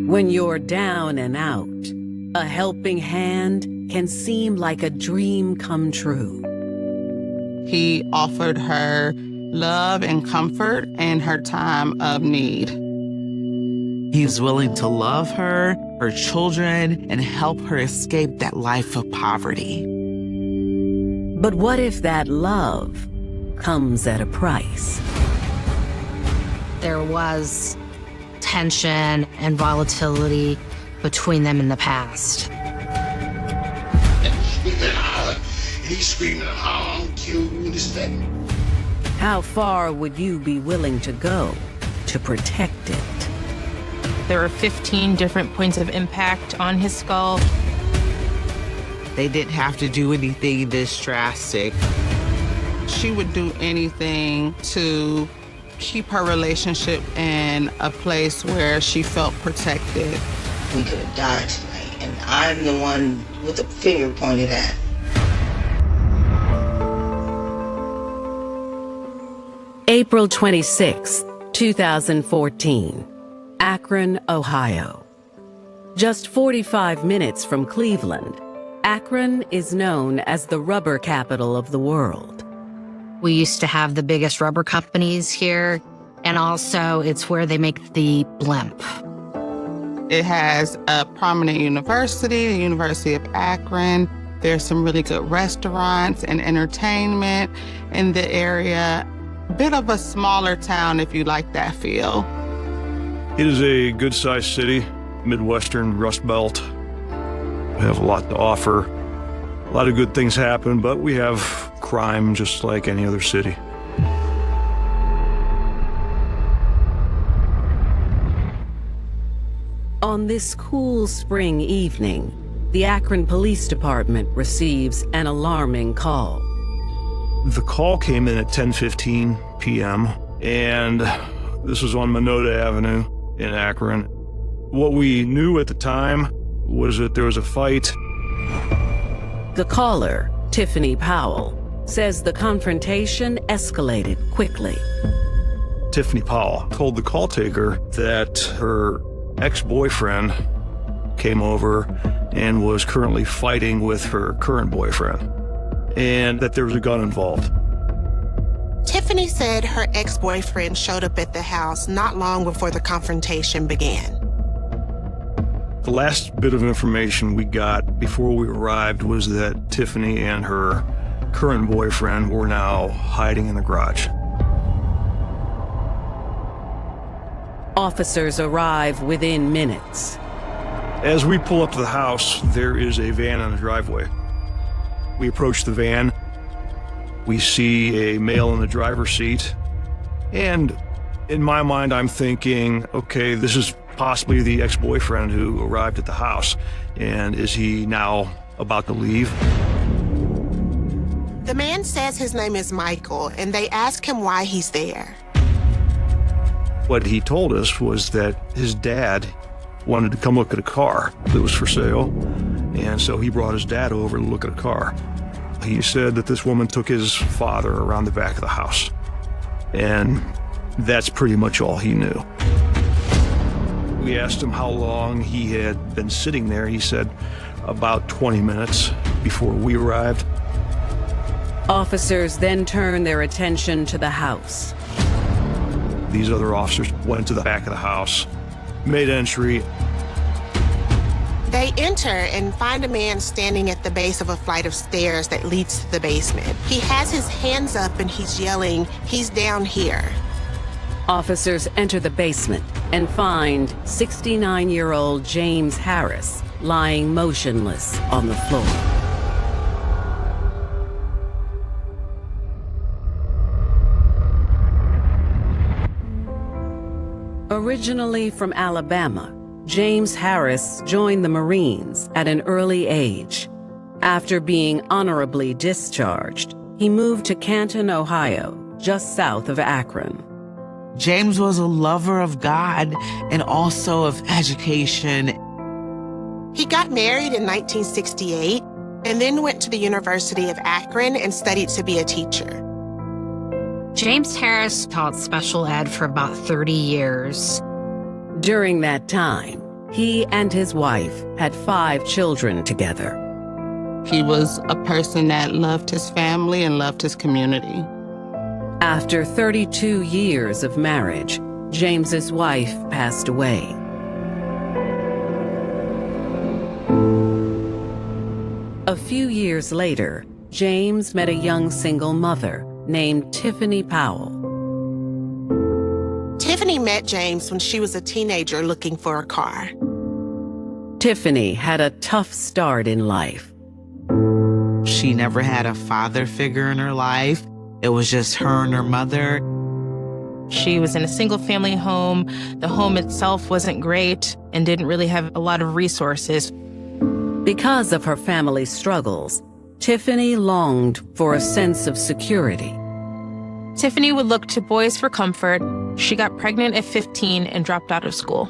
When you're down and out, a helping hand can seem like a dream come true. He offered her love and comfort in her time of need. He's willing to love her, her children, and help her escape that life of poverty. But what if that love comes at a price? There was tension and volatility between them in the past. He's screaming, I'll kill you in this thing. How far would you be willing to go to protect it? There were 15 different points of impact on his skull. They didn't have to do anything this drastic. She would do anything to keep her relationship in a place where she felt protected. We could have died tonight, and I'm the one with the finger pointed at. April 26, 2014, Akron, Ohio. Just 45 minutes from Cleveland, Akron is known as the rubber capital of the world. We used to have the biggest rubber companies here, and also it's where they make the blimp. It has a prominent university, the University of Akron. There's some really good restaurants and entertainment in the area. A bit of a smaller town if you like that feel. It is a good-sized city, Midwestern Rust Belt. We have a lot to offer. A lot of good things happen, but we have crime just like any other city. On this cool spring evening, the Akron Police Department receives an alarming call. The call came in at 10:15 p.m., and this was on Monona Avenue in Akron. What we knew at the time was that there was a fight. The caller, Tiffany Powell, says the confrontation escalated quickly. Tiffany Powell told the call taker that her ex-boyfriend came over and was currently fighting with her current boyfriend, and that there was a gun involved. Tiffany said her ex-boyfriend showed up at the house not long before the confrontation began. The last bit of information we got before we arrived was that Tiffany and her current boyfriend were now hiding in the garage. Officers arrive within minutes. As we pull up to the house, there is a van in the driveway. We approach the van. We see a male in the driver's seat. And in my mind, I'm thinking, okay, this is possibly the ex-boyfriend who arrived at the house. And is he now about to leave? The man says his name is Michael, and they ask him why he's there. What he told us was that his dad wanted to come look at a car that was for sale. And so he brought his dad over to look at a car. He said that this woman took his father around the back of the house. And that's pretty much all he knew. We asked him how long he had been sitting there. He said about 20 minutes before we arrived. Officers then turn their attention to the house. These other officers went to the back of the house, made entry. They enter and find a man standing at the base of a flight of stairs that leads to the basement. He has his hands up and he's yelling, "He's down here." Officers enter the basement and find 69-year-old James Harris lying motionless on the floor. Originally from Alabama, James Harris joined the Marines at an early age. After being honorably discharged, he moved to Canton, Ohio, just south of Akron. James was a lover of God and also of education. He got married in 1968 and then went to the University of Akron and studied to be a teacher. James Harris taught special ed for about 30 years. During that time, He and his wife had 5 children together. He was a person that loved his family and loved his community. After 32 years of marriage, James's wife passed away. A few years later, James met a young single mother named Tiffany Powell. Tiffany met James when she was a teenager looking for a car. Tiffany had a tough start in life. She never had a father figure in her life. It was just her and her mother. She was in a single-family home. The home itself wasn't great and didn't really have a lot of resources. Because of her family's struggles, Tiffany longed for a sense of security. Tiffany would look to boys for comfort. She got pregnant at 15 and dropped out of school.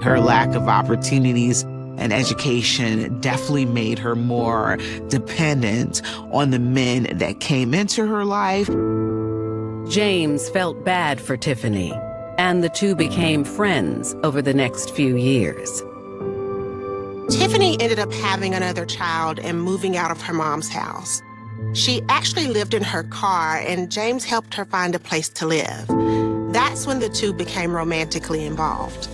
Her lack of opportunities and education definitely made her more dependent on the men that came into her life. James felt bad for Tiffany, and the two became friends over the next few years. Tiffany ended up having another child and moving out of her mom's house. She actually lived in her car, and James helped her find a place to live. That's when the two became romantically involved.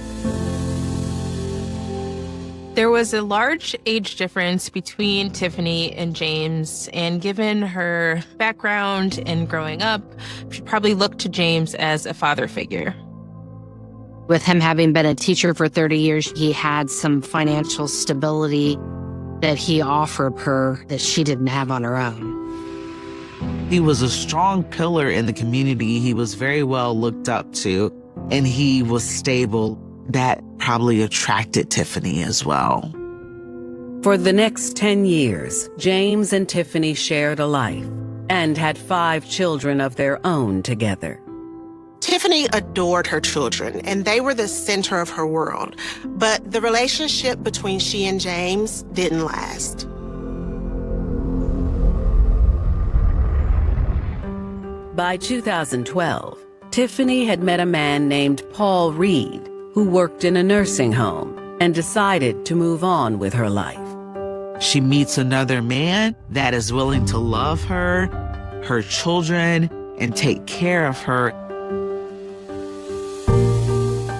There was a large age difference between Tiffany and James, and given her background and growing up, she probably looked to James as a father figure. With him having been a teacher for 30 years, he had some financial stability that he offered her that she didn't have on her own. He was a strong pillar in the community. He was very well looked up to, and he was stable. That probably attracted Tiffany as well. For the next 10 years, James and Tiffany shared a life and had 5 children of their own together. Tiffany adored her children, and they were the center of her world. But the relationship between she and James didn't last. By 2012, Tiffany had met a man named Paul Reed, who worked in a nursing home, and decided to move on with her life. She meets another man that is willing to love her, her children, and take care of her.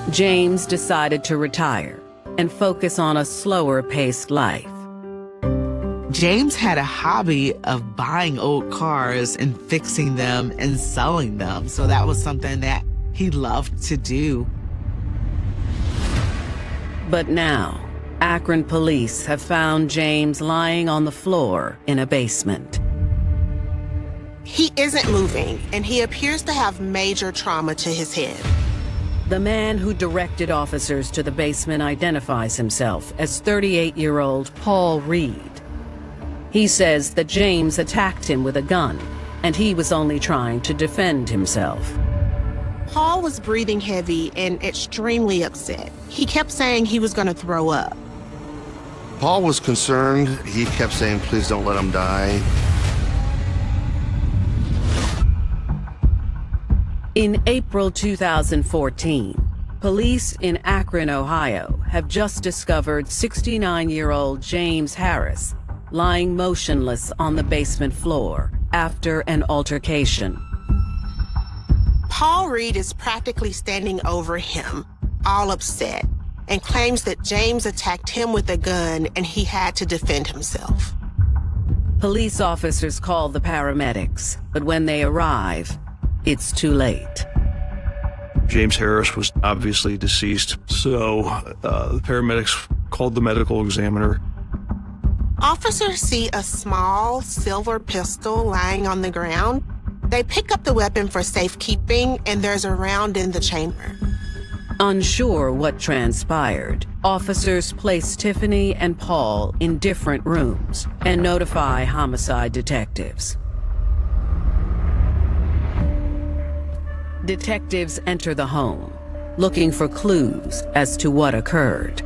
James decided to retire and focus on a slower-paced life. James had a hobby of buying old cars and fixing them and selling them. So that was something that he loved to do. But now, Akron police have found James lying on the floor in a basement. He isn't moving, and he appears to have major trauma to his head. The man who directed officers to the basement identifies himself as 38-year-old Paul Reed. He says that James attacked him with a gun, and he was only trying to defend himself. Paul was breathing heavy and extremely upset. He kept saying he was going to throw up. Paul was concerned. He kept saying, please don't let him die. In April 2014, police in Akron, Ohio, have just discovered 69-year-old James Harris lying motionless on the basement floor after an altercation. Paul Reed is practically standing over him, all upset, and claims that James attacked him with a gun and he had to defend himself. Police officers call the paramedics, but when they arrive, it's too late. James Harris was obviously deceased, so the paramedics called the medical examiner. Officers see a small silver pistol lying on the ground. They pick up the weapon for safekeeping, and there's a round in the chamber. Unsure what transpired, officers place Tiffany and Paul in different rooms and notify homicide detectives. Detectives enter the home, looking for clues as to what occurred.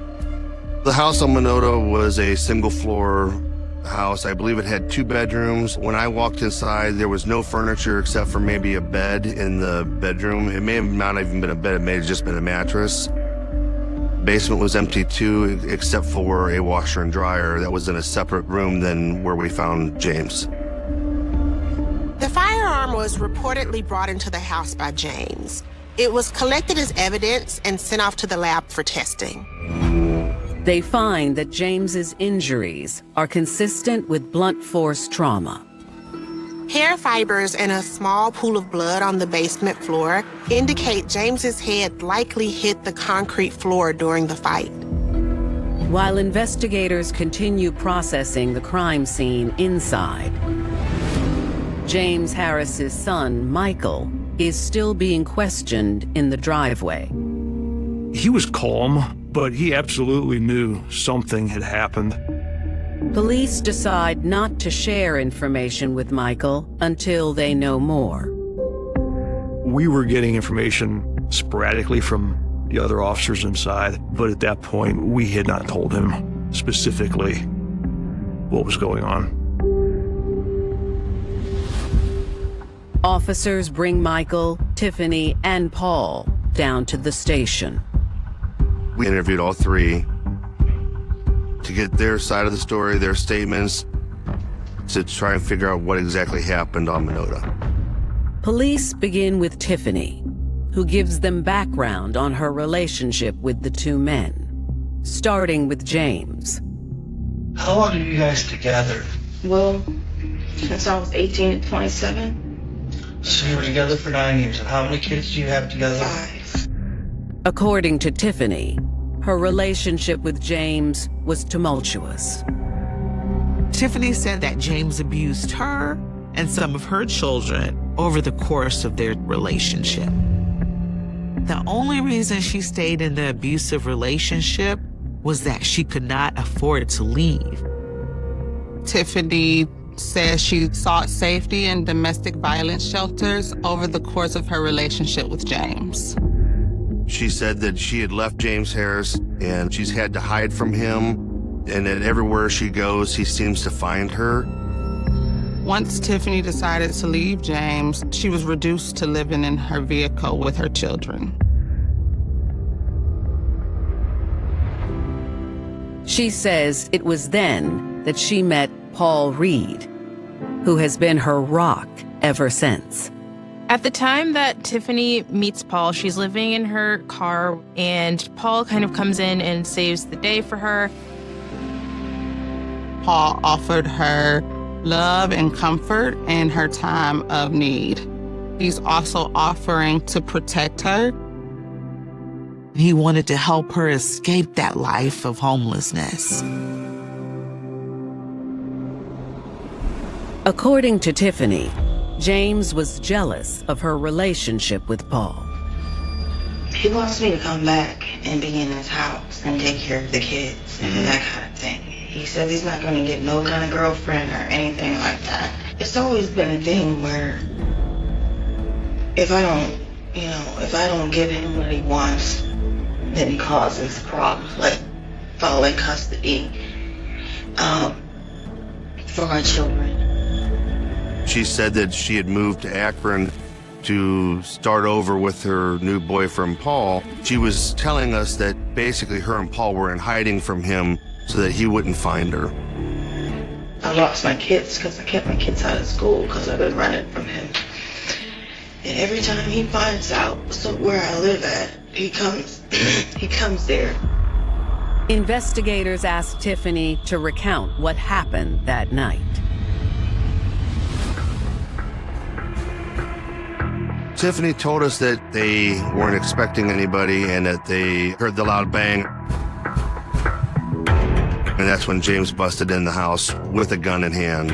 The house on Monotto was a single-floor house. I believe it had 2 bedrooms. When I walked inside, there was no furniture except for maybe a bed in the bedroom. It may have not even been a bed. It may have just been a mattress. Basement was empty too, except for a washer and dryer that was in a separate room than where we found James. The firearm was reportedly brought into the house by James. It was collected as evidence and sent off to the lab for testing. They find that James's injuries are consistent with blunt force trauma. Hair fibers and a small pool of blood on the basement floor indicate James's head likely hit the concrete floor during the fight. While investigators continue processing the crime scene inside, James Harris's son, Michael, is still being questioned in the driveway. He was calm, but he absolutely knew something had happened. Police decide not to share information with Michael until they know more. We were getting information sporadically from the other officers inside, but at that point, we had not told him specifically what was going on. Officers bring Michael, Tiffany, and Paul down to the station. We interviewed all three to get their side of the story, their statements, to try and figure out what exactly happened on Minota. Police begin with Tiffany, who gives them background on her relationship with the two men, starting with James. How long are you guys together? Well, since I was 18 to 27. So you were together for 9 years. And how many kids do you have together? 5. According to Tiffany, her relationship with James was tumultuous. Tiffany said that James abused her and some of her children over the course of their relationship. The only reason she stayed in the abusive relationship was that she could not afford to leave. Tiffany says she sought safety in domestic violence shelters over the course of her relationship with James. She said that she had left James Harris and she's had to hide from him, and that everywhere she goes, he seems to find her. Once Tiffany decided to leave James, she was reduced to living in her vehicle with her children. She says it was then that she met Paul Reed, who has been her rock ever since. At the time that Tiffany meets Paul, she's living in her car, and Paul kind of comes in and saves the day for her. Paul offered her love and comfort in her time of need. He's also offering to protect her. He wanted to help her escape that life of homelessness. According to Tiffany, James was jealous of her relationship with Paul. He wants me to come back and be in his house and take care of the kids and that kind of thing. He says he's not going to get no kind of girlfriend or anything like that. It's always been a thing where if I don't give him what he wants, then he causes problems, like following custody for our children. She said that she had moved to Akron to start over with her new boyfriend, Paul. She was telling us that basically her and Paul were in hiding from him so that he wouldn't find her. I lost my kids because I kept my kids out of school because I've been running from him. And every time he finds out where I live at, he comes there. Investigators asked Tiffany to recount what happened that night. Tiffany told us that they weren't expecting anybody and that they heard the loud bang. And that's when James busted in the house with a gun in hand.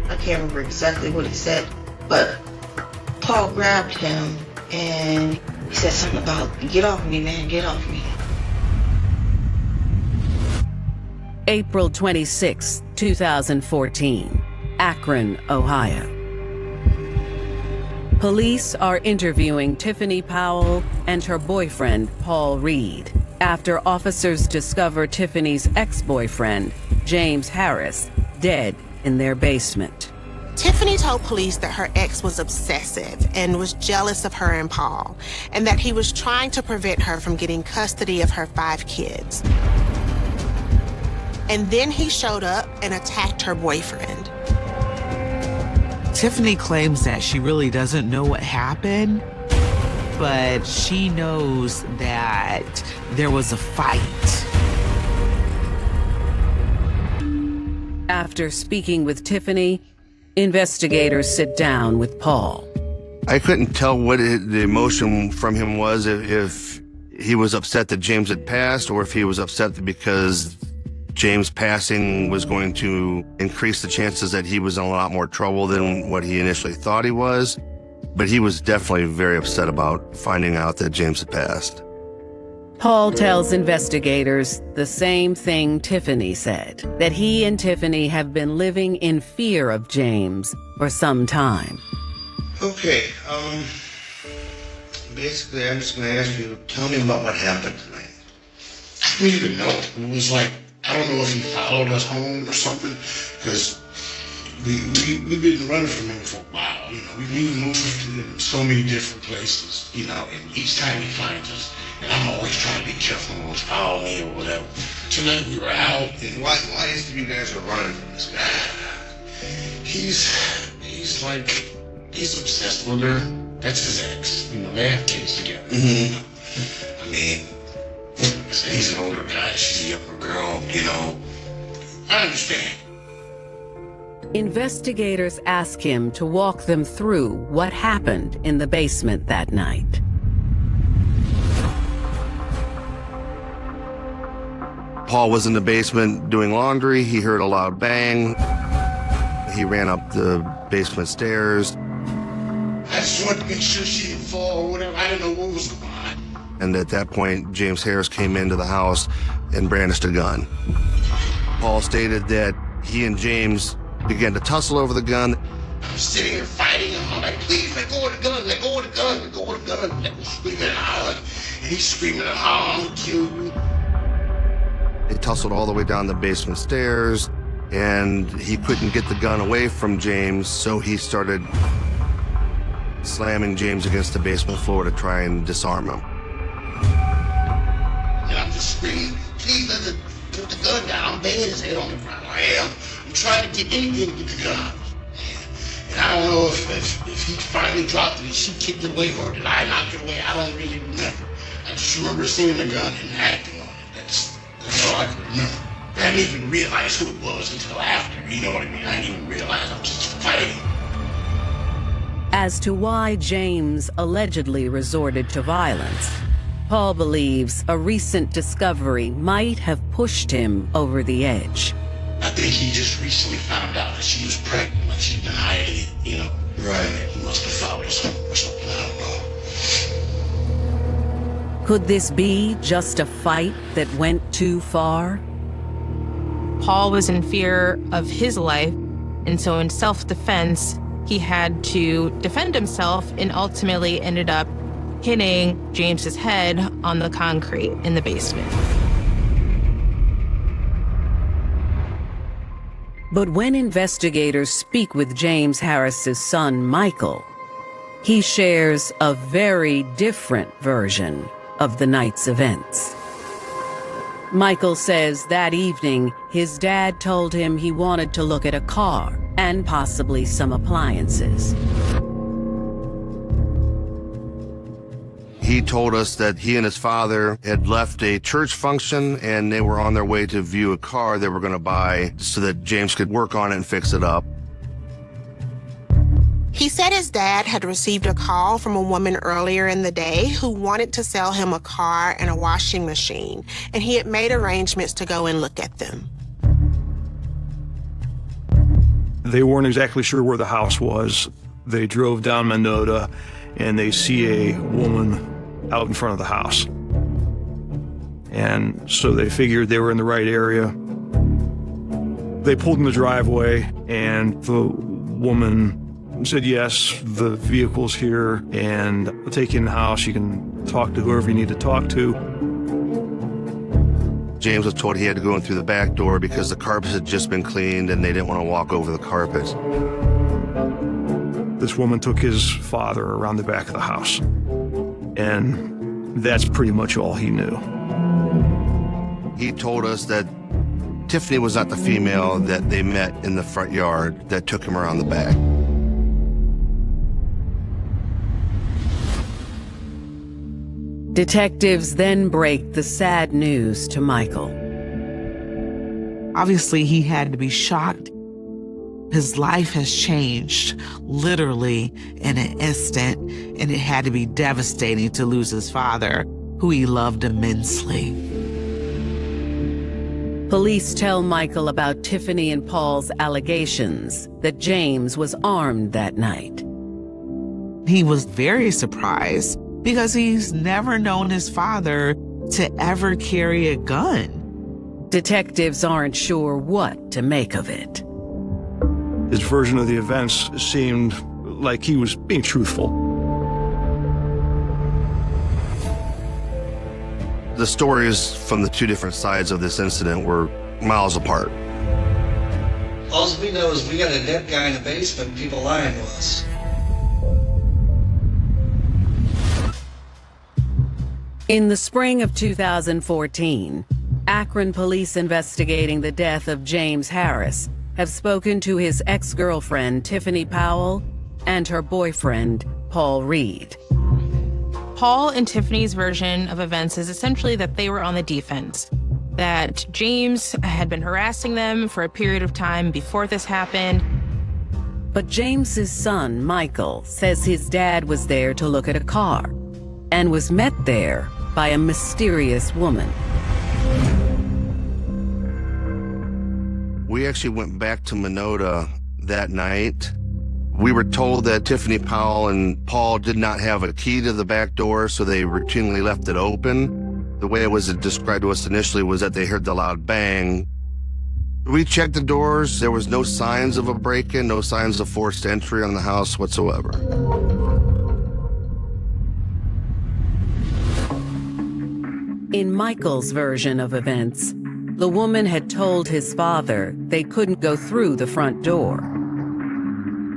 I can't remember exactly what he said, but Paul grabbed him and he said something about, "Get off me, man, get off me." April 26, 2014, Akron, Ohio. Police are interviewing Tiffany Powell and her boyfriend, Paul Reed, after officers discover Tiffany's ex-boyfriend, James Harris, dead in their basement. Tiffany told police that her ex was obsessive and was jealous of her and Paul, and that he was trying to prevent her from getting custody of her 5 kids. And then he showed up and attacked her boyfriend. Tiffany claims that she really doesn't know what happened, but she knows that there was a fight. After speaking with Tiffany, investigators sit down with Paul. I couldn't tell what the emotion from him was, if he was upset that James had passed or if he was upset because James passing was going to increase the chances that he was in a lot more trouble than what he initially thought he was. But he was definitely very upset about finding out that James had passed. Paul tells investigators the same thing Tiffany said, that he and Tiffany have been living in fear of James for some time. Okay, basically I'm just gonna ask you, tell me about what happened tonight. I don't even know. It was like, I don't know if he followed us home or something, because we've been running from him for a while. You know, we moved to so many different places, you know, and each time he finds us, and I'm always trying to be careful and always follow me or whatever. Tonight we were out, and Why is it you guys are running from this guy? he's obsessed with her. That's his ex. You know, they have kids together. Mm-hmm. I mean, he's an older guy, she's a younger girl, you know. I understand. Investigators ask him to walk them through what happened in the basement that night. Paul was in the basement doing laundry. He heard a loud bang. He ran up the basement stairs. I just wanted to make sure she didn't fall or whatever. I didn't know what was going on. And at that point, James Harris came into the house and brandished a gun. Paul stated that he and James began to tussle over the gun. I was sitting here fighting, and I'm like, please, let go of the gun, let go of the gun, let go of the gun. And screaming and hollering. And he's screaming and hollering, I'm gonna kill you. They tussled all the way down the basement stairs, and he couldn't get the gun away from James, so he started slamming James against the basement floor to try and disarm him. And I'm just screaming, please put the gun down. I'm banging his head on the ground. I am. I'm trying to get anything to get the gun. And I don't know if he finally dropped it and she kicked it away, or did I knock it away? I don't really remember. I just remember seeing the gun and acting on it. That's all I can remember. I didn't even realize who it was until after, you know what I mean? I didn't even realize I was just fighting. As to why James allegedly resorted to violence, Paul believes a recent discovery might have pushed him over the edge. I think he just recently found out that she was pregnant, like she'd been hiding it, you know? Right. He must have followed us home or something, I don't know. Could this be just a fight that went too far? Paul was in fear of his life, and so in self-defense, he had to defend himself and ultimately ended up hitting James's head on the concrete in the basement. But when investigators speak with James Harris's son, Michael, he shares a very different version of the night's events. Michael says that evening, his dad told him he wanted to look at a car and possibly some appliances. He told us that he and his father had left a church function and they were on their way to view a car they were going to buy so that James could work on it and fix it up. He said his dad had received a call from a woman earlier in the day who wanted to sell him a car and a washing machine, and he had made arrangements to go and look at them. They weren't exactly sure where the house was. They drove down Mendota and they see a woman out in front of the house. And so they figured they were in the right area. They pulled in the driveway and the woman said, yes, the vehicle's here and I'll take you in the house. You can talk to whoever you need to talk to. James was told he had to go in through the back door because the carpet had just been cleaned and they didn't want to walk over the carpet. this woman took his father around the back of the house. And that's pretty much all he knew. He told us that Tiffany was not the female that they met in the front yard that took him around the back. Detectives then break the sad news to Michael. Obviously, he had to be shocked. His life has changed literally in an instant, and it had to be devastating to lose his father, who he loved immensely. Police tell Michael about Tiffany and Paul's allegations that James was armed that night. He was very surprised because he's never known his father to ever carry a gun. Detectives aren't sure what to make of it. His version of the events seemed like he was being truthful. The stories from the two different sides of this incident were miles apart. All we know is we got a dead guy in the basement and people lying to us. In the spring of 2014, Akron police investigating the death of James Harris have spoken to his ex-girlfriend Tiffany Powell and her boyfriend Paul Reed. Paul and Tiffany's version of events is essentially that they were on the defense, that James had been harassing them for a period of time before this happened. But James's son, Michael, says his dad was there to look at a car and was met there by a mysterious woman. We actually went back to Minota that night. We were told that Tiffany Powell and Paul did not have a key to the back door, so they routinely left it open. The way it was described to us initially was that they heard the loud bang. We checked the doors. There was no signs of a break-in, no signs of forced entry on the house whatsoever. In Michael's version of events, the woman had told his father they couldn't go through the front door.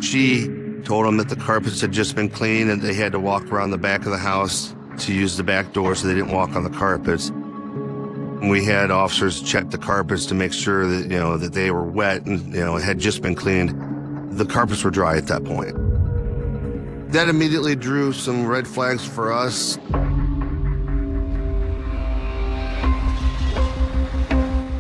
She told him that the carpets had just been cleaned and they had to walk around the back of the house to use the back door so they didn't walk on the carpets. And we had officers check the carpets to make sure that, that they were wet and, it had just been cleaned. The carpets were dry at that point. That immediately drew some red flags for us.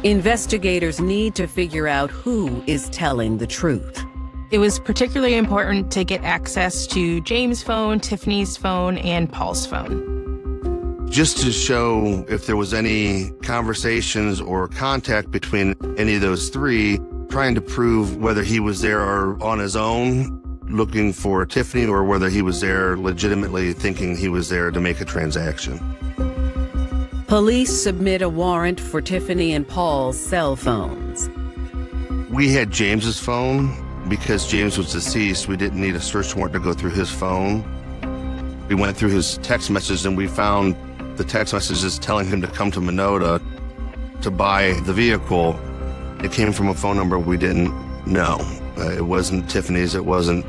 Investigators need to figure out who is telling the truth. It was particularly important to get access to James' phone, Tiffany's phone, and Paul's phone. Just to show if there was any conversations or contact between any of those three, trying to prove whether he was there or on his own looking for Tiffany or whether he was there legitimately thinking he was there to make a transaction. Police submit a warrant for Tiffany and Paul's cell phones. We had James's phone. Because James was deceased, we didn't need a search warrant to go through his phone. We went through his text messages and we found the text messages telling him to come to Minota to buy the vehicle. It came from a phone number we didn't know. It wasn't Tiffany's, it wasn't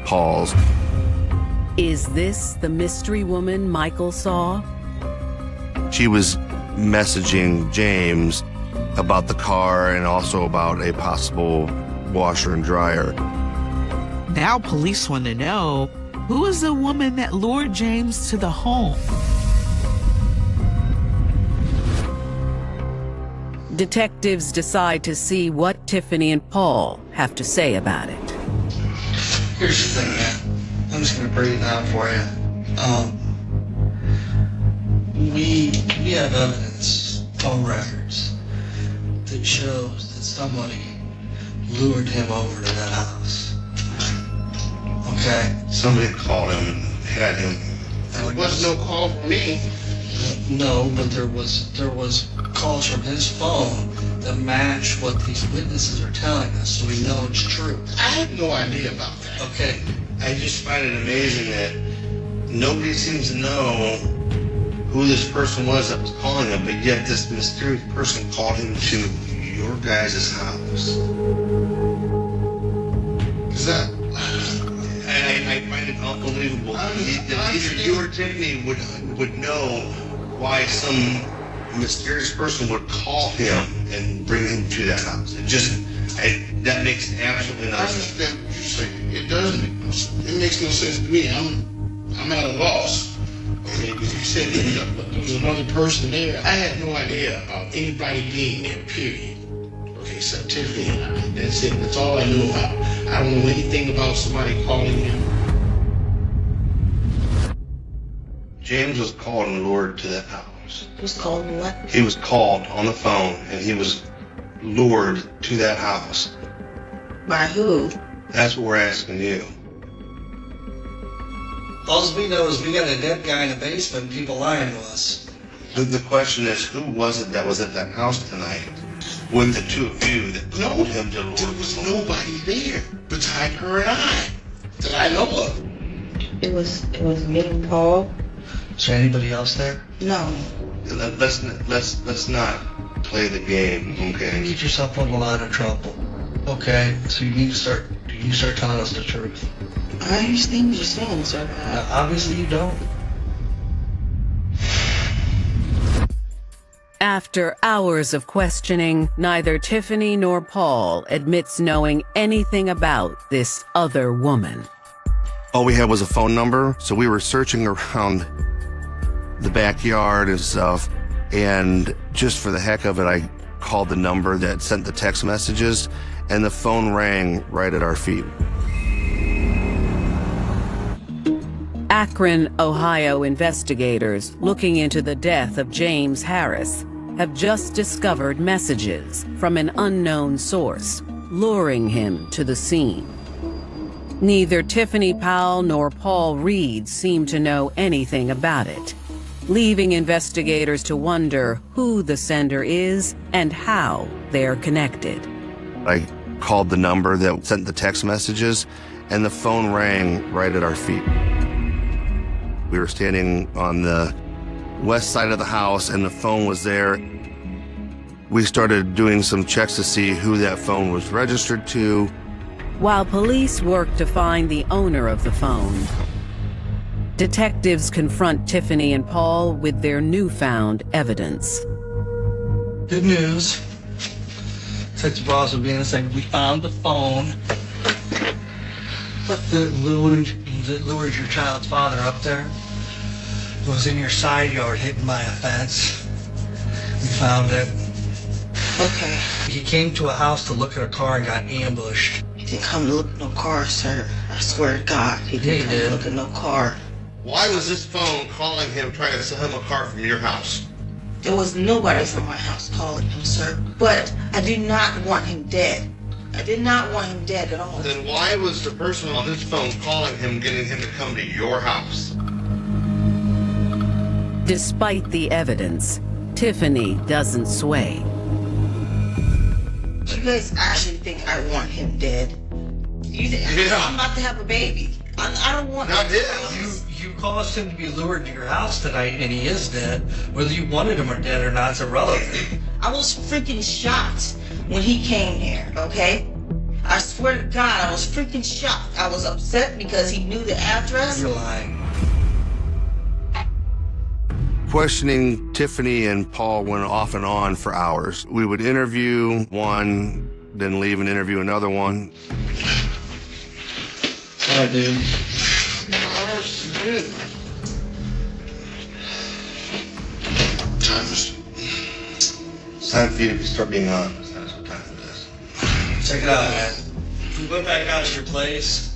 Paul's. Is this the mystery woman Michael saw? She was messaging James about the car and also about a possible washer and dryer. Now police want to know, who is the woman that lured James to the home? Detectives decide to see what Tiffany and Paul have to say about it. Here's the thing, man. I'm just gonna break it down for you. We have evidence on records that shows that somebody lured him over to that house. Okay? Somebody called him and had him. There was no call from me. No, but there was calls from his phone that match what these witnesses are telling us, so we know it's true. I had no idea about that. Okay. I just find it amazing that nobody seems to know who this person was that was calling him, but yet this mysterious person called him to your guys' house. Is that? unbelievable. Either you or Tiffany would know why some mysterious person would call him and bring him to that house. That makes absolutely no I sense. understand what you're saying. It doesn't make no sense. It makes no sense to me. I'm at a loss. Okay, because you said that there was another person there. I had no idea about anybody being there, period. Okay, except Tiffany and I. That's it. That's all I knew about. I don't know anything about somebody calling him. James was called and lured to that house. It was called what? He was called on the phone and he was lured to that house. By who? That's what we're asking you. All we know is we got a dead guy in the basement and people lying to us. The question is, who was it that was at that house tonight with the two of you that told him to lure? There was nobody there besides her and I that I know of. It was me and Paul. Is there anybody else there? No. Let's not play the game, You okay? get yourself in a lot of trouble. Okay, so you need to start telling us the truth. I understand what you're saying, sir. Now, obviously you don't. After hours of questioning, neither Tiffany nor Paul admits knowing anything about this other woman. All we had was a phone number, so we were searching around the backyard and stuff, and just for the heck of it, I called the number that sent the text messages, and the phone rang right at our feet. Akron, Ohio investigators looking into the death of James Harris have just discovered messages from an unknown source, luring him to the scene. Neither Tiffany Powell nor Paul Reed seem to know anything about it, leaving investigators to wonder who the sender is and how they're connected. I called the number that sent the text messages, and the phone rang right at our feet. We were standing on the west side of the house, and the phone was there. We started doing some checks to see who that phone was registered to. While police work to find the owner of the phone, detectives confront Tiffany and Paul with their newfound evidence. Good news. Detective Ross will be in a second. We found the phone that lured your child's father up there. It was in your side yard hidden by a fence. We found it. Okay. He came to a house to look at a car and got ambushed. He didn't come to look at no car, sir. I swear to God, he didn't come to look at no car. Why was this phone calling him, trying to sell him a car from your house? There was nobody from my house calling him, sir. But I do not want him dead. I did not want him dead at all. Then why was the person on this phone calling him, getting him to come to your house? Despite the evidence, Tiffany doesn't sway. You guys actually think I want him dead? You think I'm about to have a baby? I don't want him dead. You caused him to be lured to your house tonight, and he is dead. Whether you wanted him or dead or not is irrelevant. I was freaking shocked when he came here, okay? I swear to God, I was freaking shocked. I was upset because he knew the address. You're lying. Questioning Tiffany and Paul went off and on for hours. We would interview one, then leave and interview another one. Sorry, dude. It's time for you to start being honest. That's what time it is. Check it out, man. We went back out to your place.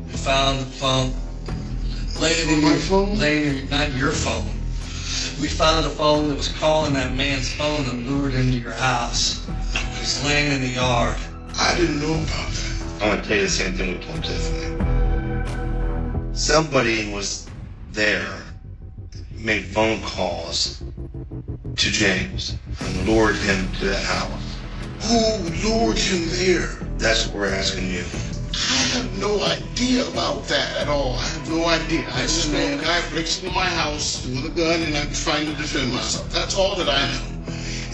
We found the phone. Not your phone. We found a phone that was calling that man's phone and lured him to your house. It was laying in the yard. I didn't know about that. I'm gonna tell you the same thing we told Tiffany. Somebody was there, made phone calls to James and lured him to that house. Who lured him there? That's what we're asking you. I have no idea about that at all. I have no idea. I just know a guy breaks into my house with a gun and I'm trying to defend myself. That's all that I know.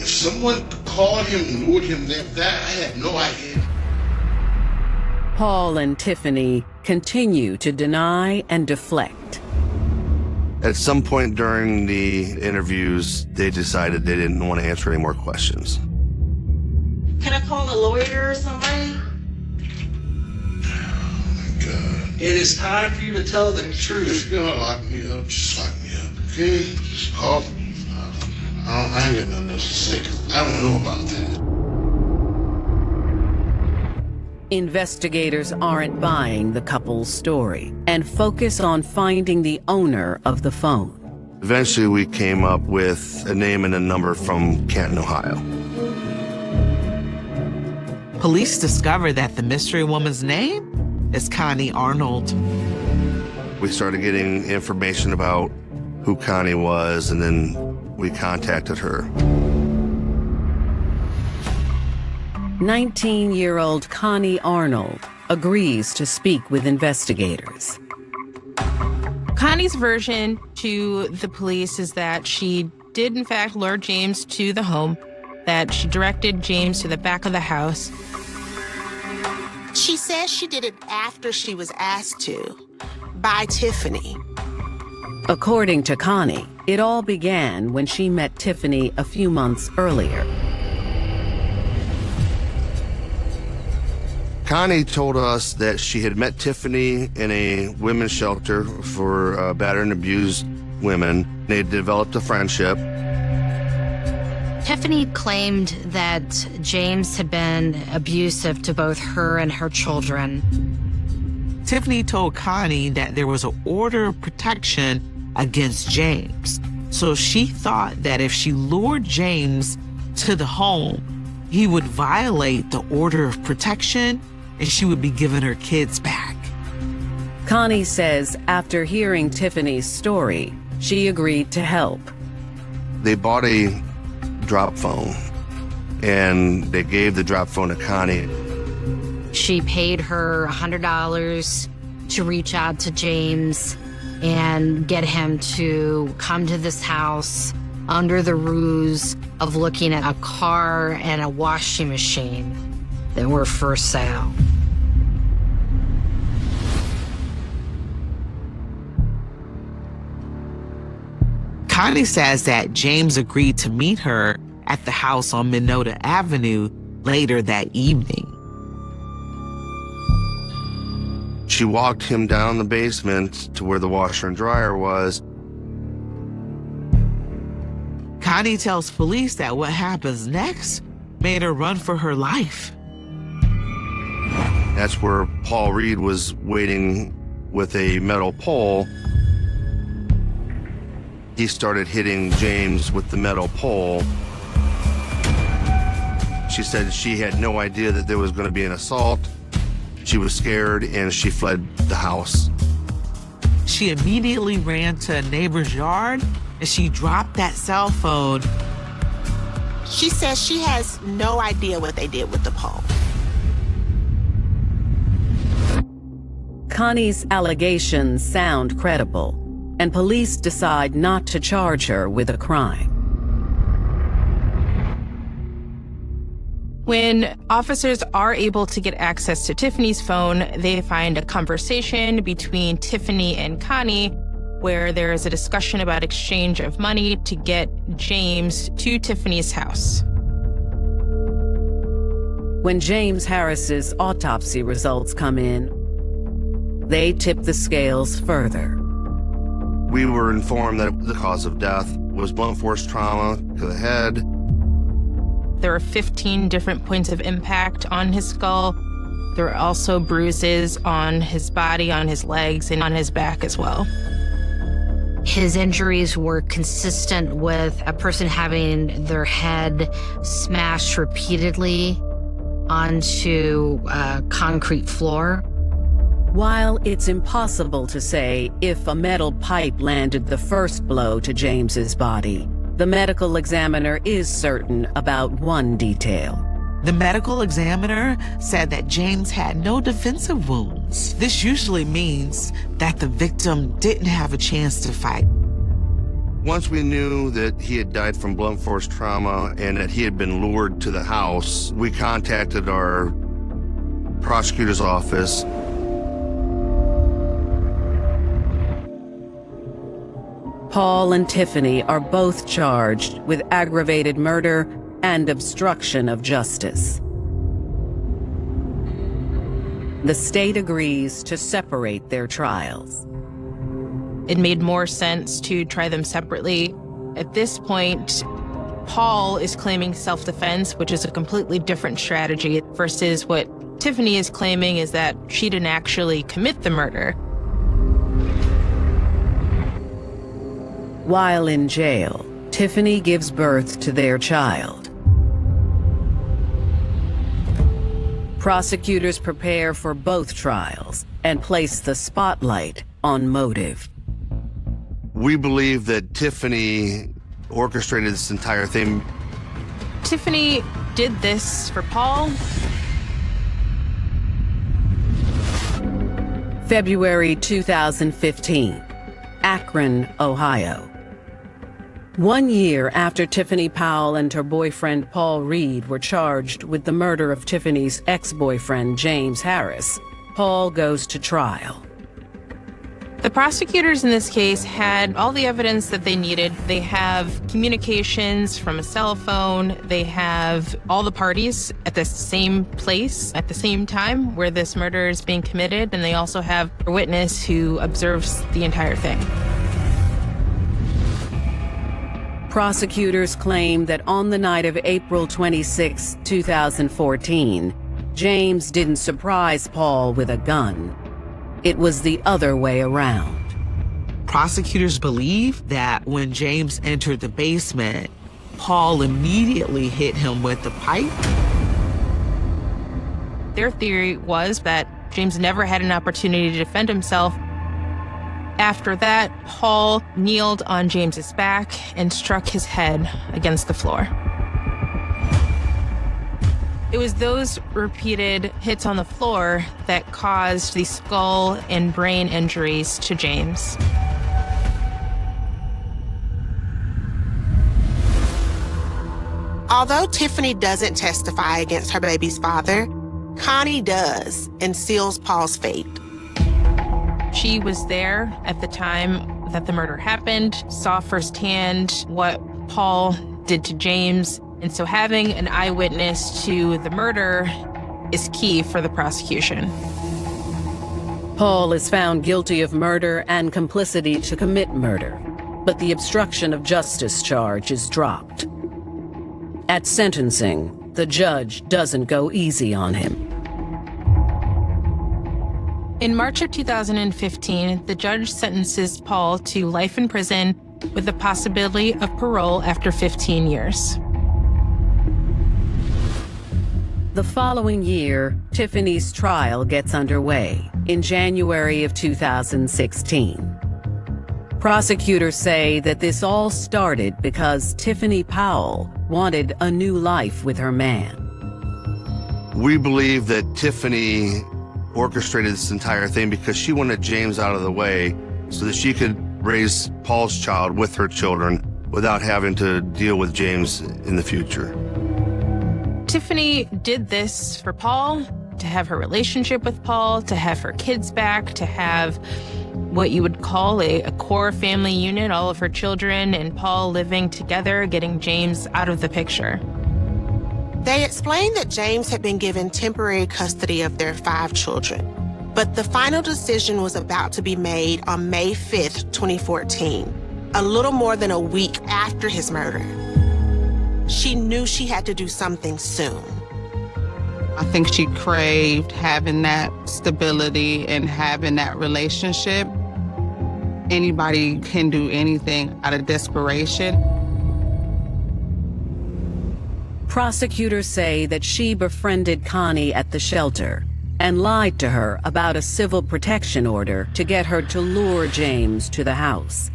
If someone called him and lured him there, that I had no idea. Paul and Tiffany continue to deny and deflect. At some point during the interviews, they decided they didn't want to answer any more questions. Can I call a lawyer or somebody? It is time for you to tell the truth. If you're gonna lock me up, just lock me up, okay? Just call me. I ain't got nothing else to say, 'cause I don't know about that. Investigators aren't buying the couple's story and focus on finding the owner of the phone. Eventually, we came up with a name and a number from Canton, Ohio. Police discovered that the mystery woman's name is Connie Arnold. We started getting information about who Connie was, and then we contacted her. 19-year-old Connie Arnold agrees to speak with investigators. Connie's version to the police is that she did in fact lure James to the home, that she directed James to the back of the house. She says she did it after she was asked to by Tiffany. According to Connie, it all began when she met Tiffany a few months earlier. Connie told us that she had met Tiffany in a women's shelter for battered and abused women. They developed a friendship. Tiffany claimed that James had been abusive to both her and her children. Tiffany told Connie that there was an order of protection against James. So she thought that if she lured James to the home, he would violate the order of protection and she would be given her kids back. Connie says after hearing Tiffany's story, she agreed to help. They bought a drop phone, and they gave the drop phone to Connie. She paid her $100 to reach out to James and get him to come to this house under the ruse of looking at a car and a washing machine that were for sale. Connie says that James agreed to meet her at the house on Minota Avenue later that evening. She walked him down the basement to where the washer and dryer was. Connie tells police that what happens next made her run for her life. That's where Paul Reed was waiting with a metal pole. He started hitting James with the metal pole. She said she had no idea that there was going to be an assault. She was scared and she fled the house. She immediately ran to a neighbor's yard and she dropped that cell phone. She says she has no idea what they did with the pole. Connie's allegations sound credible, and police decide not to charge her with a crime. When officers are able to get access to Tiffany's phone, they find a conversation between Tiffany and Connie where there is a discussion about exchange of money to get James to Tiffany's house. When James Harris's autopsy results come in, they tip the scales further. We were informed that the cause of death was blunt force trauma to the head. There are 15 different points of impact on his skull. There are also bruises on his body, on his legs, and on his back as well. His injuries were consistent with a person having their head smashed repeatedly onto a concrete floor. While it's impossible to say if a metal pipe landed the first blow to James's body, the medical examiner is certain about one detail. The medical examiner said that James had no defensive wounds. This usually means that the victim didn't have a chance to fight. Once we knew that he had died from blunt force trauma and that he had been lured to the house, we contacted our prosecutor's office. Paul and Tiffany are both charged with aggravated murder and obstruction of justice. The state agrees to separate their trials. It made more sense to try them separately. At this point, Paul is claiming self-defense, which is a completely different strategy versus what Tiffany is claiming is that she didn't actually commit the murder. While in jail, Tiffany gives birth to their child. Prosecutors prepare for both trials and place the spotlight on motive. We believe that Tiffany orchestrated this entire thing. Tiffany did this for Paul. February 2015, Akron, Ohio. 1 year after Tiffany Powell and her boyfriend Paul Reed were charged with the murder of Tiffany's ex-boyfriend James Harris, Paul goes to trial. The prosecutors in this case had all the evidence that they needed. They have communications from a cell phone. They have all the parties at the same place at the same time where this murder is being committed, and they also have a witness who observes the entire thing. Prosecutors claim that on the night of April 26, 2014, James didn't surprise Paul with a gun. It was the other way around. Prosecutors believe that when James entered the basement, Paul immediately hit him with the pipe. Their theory was that James never had an opportunity to defend himself. After that, Paul kneeled on James's back and struck his head against the floor. It was those repeated hits on the floor that caused the skull and brain injuries to James. Although Tiffany doesn't testify against her baby's father, Connie does and seals Paul's fate. She was there at the time that the murder happened, saw firsthand what Paul did to James, and so having an eyewitness to the murder is key for the prosecution. Paul is found guilty of murder and complicity to commit murder, but the obstruction of justice charge is dropped. At sentencing, the judge doesn't go easy on him. In March of 2015, the judge sentences Paul to life in prison with the possibility of parole after 15 years. The following year, Tiffany's trial gets underway in January of 2016. Prosecutors say that this all started because Tiffany Powell wanted a new life with her man. We believe that Tiffany orchestrated this entire thing because she wanted James out of the way so that she could raise Paul's child with her children without having to deal with James in the future. Tiffany did this for Paul, to have her relationship with Paul, to have her kids back, to have what you would call a core family unit, all of her children and Paul living together, getting James out of the picture. They explained that James had been given temporary custody of their 5 children, but the final decision was about to be made on May 5th, 2014, a little more than a week after his murder. She knew she had to do something soon. I think she craved having that stability and having that relationship. Anybody can do anything out of desperation. Prosecutors say that she befriended Connie at the shelter and lied to her about a civil protection order to get her to lure James to the house.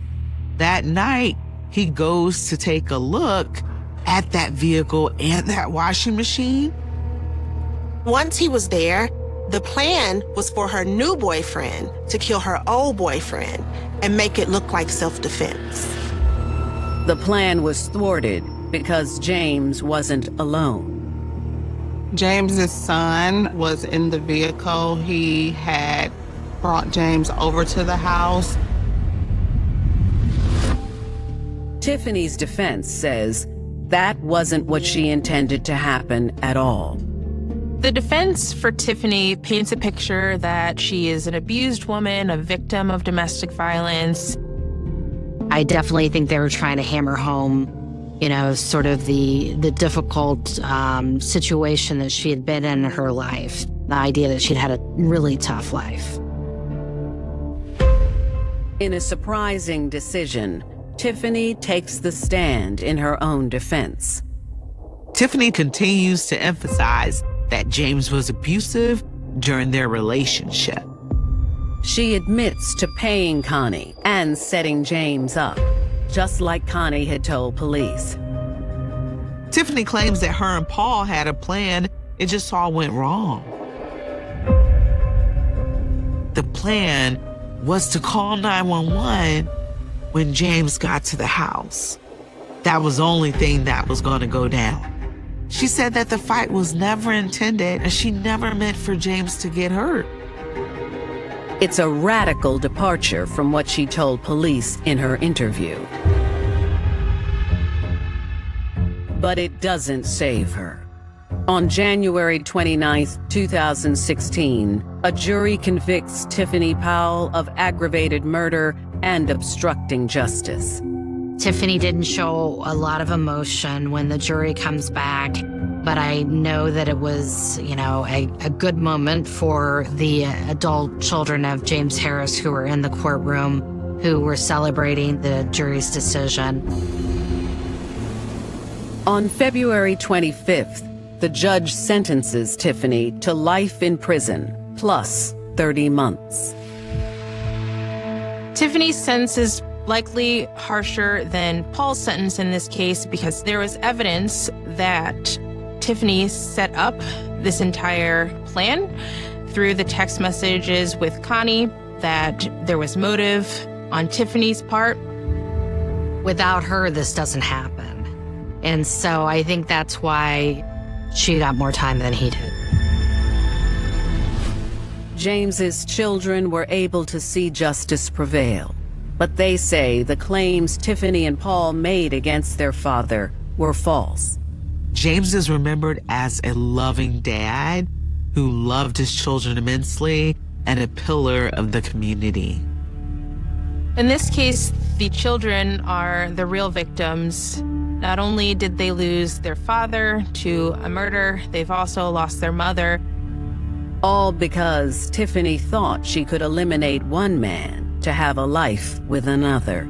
That night, he goes to take a look at that vehicle and that washing machine. Once he was there, the plan was for her new boyfriend to kill her old boyfriend and make it look like self-defense. The plan was thwarted because James wasn't alone. James's son was in the vehicle. He had brought James over to the house. Tiffany's defense says that wasn't what she intended to happen at all. The defense for Tiffany paints a picture that she is an abused woman, a victim of domestic violence. I definitely think they were trying to hammer home, sort of the difficult situation that she had been in her life. The idea that she'd had a really tough life. In a surprising decision, Tiffany takes the stand in her own defense. Tiffany continues to emphasize that James was abusive during their relationship. She admits to paying Connie and setting James up, just like Connie had told police. Tiffany claims that her and Paul had a plan, it just all went wrong. The plan was to call 911 when James got to the house. That was the only thing that was going to go down. She said that the fight was never intended and she never meant for James to get hurt. It's a radical departure from what she told police in her interview. But it doesn't save her. On January 29, 2016, a jury convicts Tiffany Powell of aggravated murder and obstructing justice. Tiffany didn't show a lot of emotion when the jury comes back, but I know that it was, a good moment for the adult children of James Harris who were in the courtroom, who were celebrating the jury's decision. On February 25th, the judge sentences Tiffany to life in prison, plus 30 months. Tiffany's sentence is likely harsher than Paul's sentence in this case because there was evidence that Tiffany set up this entire plan through the text messages with Connie, that there was motive on Tiffany's part. Without her, this doesn't happen. And so I think that's why she got more time than he did. James's children were able to see justice prevail, but they say the claims Tiffany and Paul made against their father were false. James is remembered as a loving dad who loved his children immensely and a pillar of the community. In this case, the children are the real victims. Not only did they lose their father to a murder, they've also lost their mother. All because Tiffany thought she could eliminate one man to have a life with another.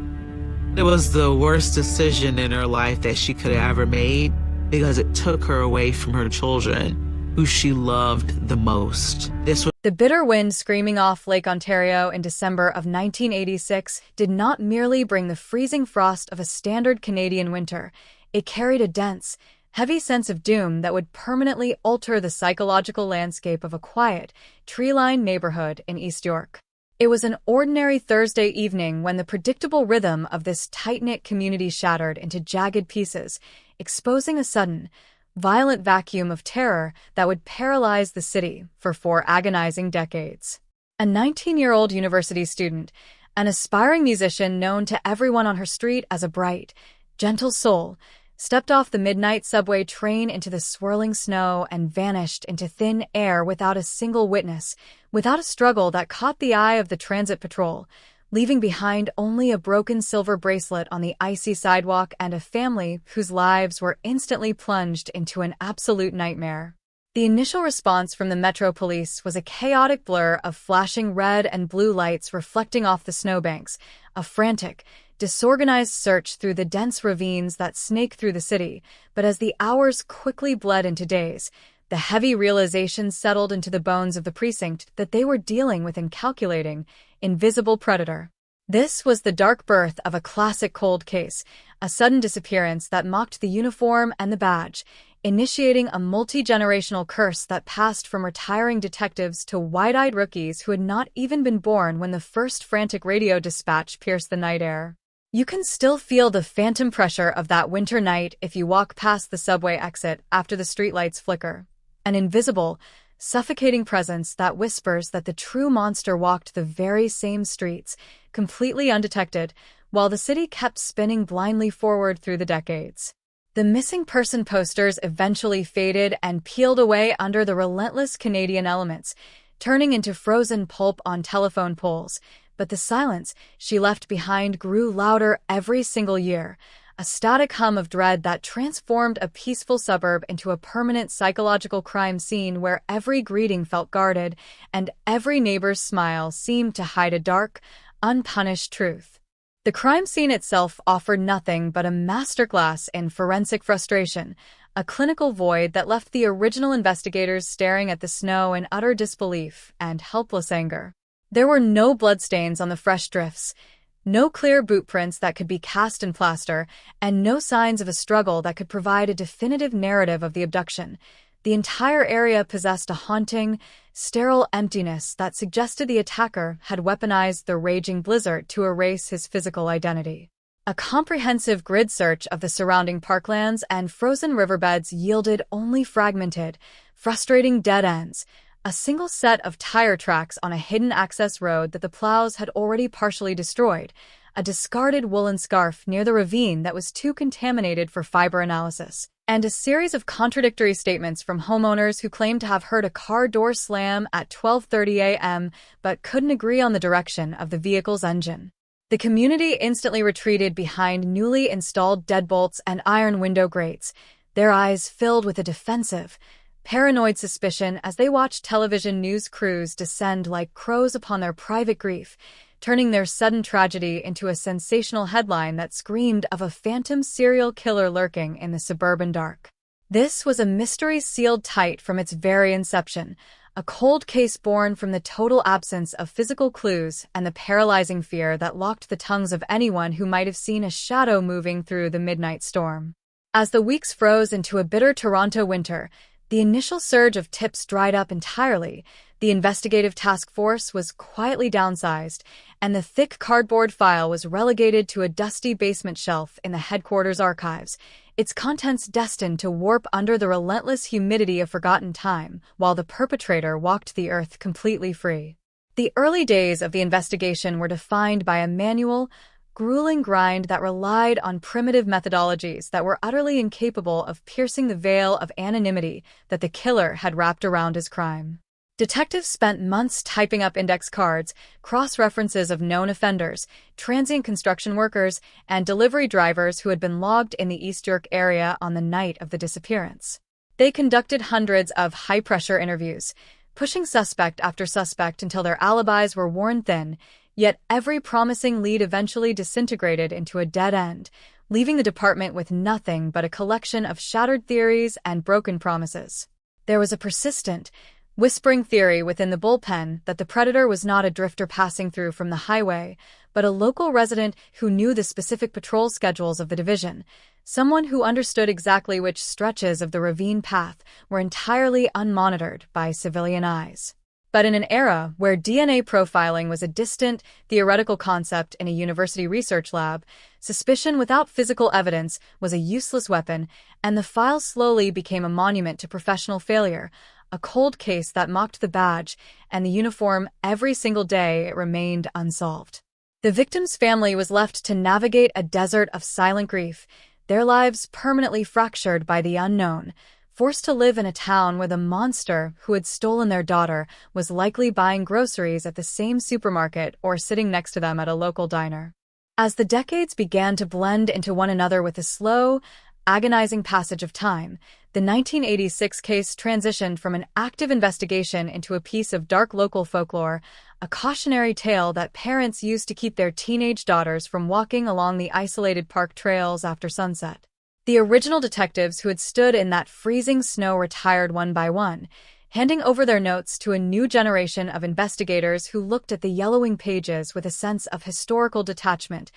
It was the worst decision in her life that she could have ever made because it took her away from her children, who she loved the most. The bitter wind screaming off Lake Ontario in December of 1986 did not merely bring the freezing frost of a standard Canadian winter. It carried a dense, heavy sense of doom that would permanently alter the psychological landscape of a quiet, tree-lined neighborhood in East York. It was an ordinary Thursday evening when the predictable rhythm of this tight-knit community shattered into jagged pieces, exposing a sudden, violent vacuum of terror that would paralyze the city for 4 agonizing decades. A 19-year-old university student, an aspiring musician known to everyone on her street as a bright, gentle soul, stepped off the midnight subway train into the swirling snow and vanished into thin air without a single witness, without a struggle that caught the eye of the transit patrol, leaving behind only a broken silver bracelet on the icy sidewalk and a family whose lives were instantly plunged into an absolute nightmare. The initial response from the Metro Police was a chaotic blur of flashing red and blue lights reflecting off the snowbanks, a frantic, disorganized search through the dense ravines that snake through the city. But as the hours quickly bled into days, the heavy realization settled into the bones of the precinct that they were dealing with an calculating, invisible predator. This was the dark birth of a classic cold case, a sudden disappearance that mocked the uniform and the badge, initiating a multi-generational curse that passed from retiring detectives to wide-eyed rookies who had not even been born when the first frantic radio dispatch pierced the night air. You can still feel the phantom pressure of that winter night if you walk past the subway exit after the streetlights flicker. an invisible, suffocating presence that whispers that the true monster walked the very same streets, completely undetected, while the city kept spinning blindly forward through the decades. The missing person posters eventually faded and peeled away under the relentless Canadian elements, turning into frozen pulp on telephone poles. But the silence she left behind grew louder every single year, a static hum of dread that transformed a peaceful suburb into a permanent psychological crime scene where every greeting felt guarded and every neighbor's smile seemed to hide a dark, unpunished truth. The crime scene itself offered nothing but a masterclass in forensic frustration, a clinical void that left the original investigators staring at the snow in utter disbelief and helpless anger. There were no bloodstains on the fresh drifts, no clear boot prints that could be cast in plaster, and no signs of a struggle that could provide a definitive narrative of the abduction. The entire area possessed a haunting, sterile emptiness that suggested the attacker had weaponized the raging blizzard to erase his physical identity. A comprehensive grid search of the surrounding parklands and frozen riverbeds yielded only fragmented, frustrating dead ends, a single set of tire tracks on a hidden access road that the plows had already partially destroyed, a discarded woolen scarf near the ravine that was too contaminated for fiber analysis, and a series of contradictory statements from homeowners who claimed to have heard a car door slam at 12:30 a.m. but couldn't agree on the direction of the vehicle's engine. The community instantly retreated behind newly installed deadbolts and iron window grates, their eyes filled with a defensive, paranoid suspicion as they watched television news crews descend like crows upon their private grief, turning their sudden tragedy into a sensational headline that screamed of a phantom serial killer lurking in the suburban dark. This was a mystery sealed tight from its very inception, a cold case born from the total absence of physical clues and the paralyzing fear that locked the tongues of anyone who might have seen a shadow moving through the midnight storm. As the weeks froze into a bitter Toronto winter, the initial surge of tips dried up entirely, the investigative task force was quietly downsized, and the thick cardboard file was relegated to a dusty basement shelf in the headquarters archives, its contents destined to warp under the relentless humidity of forgotten time, while the perpetrator walked the earth completely free. The early days of the investigation were defined by a manual, grueling grind that relied on primitive methodologies that were utterly incapable of piercing the veil of anonymity that the killer had wrapped around his crime. Detectives spent months typing up index cards, cross-references of known offenders, transient construction workers, and delivery drivers who had been logged in the East York area on the night of the disappearance. They conducted hundreds of high-pressure interviews, pushing suspect after suspect until their alibis were worn thin, yet every promising lead eventually disintegrated into a dead end, leaving the department with nothing but a collection of shattered theories and broken promises. There was a persistent, whispering theory within the bullpen that the predator was not a drifter passing through from the highway, but a local resident who knew the specific patrol schedules of the division, someone who understood exactly which stretches of the ravine path were entirely unmonitored by civilian eyes. But in an era where DNA profiling was a distant, theoretical concept in a university research lab, suspicion without physical evidence was a useless weapon, and the file slowly became a monument to professional failure, a cold case that mocked the badge and the uniform every single day it remained unsolved. The victim's family was left to navigate a desert of silent grief, their lives permanently fractured by the unknown, forced to live in a town where the monster who had stolen their daughter was likely buying groceries at the same supermarket or sitting next to them at a local diner. As the decades began to blend into one another with a slow, agonizing passage of time, the 1986 case transitioned from an active investigation into a piece of dark local folklore, a cautionary tale that parents used to keep their teenage daughters from walking along the isolated park trails after sunset. The original detectives who had stood in that freezing snow retired one by one, handing over their notes to a new generation of investigators who looked at the yellowing pages with a sense of historical detachment,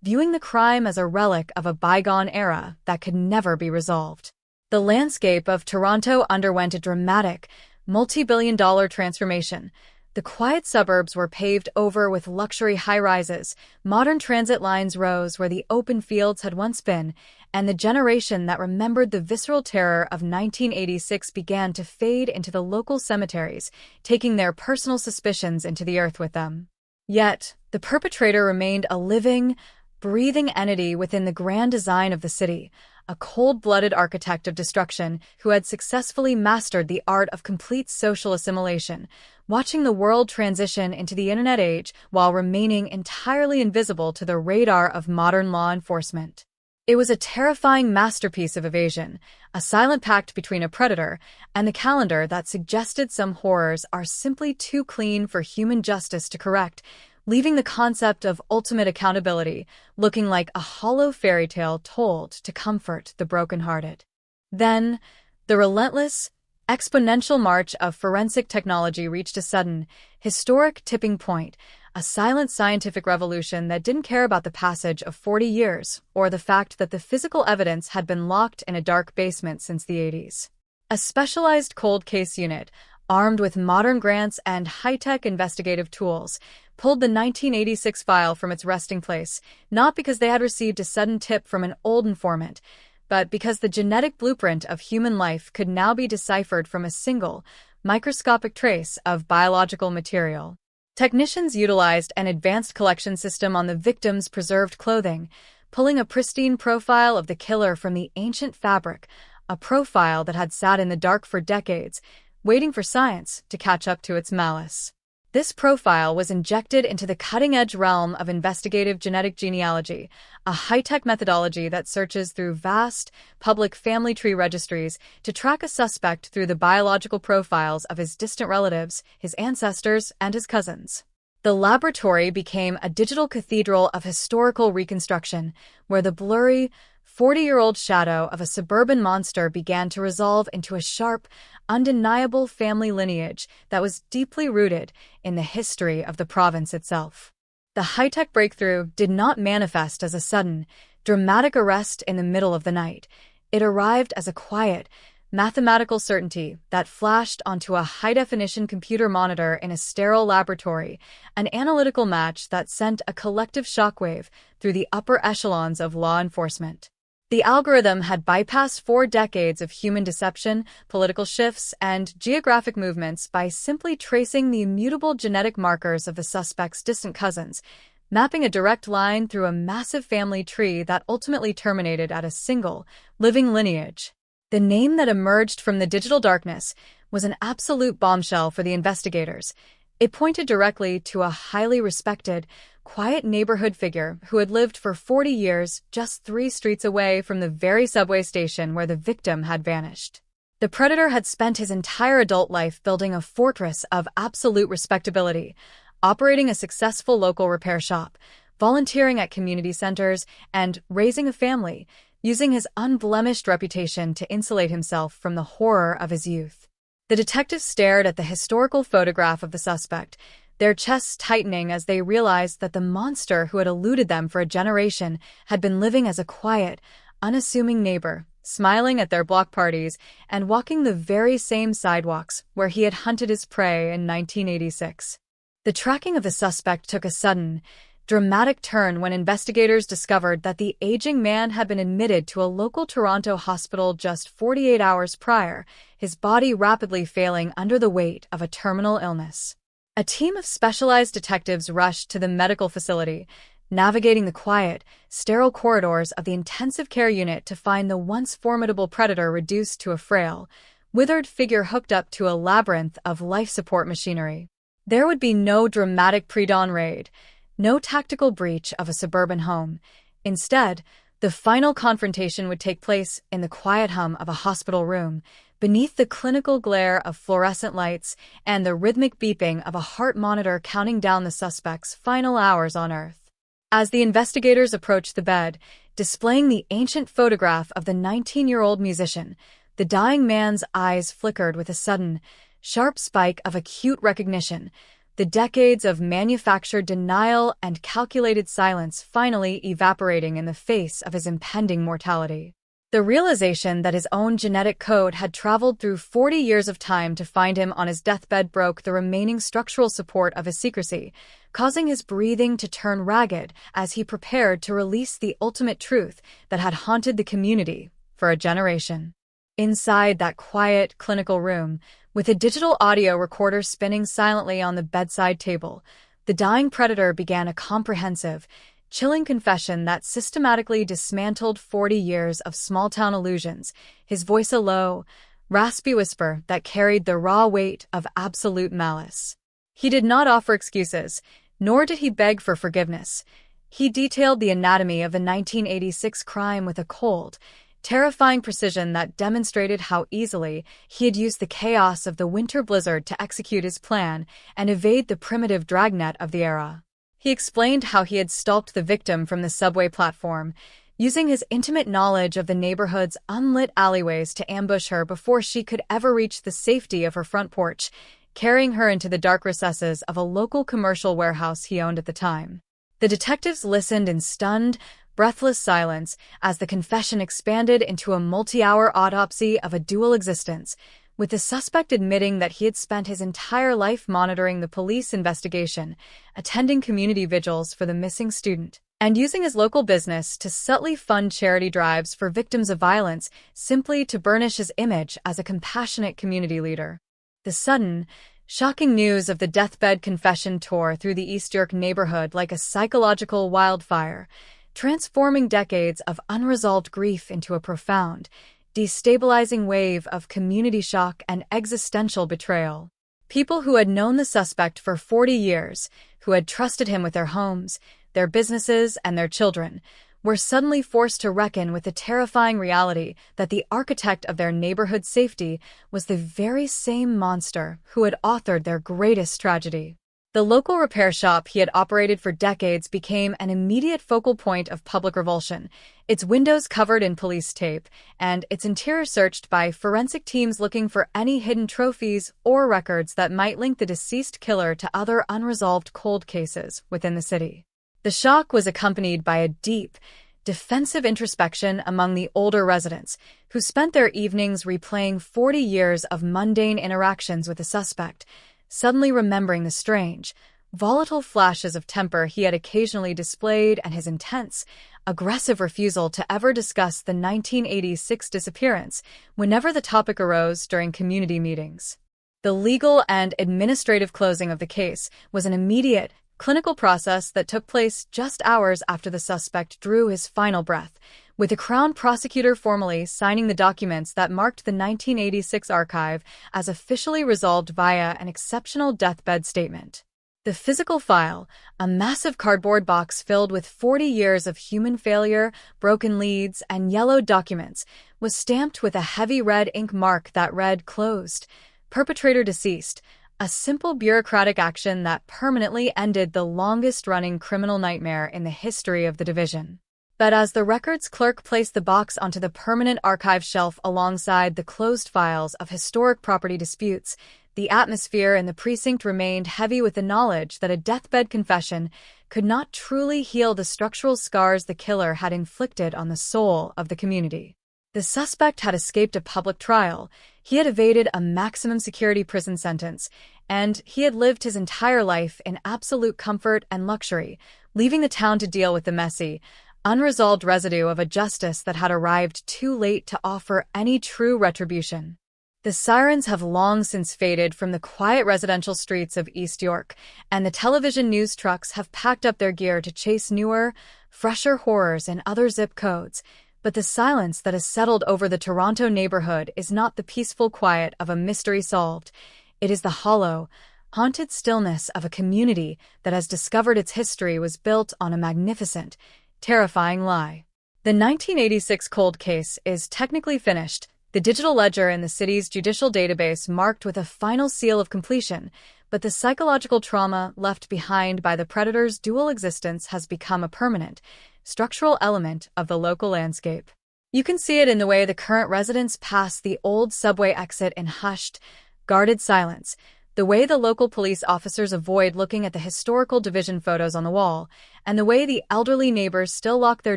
viewing the crime as a relic of a bygone era that could never be resolved. The landscape of Toronto underwent a dramatic, multi-billion-dollar transformation, The quiet suburbs were paved over with luxury high-rises, modern transit lines rose where the open fields had once been, and the generation that remembered the visceral terror of 1986 began to fade into the local cemeteries, taking their personal suspicions into the earth with them. Yet, the perpetrator remained a living, breathing entity within the grand design of the city, a cold-blooded architect of destruction who had successfully mastered the art of complete social assimilation, watching the world transition into the internet age while remaining entirely invisible to the radar of modern law enforcement. It was a terrifying masterpiece of evasion, a silent pact between a predator and the calendar that suggested some horrors are simply too clean for human justice to correct, leaving the concept of ultimate accountability looking like a hollow fairy tale told to comfort the brokenhearted. Then, the relentless, exponential march of forensic technology reached a sudden, historic tipping point, a silent scientific revolution that didn't care about the passage of 40 years or the fact that the physical evidence had been locked in a dark basement since the 80s. A specialized cold case unit, armed with modern grants and high-tech investigative tools, pulled the 1986 file from its resting place, not because they had received a sudden tip from an old informant, but because the genetic blueprint of human life could now be deciphered from a single, microscopic trace of biological material. Technicians utilized an advanced collection system on the victim's preserved clothing, pulling a pristine profile of the killer from the ancient fabric, a profile that had sat in the dark for decades, waiting for science to catch up to its malice. This profile was injected into the cutting-edge realm of investigative genetic genealogy, a high-tech methodology that searches through vast, public family tree registries to track a suspect through the biological profiles of his distant relatives, his ancestors, and his cousins. The laboratory became a digital cathedral of historical reconstruction, where the blurry, 40-year-old shadow of a suburban monster began to resolve into a sharp, undeniable family lineage that was deeply rooted in the history of the province itself. The high-tech breakthrough did not manifest as a sudden, dramatic arrest in the middle of the night. It arrived as a quiet, mathematical certainty that flashed onto a high-definition computer monitor in a sterile laboratory, an analytical match that sent a collective shockwave through the upper echelons of law enforcement. The algorithm had bypassed 4 decades of human deception, political shifts, and geographic movements by simply tracing the immutable genetic markers of the suspect's distant cousins, mapping a direct line through a massive family tree that ultimately terminated at a single, living lineage. The name that emerged from the digital darkness was an absolute bombshell for the investigators. It pointed directly to a highly respected, quiet neighborhood figure who had lived for 40 years just 3 streets away from the very subway station where the victim had vanished. The predator had spent his entire adult life building a fortress of absolute respectability, operating a successful local repair shop, volunteering at community centers, and raising a family, using his unblemished reputation to insulate himself from the horror of his youth. The detectives stared at the historical photograph of the suspect, their chests tightening as they realized that the monster who had eluded them for a generation had been living as a quiet, unassuming neighbor, smiling at their block parties and walking the very same sidewalks where he had hunted his prey in 1986. The tracking of the suspect took a sudden, dramatic turn when investigators discovered that the aging man had been admitted to a local Toronto hospital just 48 hours prior, his body rapidly failing under the weight of a terminal illness. A team of specialized detectives rushed to the medical facility, navigating the quiet, sterile corridors of the intensive care unit to find the once formidable predator reduced to a frail, withered figure hooked up to a labyrinth of life support machinery. There would be no dramatic pre-dawn raid, no tactical breach of a suburban home. Instead, the final confrontation would take place in the quiet hum of a hospital room, beneath the clinical glare of fluorescent lights and the rhythmic beeping of a heart monitor counting down the suspect's final hours on Earth. As the investigators approached the bed, displaying the ancient photograph of the 19-year-old musician, the dying man's eyes flickered with a sudden, sharp spike of acute recognition, the decades of manufactured denial and calculated silence finally evaporating in the face of his impending mortality. The realization that his own genetic code had traveled through 40 years of time to find him on his deathbed broke the remaining structural support of his secrecy, causing his breathing to turn ragged as he prepared to release the ultimate truth that had haunted the community for a generation. Inside that quiet, clinical room, with a digital audio recorder spinning silently on the bedside table, the dying predator began a comprehensive, chilling confession that systematically dismantled 40 years of small-town illusions, his voice a low, raspy whisper that carried the raw weight of absolute malice. He did not offer excuses, nor did he beg for forgiveness. He detailed the anatomy of the 1986 crime with a cold, terrifying precision that demonstrated how easily he had used the chaos of the winter blizzard to execute his plan and evade the primitive dragnet of the era. He explained how he had stalked the victim from the subway platform, using his intimate knowledge of the neighborhood's unlit alleyways to ambush her before she could ever reach the safety of her front porch, carrying her into the dark recesses of a local commercial warehouse he owned at the time. The detectives listened in stunned, breathless silence as the confession expanded into a multi-hour autopsy of a dual existence, with the suspect admitting that he had spent his entire life monitoring the police investigation, attending community vigils for the missing student, and using his local business to subtly fund charity drives for victims of violence simply to burnish his image as a compassionate community leader. The sudden, shocking news of the deathbed confession tore through the East York neighborhood like a psychological wildfire, transforming decades of unresolved grief into a profound, destabilizing wave of community shock and existential betrayal. People who had known the suspect for 40 years, who had trusted him with their homes, their businesses, and their children, were suddenly forced to reckon with the terrifying reality that the architect of their neighborhood safety was the very same monster who had authored their greatest tragedy. The local repair shop he had operated for decades became an immediate focal point of public revulsion, its windows covered in police tape, and its interior searched by forensic teams looking for any hidden trophies or records that might link the deceased killer to other unresolved cold cases within the city. The shock was accompanied by a deep, defensive introspection among the older residents, who spent their evenings replaying 40 years of mundane interactions with the suspect, suddenly remembering the strange, volatile flashes of temper he had occasionally displayed and his intense, aggressive refusal to ever discuss the 1986 disappearance whenever the topic arose during community meetings. The legal and administrative closing of the case was an immediate, clinical process that took place just hours after the suspect drew his final breath, with the Crown prosecutor formally signing the documents that marked the 1986 archive as officially resolved via an exceptional deathbed statement. The physical file, a massive cardboard box filled with 40 years of human failure, broken leads, and yellowed documents, was stamped with a heavy red ink mark that read "Closed. Perpetrator deceased," a simple bureaucratic action that permanently ended the longest-running criminal nightmare in the history of the division. But as the records clerk placed the box onto the permanent archive shelf alongside the closed files of historic property disputes, the atmosphere in the precinct remained heavy with the knowledge that a deathbed confession could not truly heal the structural scars the killer had inflicted on the soul of the community. The suspect had escaped a public trial, he had evaded a maximum security prison sentence, and he had lived his entire life in absolute comfort and luxury, leaving the town to deal with the messy, unresolved residue of a justice that had arrived too late to offer any true retribution. The sirens have long since faded from the quiet residential streets of East York, and the television news trucks have packed up their gear to chase newer, fresher horrors in other zip codes. But the silence that has settled over the Toronto neighborhood is not the peaceful quiet of a mystery solved. It is the hollow, haunted stillness of a community that has discovered its history was built on a magnificent, terrifying lie. The 1986 cold case is technically finished, the digital ledger in the city's judicial database marked with a final seal of completion, but the psychological trauma left behind by the predator's dual existence has become a permanent, structural element of the local landscape. You can see it in the way the current residents pass the old subway exit in hushed, guarded silence, The way the local police officers avoid looking at the historical division photos on the wall, and the way the elderly neighbors still lock their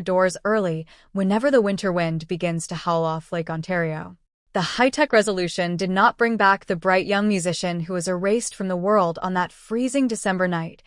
doors early whenever the winter wind begins to howl off Lake Ontario. The high-tech resolution did not bring back the bright young musician who was erased from the world on that freezing December night,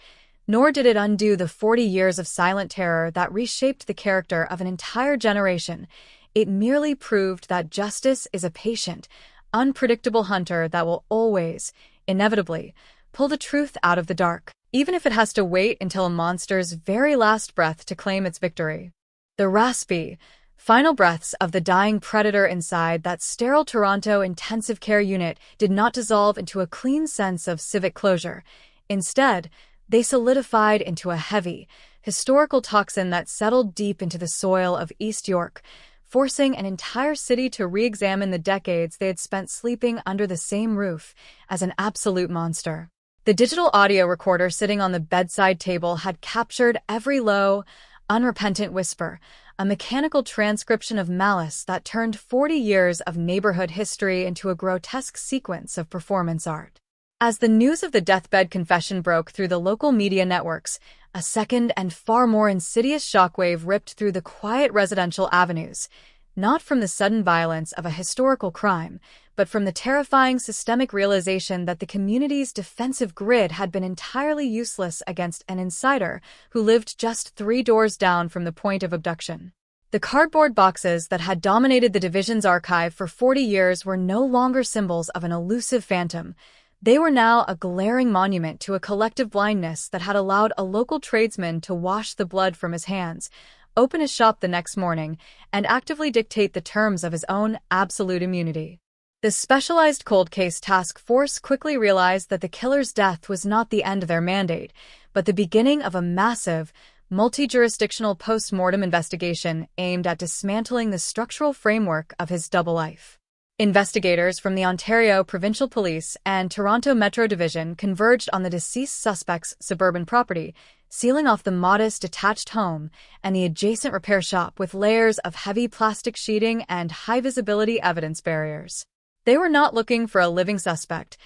nor did it undo the 40 years of silent terror that reshaped the character of an entire generation. It merely proved that justice is a patient, unpredictable hunter that will always, inevitably, pull the truth out of the dark, even if it has to wait until a monster's very last breath to claim its victory. The raspy, final breaths of the dying predator inside that sterile Toronto intensive care unit did not dissolve into a clean sense of civic closure. Instead, they solidified into a heavy, historical toxin that settled deep into the soil of East York, forcing an entire city to re-examine the decades they had spent sleeping under the same roof as an absolute monster. The digital audio recorder sitting on the bedside table had captured every low, unrepentant whisper, a mechanical transcription of malice that turned 40 years of neighborhood history into a grotesque sequence of performance art. As the news of the deathbed confession broke through the local media networks, a second and far more insidious shockwave ripped through the quiet residential avenues, not from the sudden violence of a historical crime, but from the terrifying systemic realization that the community's defensive grid had been entirely useless against an insider who lived just 3 doors down from the point of abduction. The cardboard boxes that had dominated the division's archive for 40 years were no longer symbols of an elusive phantom. They were now a glaring monument to a collective blindness that had allowed a local tradesman to wash the blood from his hands, open his shop the next morning, and actively dictate the terms of his own absolute immunity. The specialized cold case task force quickly realized that the killer's death was not the end of their mandate, but the beginning of a massive, multi-jurisdictional post-mortem investigation aimed at dismantling the structural framework of his double life. Investigators from the Ontario Provincial Police and Toronto Metro Division converged on the deceased suspect's suburban property, sealing off the modest detached home and the adjacent repair shop with layers of heavy plastic sheeting and high-visibility evidence barriers. They were not looking for a living suspect.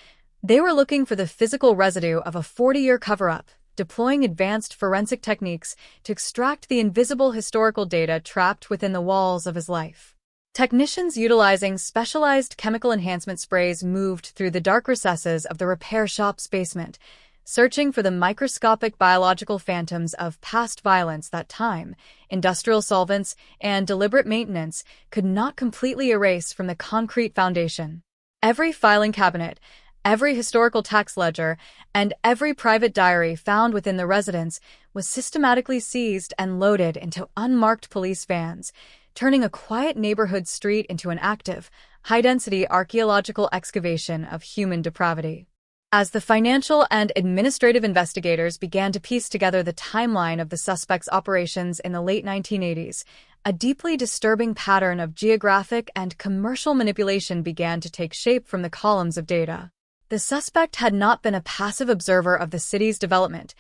They were looking for the physical residue of a 40-year cover-up, deploying advanced forensic techniques to extract the invisible historical data trapped within the walls of his life. Technicians utilizing specialized chemical enhancement sprays moved through the dark recesses of the repair shop's basement, searching for the microscopic biological phantoms of past violence that time, industrial solvents, and deliberate maintenance could not completely erase from the concrete foundation. Every filing cabinet, every historical tax ledger, and every private diary found within the residence was systematically seized and loaded into unmarked police vans, turning a quiet neighborhood street into an active, high-density archaeological excavation of human depravity. As the financial and administrative investigators began to piece together the timeline of the suspect's operations in the late 1980s, a deeply disturbing pattern of geographic and commercial manipulation began to take shape from the columns of data. The suspect had not been a passive observer of the city's development.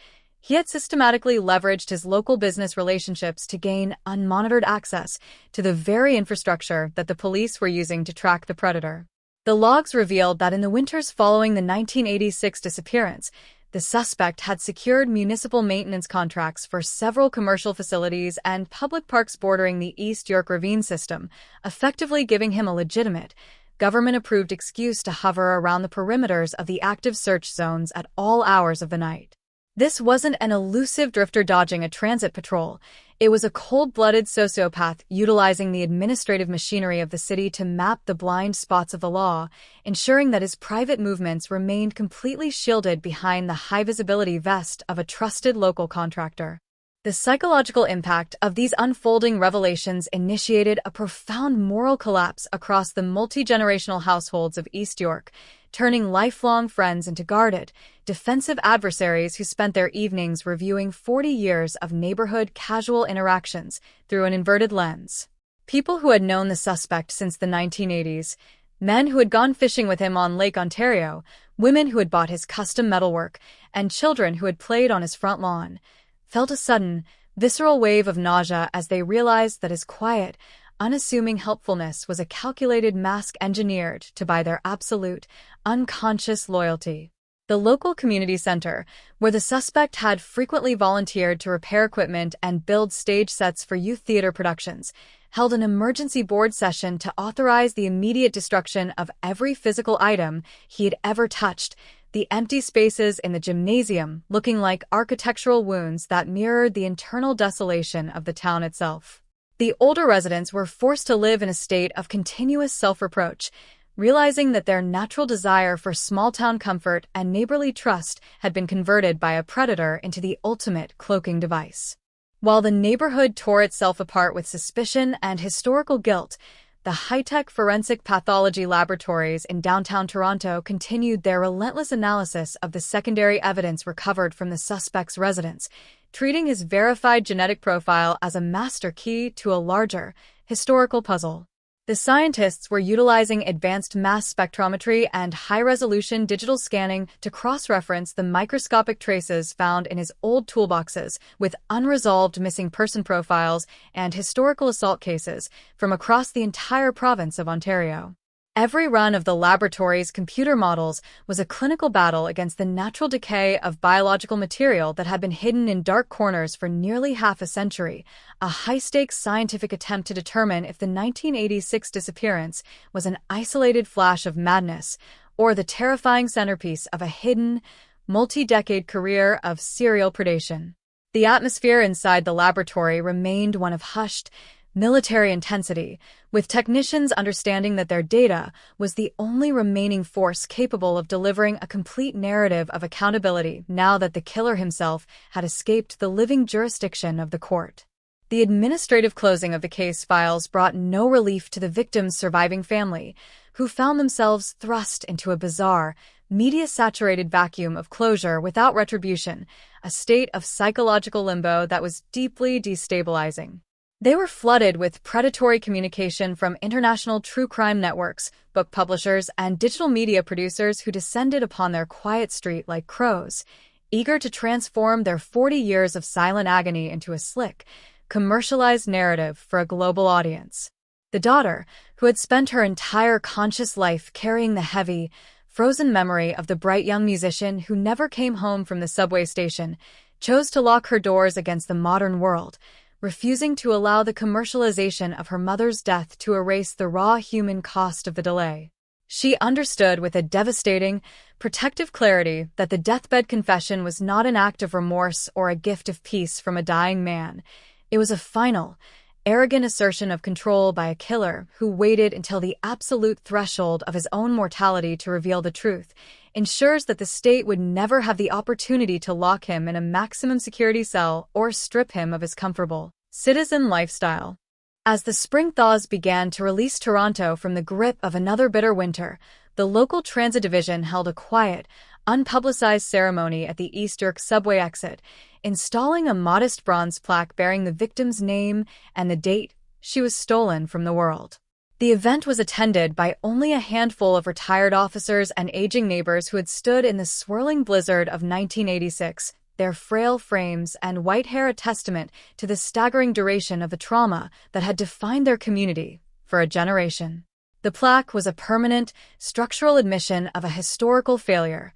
He had systematically leveraged his local business relationships to gain unmonitored access to the very infrastructure that the police were using to track the predator. The logs revealed that in the winters following the 1986 disappearance, the suspect had secured municipal maintenance contracts for several commercial facilities and public parks bordering the East York Ravine system, effectively giving him a legitimate, government-approved excuse to hover around the perimeters of the active search zones at all hours of the night. This wasn't an elusive drifter dodging a transit patrol. It was a cold-blooded sociopath utilizing the administrative machinery of the city to map the blind spots of the law, ensuring that his private movements remained completely shielded behind the high-visibility vest of a trusted local contractor. The psychological impact of these unfolding revelations initiated a profound moral collapse across the multi-generational households of East York, turning lifelong friends into guarded, defensive adversaries who spent their evenings reviewing 40 years of neighborhood casual interactions through an inverted lens. People who had known the suspect since the 1980s, men who had gone fishing with him on Lake Ontario, women who had bought his custom metalwork, and children who had played on his front lawn, felt a sudden, visceral wave of nausea as they realized that his quiet, unassuming helpfulness was a calculated mask engineered to buy their absolute, unconscious loyalty. The local community center, where the suspect had frequently volunteered to repair equipment and build stage sets for youth theater productions, held an emergency board session to authorize the immediate destruction of every physical item he had ever touched, the empty spaces in the gymnasium looking like architectural wounds that mirrored the internal desolation of the town itself. The older residents were forced to live in a state of continuous self-reproach, realizing that their natural desire for small-town comfort and neighborly trust had been converted by a predator into the ultimate cloaking device. While the neighborhood tore itself apart with suspicion and historical guilt, the high-tech forensic pathology laboratories in downtown Toronto continued their relentless analysis of the secondary evidence recovered from the suspect's residence, treating his verified genetic profile as a master key to a larger, historical puzzle. The scientists were utilizing advanced mass spectrometry and high-resolution digital scanning to cross-reference the microscopic traces found in his old toolboxes with unresolved missing person profiles and historical assault cases from across the entire province of Ontario. Every run of the laboratory's computer models was a clinical battle against the natural decay of biological material that had been hidden in dark corners for nearly half a century, a high-stakes scientific attempt to determine if the 1986 disappearance was an isolated flash of madness or the terrifying centerpiece of a hidden, multi-decade career of serial predation. The atmosphere inside the laboratory remained one of hushed, military intensity, with technicians understanding that their data was the only remaining force capable of delivering a complete narrative of accountability now that the killer himself had escaped the living jurisdiction of the court. The administrative closing of the case files brought no relief to the victim's surviving family, who found themselves thrust into a bizarre, media-saturated vacuum of closure without retribution, a state of psychological limbo that was deeply destabilizing. They were flooded with predatory communication from international true crime networks, book publishers, and digital media producers who descended upon their quiet street like crows, eager to transform their 40 years of silent agony into a slick, commercialized narrative for a global audience. The daughter, who had spent her entire conscious life carrying the heavy, frozen memory of the bright young musician who never came home from the subway station, chose to lock her doors against the modern world, refusing to allow the commercialization of her mother's death to erase the raw human cost of the delay. She understood with a devastating, protective clarity that the deathbed confession was not an act of remorse or a gift of peace from a dying man. It was a final, arrogant assertion of control by a killer who waited until the absolute threshold of his own mortality to reveal the truth, ensures that the state would never have the opportunity to lock him in a maximum security cell or strip him of his comfortable citizen lifestyle. As the spring thaws began to release Toronto from the grip of another bitter winter, the local transit division held a quiet, unpublicized ceremony at the East York subway exit, installing a modest bronze plaque bearing the victim's name and the date she was stolen from the world. The event was attended by only a handful of retired officers and aging neighbors who had stood in the swirling blizzard of 1986, their frail frames and white hair a testament to the staggering duration of the trauma that had defined their community for a generation. The plaque was a permanent, structural admission of a historical failure,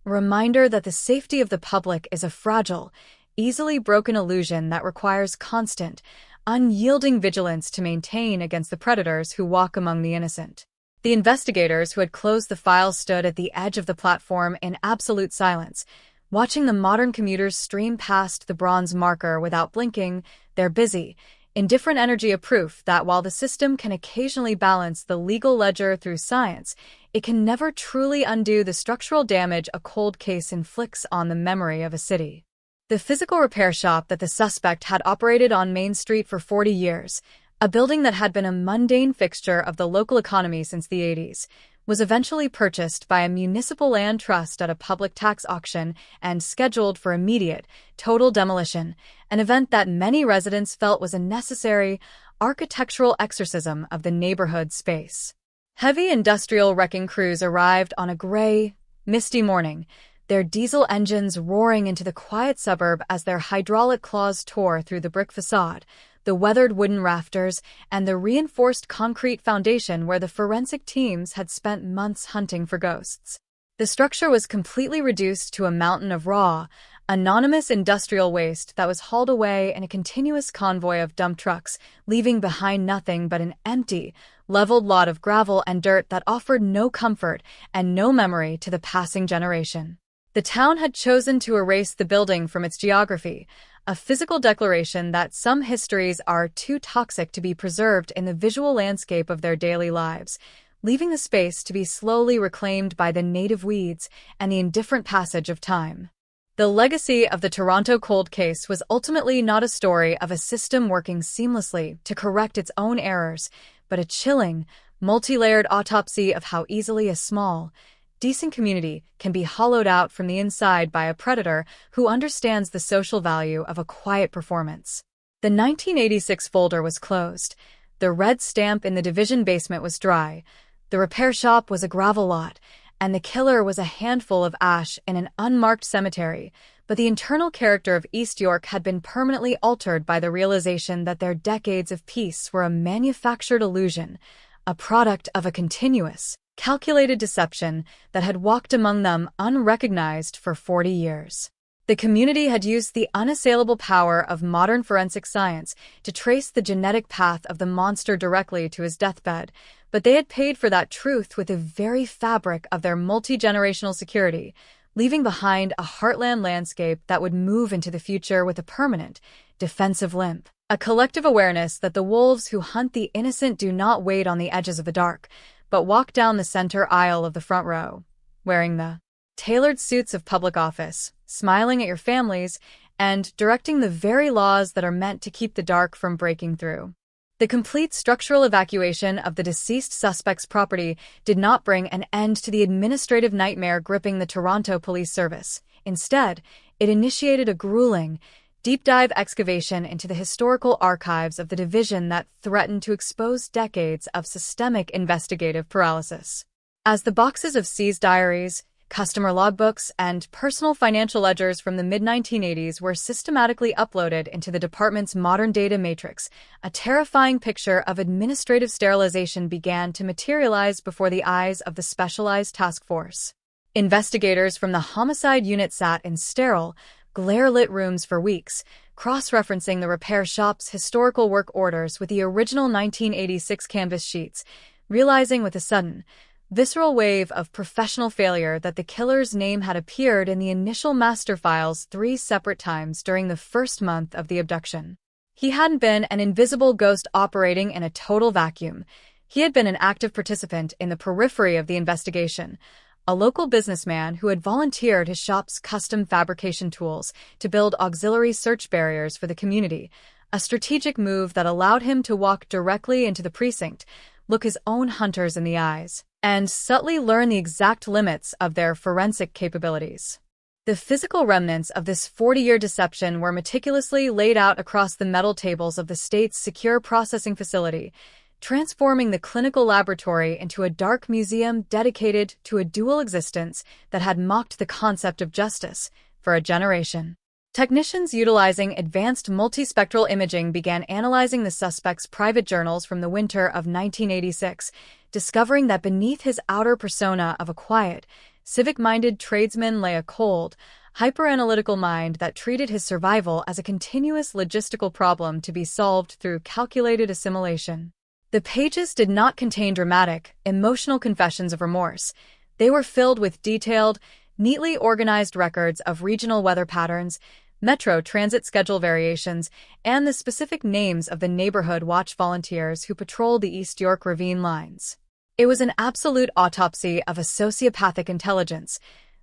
a reminder that the safety of the public is a fragile, easily broken illusion that requires constant, unyielding vigilance to maintain against the predators who walk among the innocent. The investigators who had closed the file stood at the edge of the platform in absolute silence, watching the modern commuters stream past the bronze marker without blinking, their busy, indifferent energy a proof that while the system can occasionally balance the legal ledger through science, it can never truly undo the structural damage a cold case inflicts on the memory of a city. The physical repair shop that the suspect had operated on Main Street for 40 years, a building that had been a mundane fixture of the local economy since the 80s, was eventually purchased by a municipal land trust at a public tax auction and scheduled for immediate, total demolition, an event that many residents felt was a necessary, architectural exorcism of the neighborhood space. Heavy industrial wrecking crews arrived on a gray, misty morning, their diesel engines roaring into the quiet suburb as their hydraulic claws tore through the brick facade, the weathered wooden rafters, and the reinforced concrete foundation where the forensic teams had spent months hunting for ghosts. The structure was completely reduced to a mountain of raw, anonymous industrial waste that was hauled away in a continuous convoy of dump trucks, leaving behind nothing but an empty, leveled lot of gravel and dirt that offered no comfort and no memory to the passing generation. The town had chosen to erase the building from its geography, a physical declaration that some histories are too toxic to be preserved in the visual landscape of their daily lives, leaving the space to be slowly reclaimed by the native weeds and the indifferent passage of time. The legacy of the Toronto cold case was ultimately not a story of a system working seamlessly to correct its own errors, but a chilling, multi-layered autopsy of how easily a small, decent community can be hollowed out from the inside by a predator who understands the social value of a quiet performance. The 1986 folder was closed. The red stamp in the division basement was dry. The repair shop was a gravel lot, and the killer was a handful of ash in an unmarked cemetery, but the internal character of East York had been permanently altered by the realization that their decades of peace were a manufactured illusion, a product of a continuous, calculated deception that had walked among them unrecognized for 40 years. The community had used the unassailable power of modern forensic science to trace the genetic path of the monster directly to his deathbed, but they had paid for that truth with the very fabric of their multi-generational security, leaving behind a heartland landscape that would move into the future with a permanent, defensive limp. A collective awareness that the wolves who hunt the innocent do not wait on the edges of the dark, but walk down the center aisle of the front row, wearing the tailored suits of public office, smiling at your families, and directing the very laws that are meant to keep the dark from breaking through. The complete structural evacuation of the deceased suspect's property did not bring an end to the administrative nightmare gripping the Toronto Police Service. Instead, it initiated a grueling, deep-dive excavation into the historical archives of the division that threatened to expose decades of systemic investigative paralysis. As the boxes of seized diaries, customer logbooks, and personal financial ledgers from the mid-1980s were systematically uploaded into the department's modern data matrix, a terrifying picture of administrative sterilization began to materialize before the eyes of the specialized task force. Investigators from the homicide unit sat in sterile, glare-lit rooms for weeks, cross-referencing the repair shop's historical work orders with the original 1986 canvas sheets, realizing with a sudden, visceral wave of professional failure that the killer's name had appeared in the initial master files 3 separate times during the first month of the abduction. He hadn't been an invisible ghost operating in a total vacuum. He had been an active participant in the periphery of the investigation, a local businessman who had volunteered his shop's custom fabrication tools to build auxiliary search barriers for the community, a strategic move that allowed him to walk directly into the precinct, look his own hunters in the eyes, and subtly learn the exact limits of their forensic capabilities. The physical remnants of this 40-year deception were meticulously laid out across the metal tables of the state's secure processing facility, transforming the clinical laboratory into a dark museum dedicated to a dual existence that had mocked the concept of justice for a generation. Technicians utilizing advanced multispectral imaging began analyzing the suspect's private journals from the winter of 1986, discovering that beneath his outer persona of a quiet, civic-minded tradesman lay a cold, hyper-analytical mind that treated his survival as a continuous logistical problem to be solved through calculated assimilation. The pages did not contain dramatic, emotional confessions of remorse. They were filled with detailed, neatly organized records of regional weather patterns, metro transit schedule variations, and the specific names of the neighborhood watch volunteers who patrolled the East York Ravine lines. It was an absolute autopsy of a sociopathic intelligence,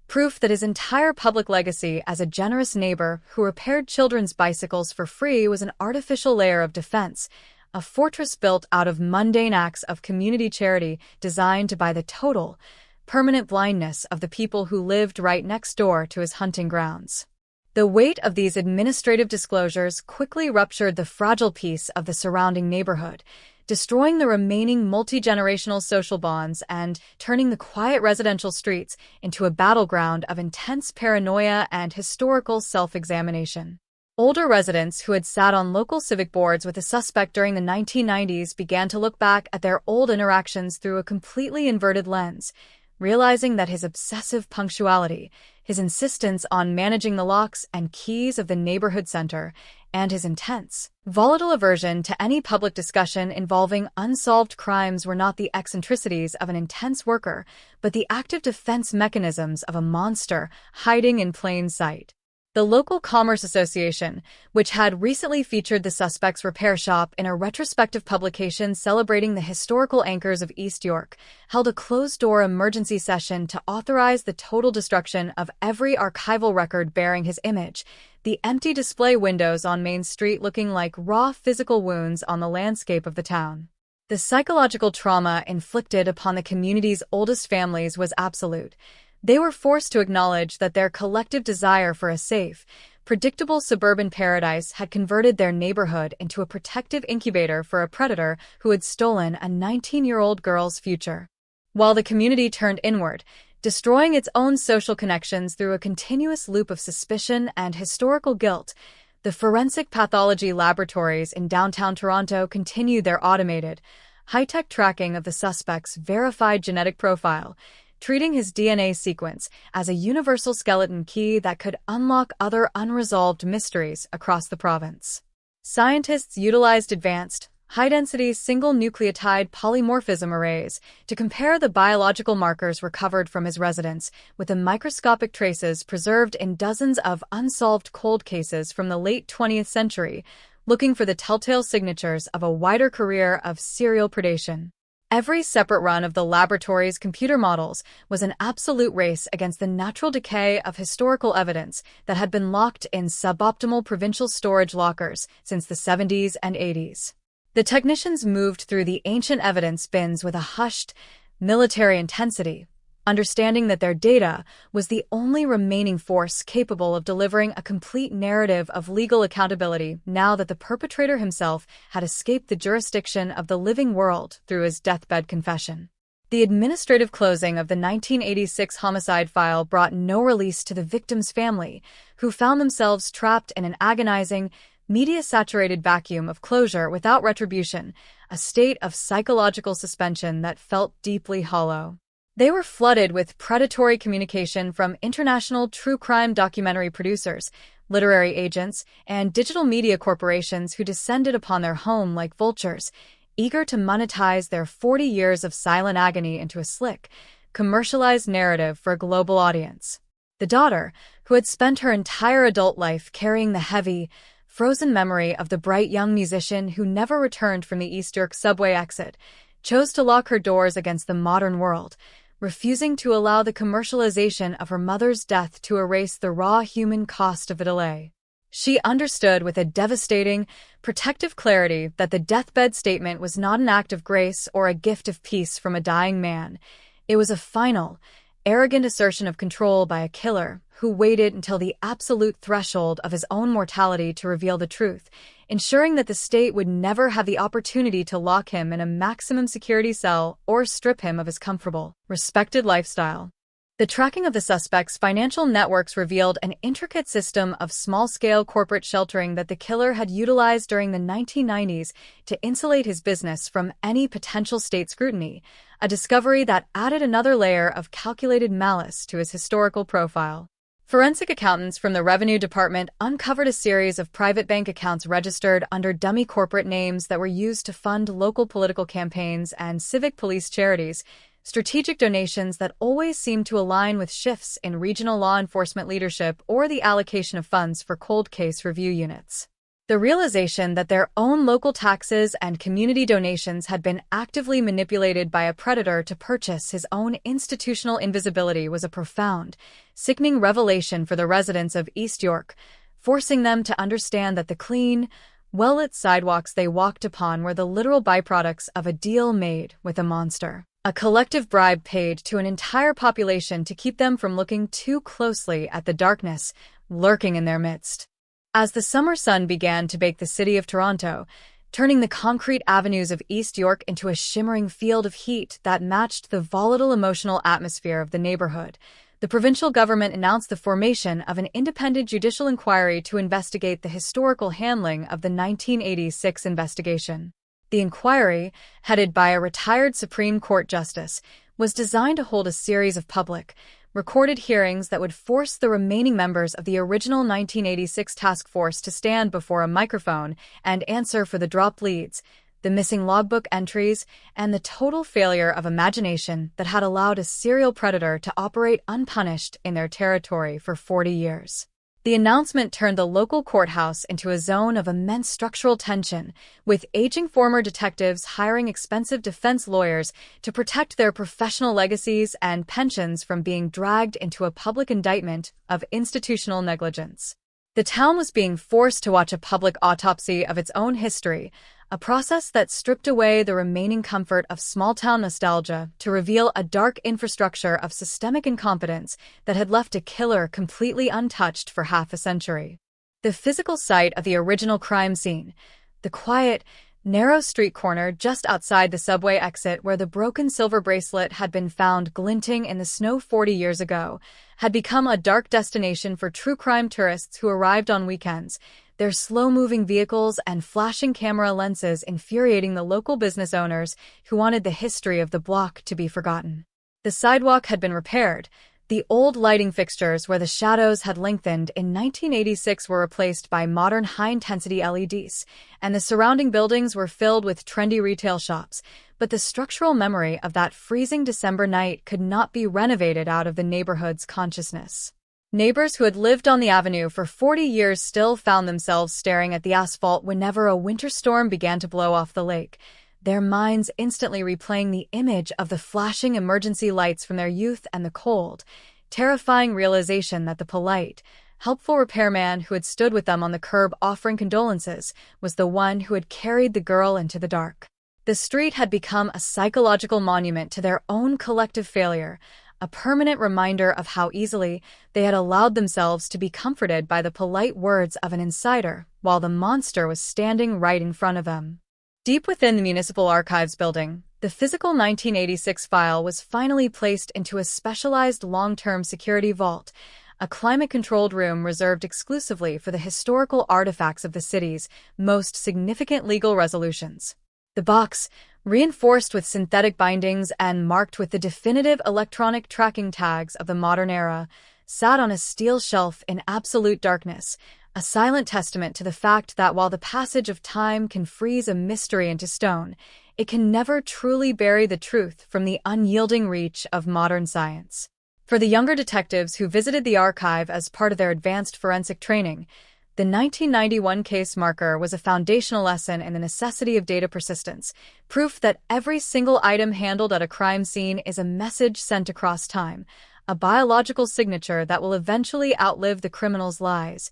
proof that his entire public legacy as a generous neighbor who repaired children's bicycles for free was an artificial layer of defense, a fortress built out of mundane acts of community charity designed to buy the total, permanent blindness of the people who lived right next door to his hunting grounds. The weight of these administrative disclosures quickly ruptured the fragile peace of the surrounding neighborhood, destroying the remaining multi-generational social bonds and turning the quiet residential streets into a battleground of intense paranoia and historical self-examination. Older residents who had sat on local civic boards with the suspect during the 1990s began to look back at their old interactions through a completely inverted lens, realizing that his obsessive punctuality, his insistence on managing the locks and keys of the neighborhood center, and his intense, volatile aversion to any public discussion involving unsolved crimes were not the eccentricities of an intense worker, but the active defense mechanisms of a monster hiding in plain sight. The local Commerce Association, which had recently featured the suspect's repair shop in a retrospective publication celebrating the historical anchors of East York, held a closed-door emergency session to authorize the total destruction of every archival record bearing his image, the empty display windows on Main Street looking like raw physical wounds on the landscape of the town. The psychological trauma inflicted upon the community's oldest families was absolute. They were forced to acknowledge that their collective desire for a safe, predictable suburban paradise had converted their neighborhood into a protective incubator for a predator who had stolen a 19-year-old girl's future. While the community turned inward, destroying its own social connections through a continuous loop of suspicion and historical guilt, the forensic pathology laboratories in downtown Toronto continued their automated, high-tech tracking of the suspect's verified genetic profile, treating his DNA sequence as a universal skeleton key that could unlock other unresolved mysteries across the province. Scientists utilized advanced, high-density single nucleotide polymorphism arrays to compare the biological markers recovered from his residence with the microscopic traces preserved in dozens of unsolved cold cases from the late 20th century, looking for the telltale signatures of a wider career of serial predation. Every separate run of the laboratory's computer models was an absolute race against the natural decay of historical evidence that had been locked in suboptimal provincial storage lockers since the 70s and 80s. The technicians moved through the ancient evidence bins with a hushed, military intensity, understanding that their data was the only remaining force capable of delivering a complete narrative of legal accountability now that the perpetrator himself had escaped the jurisdiction of the living world through his deathbed confession. The administrative closing of the 1986 homicide file brought no release to the victim's family, who found themselves trapped in an agonizing, media-saturated vacuum of closure without retribution, a state of psychological suspension that felt deeply hollow. They were flooded with predatory communication from international true crime documentary producers, literary agents, and digital media corporations who descended upon their home like vultures, eager to monetize their 40 years of silent agony into a slick, commercialized narrative for a global audience. The daughter, who had spent her entire adult life carrying the heavy, frozen memory of the bright young musician who never returned from the East York subway exit, chose to lock her doors against the modern world, refusing to allow the commercialization of her mother's death to erase the raw human cost of a delay. She understood with a devastating, protective clarity that the deathbed statement was not an act of grace or a gift of peace from a dying man. It was a final, arrogant assertion of control by a killer who waited until the absolute threshold of his own mortality to reveal the truth, ensuring that the state would never have the opportunity to lock him in a maximum security cell or strip him of his comfortable, respected lifestyle. The tracking of the suspect's financial networks revealed an intricate system of small-scale corporate sheltering that the killer had utilized during the 1990s to insulate his business from any potential state scrutiny, a discovery that added another layer of calculated malice to his historical profile. Forensic accountants from the Revenue Department uncovered a series of private bank accounts registered under dummy corporate names that were used to fund local political campaigns and civic police charities, strategic donations that always seemed to align with shifts in regional law enforcement leadership or the allocation of funds for cold case review units. The realization that their own local taxes and community donations had been actively manipulated by a predator to purchase his own institutional invisibility was a profound, sickening revelation for the residents of East York, forcing them to understand that the clean, well-lit sidewalks they walked upon were the literal byproducts of a deal made with a monster. A collective bribe paid to an entire population to keep them from looking too closely at the darkness lurking in their midst. As the summer sun began to bake the city of Toronto, turning the concrete avenues of East York into a shimmering field of heat that matched the volatile emotional atmosphere of the neighborhood, the provincial government announced the formation of an independent judicial inquiry to investigate the historical handling of the 1986 investigation. The inquiry, headed by a retired Supreme Court justice, was designed to hold a series of public, recorded hearings that would force the remaining members of the original 1986 task force to stand before a microphone and answer for the dropped leads, the missing logbook entries, and the total failure of imagination that had allowed a serial predator to operate unpunished in their territory for 40 years. The announcement turned the local courthouse into a zone of immense structural tension, with aging former detectives hiring expensive defense lawyers to protect their professional legacies and pensions from being dragged into a public indictment of institutional negligence. The town was being forced to watch a public autopsy of its own history, a process that stripped away the remaining comfort of small-town nostalgia to reveal a dark infrastructure of systemic incompetence that had left a killer completely untouched for half a century. The physical site of the original crime scene, the quiet, narrow street corner just outside the subway exit where the broken silver bracelet had been found glinting in the snow 40 years ago, had become a dark destination for true crime tourists who arrived on weekends, their slow-moving vehicles and flashing camera lenses infuriating the local business owners who wanted the history of the block to be forgotten. The sidewalk had been repaired. The old lighting fixtures where the shadows had lengthened in 1986 were replaced by modern high-intensity LEDs, and the surrounding buildings were filled with trendy retail shops, but the structural memory of that freezing December night could not be renovated out of the neighborhood's consciousness. Neighbors who had lived on the avenue for 40 years still found themselves staring at the asphalt whenever a winter storm began to blow off the lake, their minds instantly replaying the image of the flashing emergency lights from their youth and the cold, terrifying realization that the polite, helpful repairman who had stood with them on the curb offering condolences was the one who had carried the girl into the dark. The street had become a psychological monument to their own collective failure, a permanent reminder of how easily they had allowed themselves to be comforted by the polite words of an insider while the monster was standing right in front of them. Deep within the Municipal Archives building, the physical 1986 file was finally placed into a specialized long-term security vault, a climate-controlled room reserved exclusively for the historical artifacts of the city's most significant legal resolutions. The box, reinforced with synthetic bindings and marked with the definitive electronic tracking tags of the modern era, sat on a steel shelf in absolute darkness, a silent testament to the fact that while the passage of time can freeze a mystery into stone, it can never truly bury the truth from the unyielding reach of modern science. For the younger detectives who visited the archive as part of their advanced forensic training, the 1991 case marker was a foundational lesson in the necessity of data persistence, proof that every single item handled at a crime scene is a message sent across time, a biological signature that will eventually outlive the criminal's lies,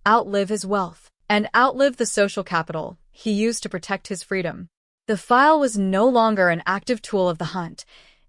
outlive his wealth, and outlive the social capital he used to protect his freedom. The file was no longer an active tool of the hunt.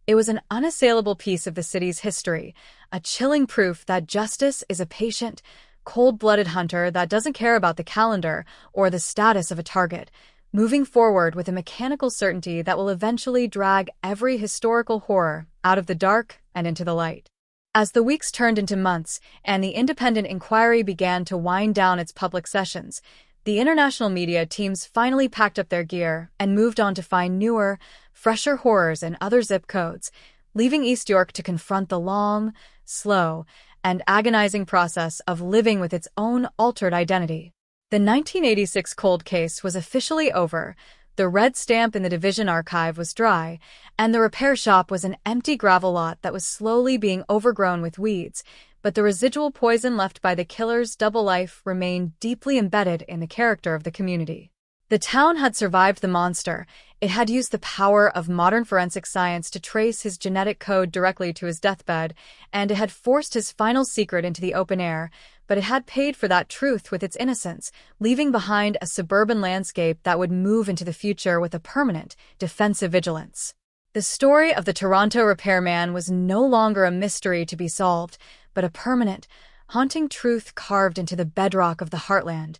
It was an unassailable piece of the city's history, a chilling proof that justice is a patient, cold-blooded hunter that doesn't care about the calendar or the status of a target, moving forward with a mechanical certainty that will eventually drag every historical horror out of the dark and into the light. As the weeks turned into months and the independent inquiry began to wind down its public sessions, the international media teams finally packed up their gear and moved on to find newer, fresher horrors in other zip codes, leaving East York to confront the long, slow, and agonizing process of living with its own altered identity. The 1986 cold case was officially over, the red stamp in the division archive was dry, and the repair shop was an empty gravel lot that was slowly being overgrown with weeds, but the residual poison left by the killer's double life remained deeply embedded in the character of the community. The town had survived the monster. It had used the power of modern forensic science to trace his genetic code directly to his deathbed, and it had forced his final secret into the open air, but it had paid for that truth with its innocence, leaving behind a suburban landscape that would move into the future with a permanent, defensive vigilance. The story of the Toronto repairman was no longer a mystery to be solved, but a permanent, haunting truth carved into the bedrock of the heartland,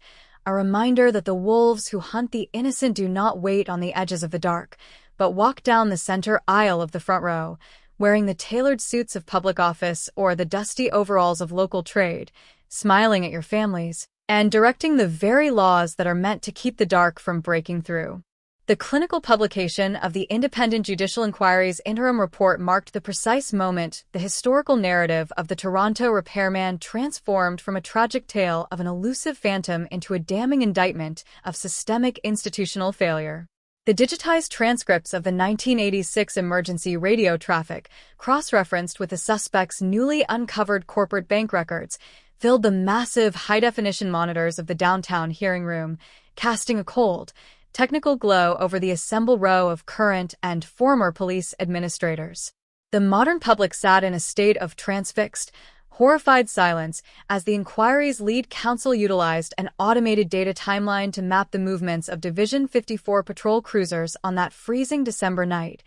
a reminder that the wolves who hunt the innocent do not wait on the edges of the dark, but walk down the center aisle of the front row, wearing the tailored suits of public office or the dusty overalls of local trade, smiling at your families, and directing the very laws that are meant to keep the dark from breaking through. The clinical publication of the Independent Judicial Inquiry's interim report marked the precise moment the historical narrative of the Toronto repairman transformed from a tragic tale of an elusive phantom into a damning indictment of systemic institutional failure. The digitized transcripts of the 1986 emergency radio traffic, cross-referenced with the suspect's newly uncovered corporate bank records, filled the massive high-definition monitors of the downtown hearing room, casting a cold, technical glow over the assembled row of current and former police administrators. The modern public sat in a state of transfixed, horrified silence as the inquiry's lead counsel utilized an automated data timeline to map the movements of Division 54 patrol cruisers on that freezing December night,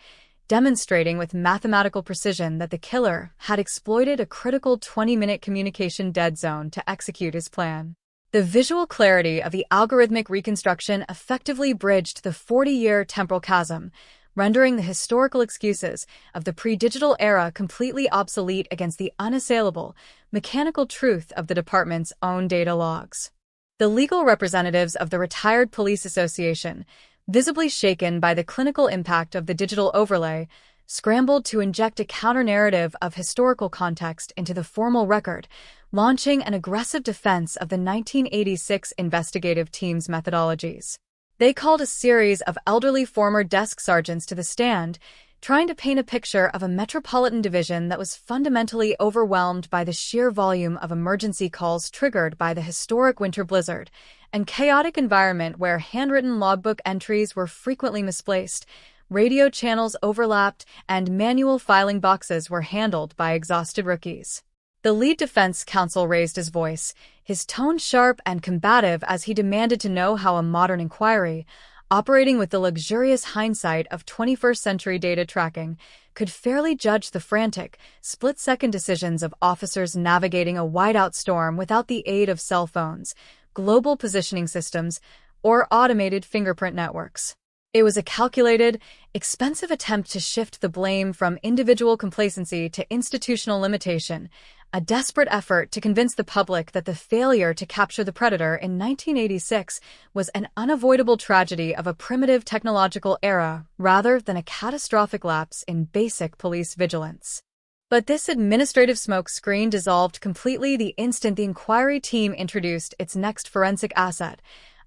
demonstrating with mathematical precision that the killer had exploited a critical 20-minute communication dead zone to execute his plan. The visual clarity of the algorithmic reconstruction effectively bridged the 40-year temporal chasm, rendering the historical excuses of the pre-digital era completely obsolete against the unassailable, mechanical truth of the department's own data logs. The legal representatives of the Retired Police Association, visibly shaken by the clinical impact of the digital overlay, scrambled to inject a counter-narrative of historical context into the formal record, launching an aggressive defense of the 1986 investigative team's methodologies. They called a series of elderly former desk sergeants to the stand, trying to paint a picture of a metropolitan division that was fundamentally overwhelmed by the sheer volume of emergency calls triggered by the historic winter blizzard, and chaotic environment where handwritten logbook entries were frequently misplaced, radio channels overlapped, and manual filing boxes were handled by exhausted rookies. The lead defense counsel raised his voice, his tone sharp and combative as he demanded to know how a modern inquiry, operating with the luxurious hindsight of 21st-century data tracking, could fairly judge the frantic, split-second decisions of officers navigating a whiteout storm without the aid of cell phones, global positioning systems, or automated fingerprint networks. It was a calculated, expensive attempt to shift the blame from individual complacency to institutional limitation, a desperate effort to convince the public that the failure to capture the predator in 1986 was an unavoidable tragedy of a primitive technological era rather than a catastrophic lapse in basic police vigilance. But this administrative smokescreen dissolved completely the instant the inquiry team introduced its next forensic asset,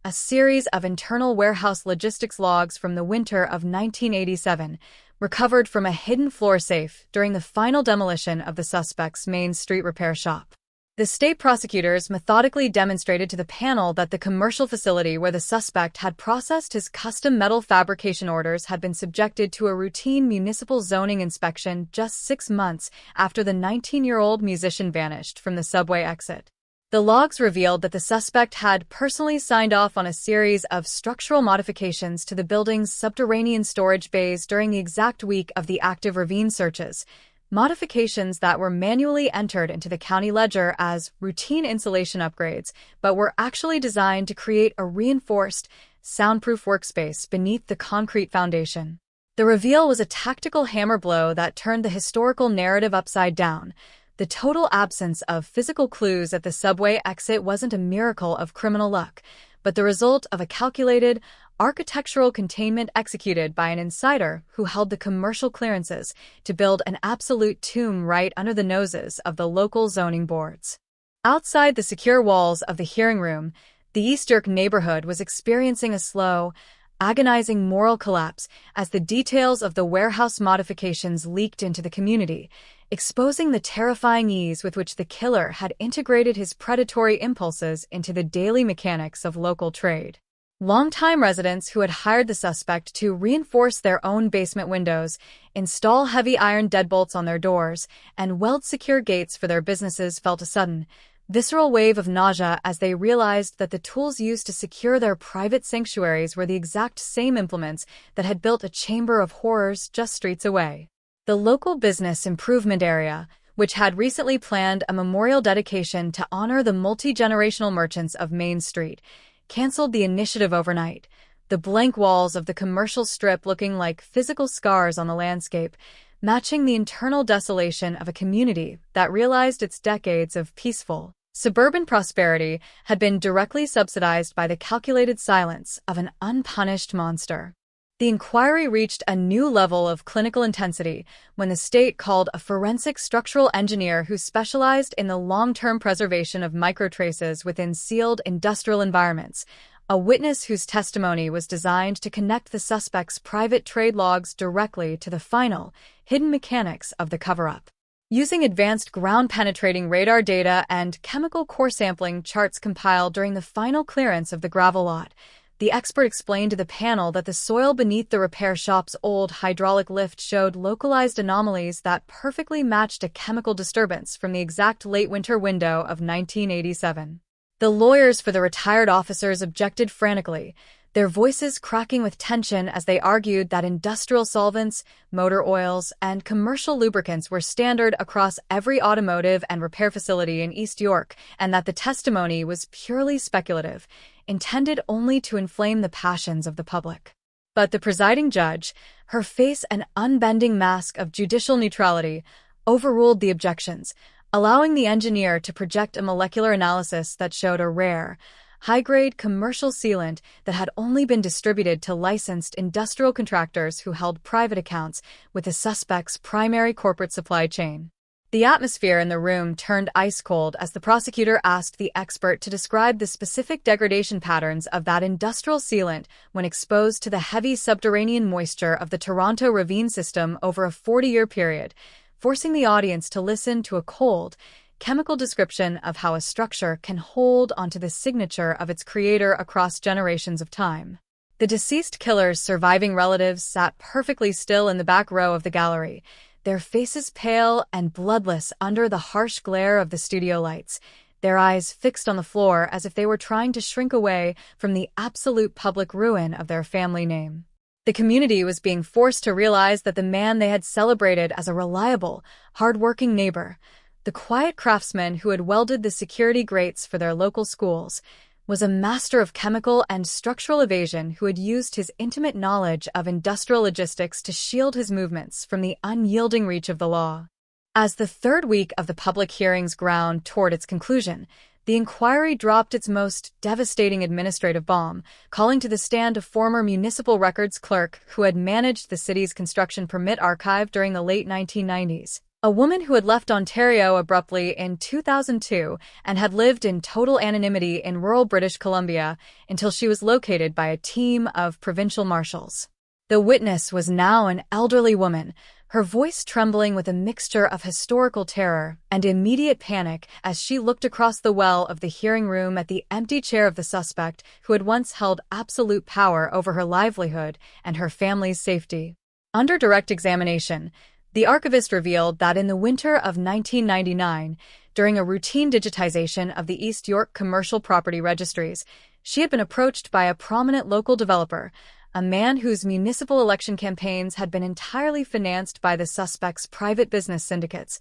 a series of internal warehouse logistics logs from the winter of 1987, recovered from a hidden floor safe during the final demolition of the suspect's Main Street repair shop. The state prosecutors methodically demonstrated to the panel that the commercial facility where the suspect had processed his custom metal fabrication orders had been subjected to a routine municipal zoning inspection just 6 months after the 19-year-old musician vanished from the subway exit. The logs revealed that the suspect had personally signed off on a series of structural modifications to the building's subterranean storage bays during the exact week of the active ravine searches, modifications that were manually entered into the county ledger as routine insulation upgrades, but were actually designed to create a reinforced, soundproof workspace beneath the concrete foundation. The reveal was a tactical hammer blow that turned the historical narrative upside down. The total absence of physical clues at the subway exit wasn't a miracle of criminal luck, but the result of a calculated, architectural containment executed by an insider who held the commercial clearances to build an absolute tomb right under the noses of the local zoning boards. Outside the secure walls of the hearing room, the East York neighborhood was experiencing a slow, agonizing moral collapse as the details of the warehouse modifications leaked into the community, exposing the terrifying ease with which the killer had integrated his predatory impulses into the daily mechanics of local trade. Longtime residents who had hired the suspect to reinforce their own basement windows, install heavy iron deadbolts on their doors, and weld secure gates for their businesses felt a sudden, visceral wave of nausea as they realized that the tools used to secure their private sanctuaries were the exact same implements that had built a chamber of horrors just streets away. The local business improvement area, which had recently planned a memorial dedication to honor the multi-generational merchants of Main Street, canceled the initiative overnight, the blank walls of the commercial strip looking like physical scars on the landscape, matching the internal desolation of a community that realized its decades of peaceful, suburban prosperity had been directly subsidized by the calculated silence of an unpunished monster. The inquiry reached a new level of clinical intensity when the state called a forensic structural engineer who specialized in the long-term preservation of microtraces within sealed industrial environments, a witness whose testimony was designed to connect the suspect's private trade logs directly to the final, hidden mechanics of the cover-up. Using advanced ground-penetrating radar data and chemical core sampling charts compiled during the final clearance of the gravel lot, the expert explained to the panel that the soil beneath the repair shop's old hydraulic lift showed localized anomalies that perfectly matched a chemical disturbance from the exact late winter window of 1987. The lawyers for the retired officers objected frantically, their voices cracking with tension as they argued that industrial solvents, motor oils, and commercial lubricants were standard across every automotive and repair facility in East York, and that the testimony was purely speculative, intended only to inflame the passions of the public. But the presiding judge, her face an unbending mask of judicial neutrality, overruled the objections, allowing the engineer to project a molecular analysis that showed a rare, high-grade commercial sealant that had only been distributed to licensed industrial contractors who held private accounts with the suspect's primary corporate supply chain. The atmosphere in the room turned ice-cold as the prosecutor asked the expert to describe the specific degradation patterns of that industrial sealant when exposed to the heavy subterranean moisture of the Toronto ravine system over a 40-year period, forcing the audience to listen to a cold, chemical description of how a structure can hold onto the signature of its creator across generations of time. The deceased killer's surviving relatives sat perfectly still in the back row of the gallery, their faces pale and bloodless under the harsh glare of the studio lights, their eyes fixed on the floor as if they were trying to shrink away from the absolute public ruin of their family name. The community was being forced to realize that the man they had celebrated as a reliable, hard-working neighbor, the quiet craftsman who had welded the security grates for their local schools, was a master of chemical and structural evasion who had used his intimate knowledge of industrial logistics to shield his movements from the unyielding reach of the law. As the third week of the public hearings ground toward its conclusion, the inquiry dropped its most devastating administrative bomb, calling to the stand a former municipal records clerk who had managed the city's construction permit archive during the late 1990s. A woman who had left Ontario abruptly in 2002 and had lived in total anonymity in rural British Columbia until she was located by a team of provincial marshals. The witness was now an elderly woman, her voice trembling with a mixture of historical terror and immediate panic as she looked across the well of the hearing room at the empty chair of the suspect who had once held absolute power over her livelihood and her family's safety. Under direct examination, the archivist revealed that in the winter of 1999, during a routine digitization of the East York commercial property registries, she had been approached by a prominent local developer, a man whose municipal election campaigns had been entirely financed by the suspect's private business syndicates,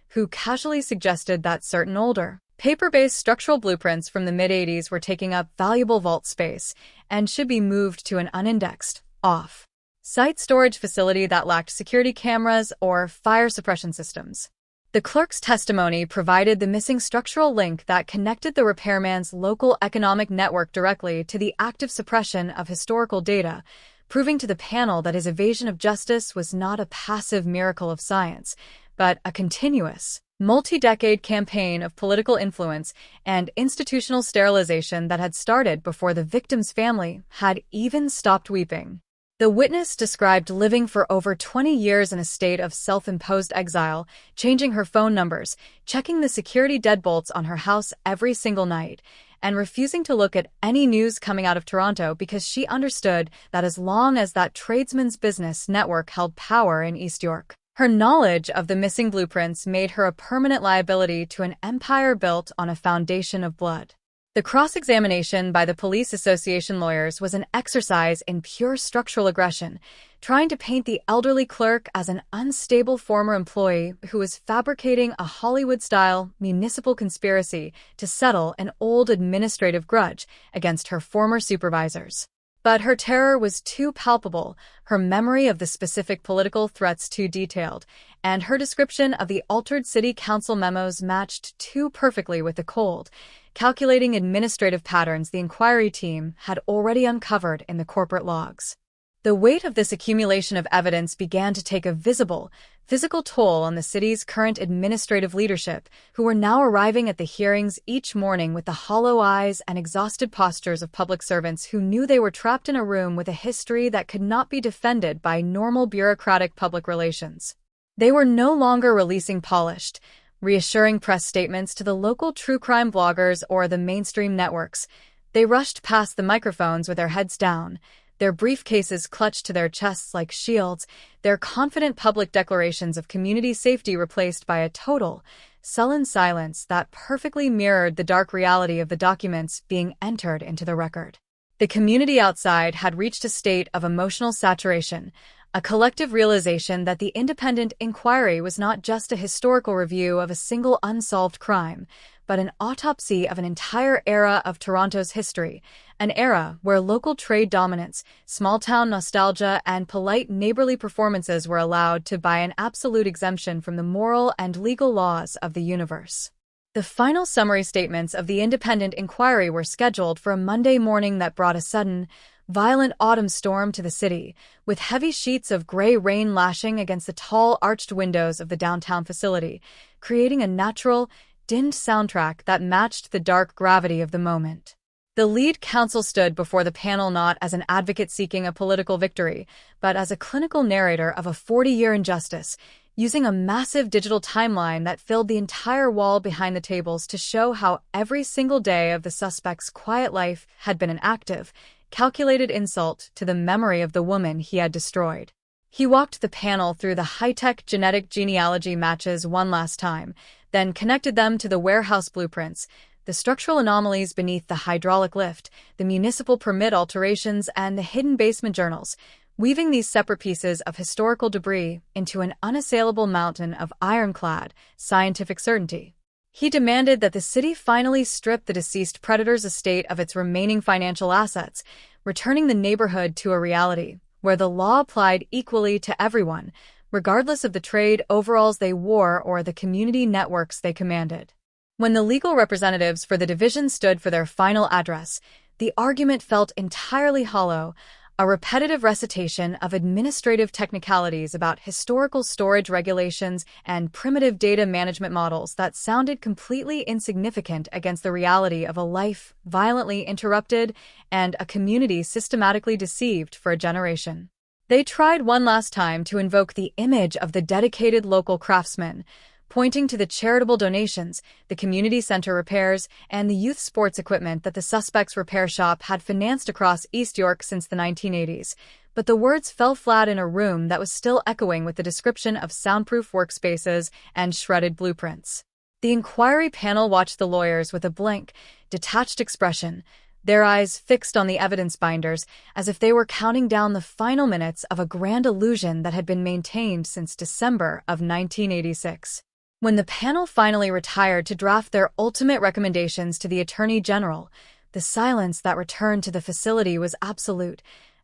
who casually suggested that certain older, paper-based structural blueprints from the mid-'80s were taking up valuable vault space and should be moved to an unindexed, off-site storage facility that lacked security cameras or fire suppression systems. The clerk's testimony provided the missing structural link that connected the repairman's local economic network directly to the active suppression of historical data, proving to the panel that his evasion of justice was not a passive miracle of science, but a continuous, multi-decade campaign of political influence and institutional sterilization that had started before the victim's family had even stopped weeping. The witness described living for over 20 years in a state of self-imposed exile, changing her phone numbers, checking the security deadbolts on her house every single night, and refusing to look at any news coming out of Toronto because she understood that as long as that tradesman's business network held power in East York, her knowledge of the missing blueprints made her a permanent liability to an empire built on a foundation of blood. The cross-examination by the police association lawyers was an exercise in pure structural aggression, trying to paint the elderly clerk as an unstable former employee who was fabricating a Hollywood-style municipal conspiracy to settle an old administrative grudge against her former supervisors. But her terror was too palpable, her memory of the specific political threats too detailed, and her description of the altered city council memos matched too perfectly with the cold, calculating administrative patterns the inquiry team had already uncovered in the corporate logs. The weight of this accumulation of evidence began to take a visible, physical toll on the city's current administrative leadership, who were now arriving at the hearings each morning with the hollow eyes and exhausted postures of public servants who knew they were trapped in a room with a history that could not be defended by normal bureaucratic public relations. They were no longer releasing polished, reassuring press statements to the local true crime bloggers or the mainstream networks. They rushed past the microphones with their heads down, their briefcases clutched to their chests like shields, their confident public declarations of community safety replaced by a total, sullen silence that perfectly mirrored the dark reality of the documents being entered into the record. The community outside had reached a state of emotional saturation, a collective realization that the independent inquiry was not just a historical review of a single unsolved crime, but an autopsy of an entire era of Toronto's history, an era where local trade dominance, small-town nostalgia, and polite neighborly performances were allowed to buy an absolute exemption from the moral and legal laws of the universe. The final summary statements of the independent inquiry were scheduled for a Monday morning that brought a sudden, violent autumn storm to the city, with heavy sheets of gray rain lashing against the tall arched windows of the downtown facility, creating a natural, dimmed soundtrack that matched the dark gravity of the moment. The lead counsel stood before the panel not as an advocate seeking a political victory, but as a clinical narrator of a 40-year injustice, using a massive digital timeline that filled the entire wall behind the tables to show how every single day of the suspect's quiet life had been an active, calculated insult to the memory of the woman he had destroyed. He walked the panel through the high-tech genetic genealogy matches one last time, then connected them to the warehouse blueprints, the structural anomalies beneath the hydraulic lift, the municipal permit alterations, and the hidden basement journals, weaving these separate pieces of historical debris into an unassailable mountain of ironclad, scientific certainty. He demanded that the city finally strip the deceased predator's estate of its remaining financial assets, returning the neighborhood to a reality where the law applied equally to everyone, regardless of the trade overalls they wore or the community networks they commanded. When the legal representatives for the division stood for their final address, the argument felt entirely hollow, a repetitive recitation of administrative technicalities about historical storage regulations and primitive data management models that sounded completely insignificant against the reality of a life violently interrupted and a community systematically deceived for a generation. They tried one last time to invoke the image of the dedicated local craftsman, pointing to the charitable donations, the community center repairs, and the youth sports equipment that the suspect's repair shop had financed across East York since the 1980s. But the words fell flat in a room that was still echoing with the description of soundproof workspaces and shredded blueprints. The inquiry panel watched the lawyers with a blank, detached expression, their eyes fixed on the evidence binders as if they were counting down the final minutes of a grand illusion that had been maintained since December of 1986. When the panel finally retired to draft their ultimate recommendations to the Attorney General, the silence that returned to the facility was absolute,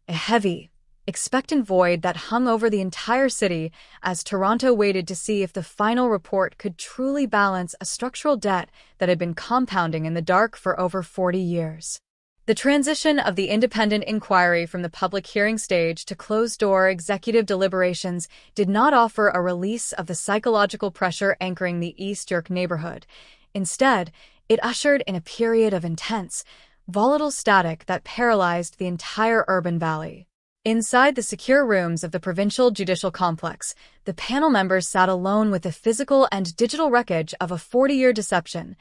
a heavy, expectant void that hung over the entire city as Toronto waited to see if the final report could truly balance a structural debt that had been compounding in the dark for over 40 years. The transition of the independent inquiry from the public hearing stage to closed-door executive deliberations did not offer a release of the psychological pressure anchoring the East York neighborhood. Instead, it ushered in a period of intense, volatile static that paralyzed the entire urban valley. Inside the secure rooms of the provincial judicial complex, the panel members sat alone with the physical and digital wreckage of a 40-year deception.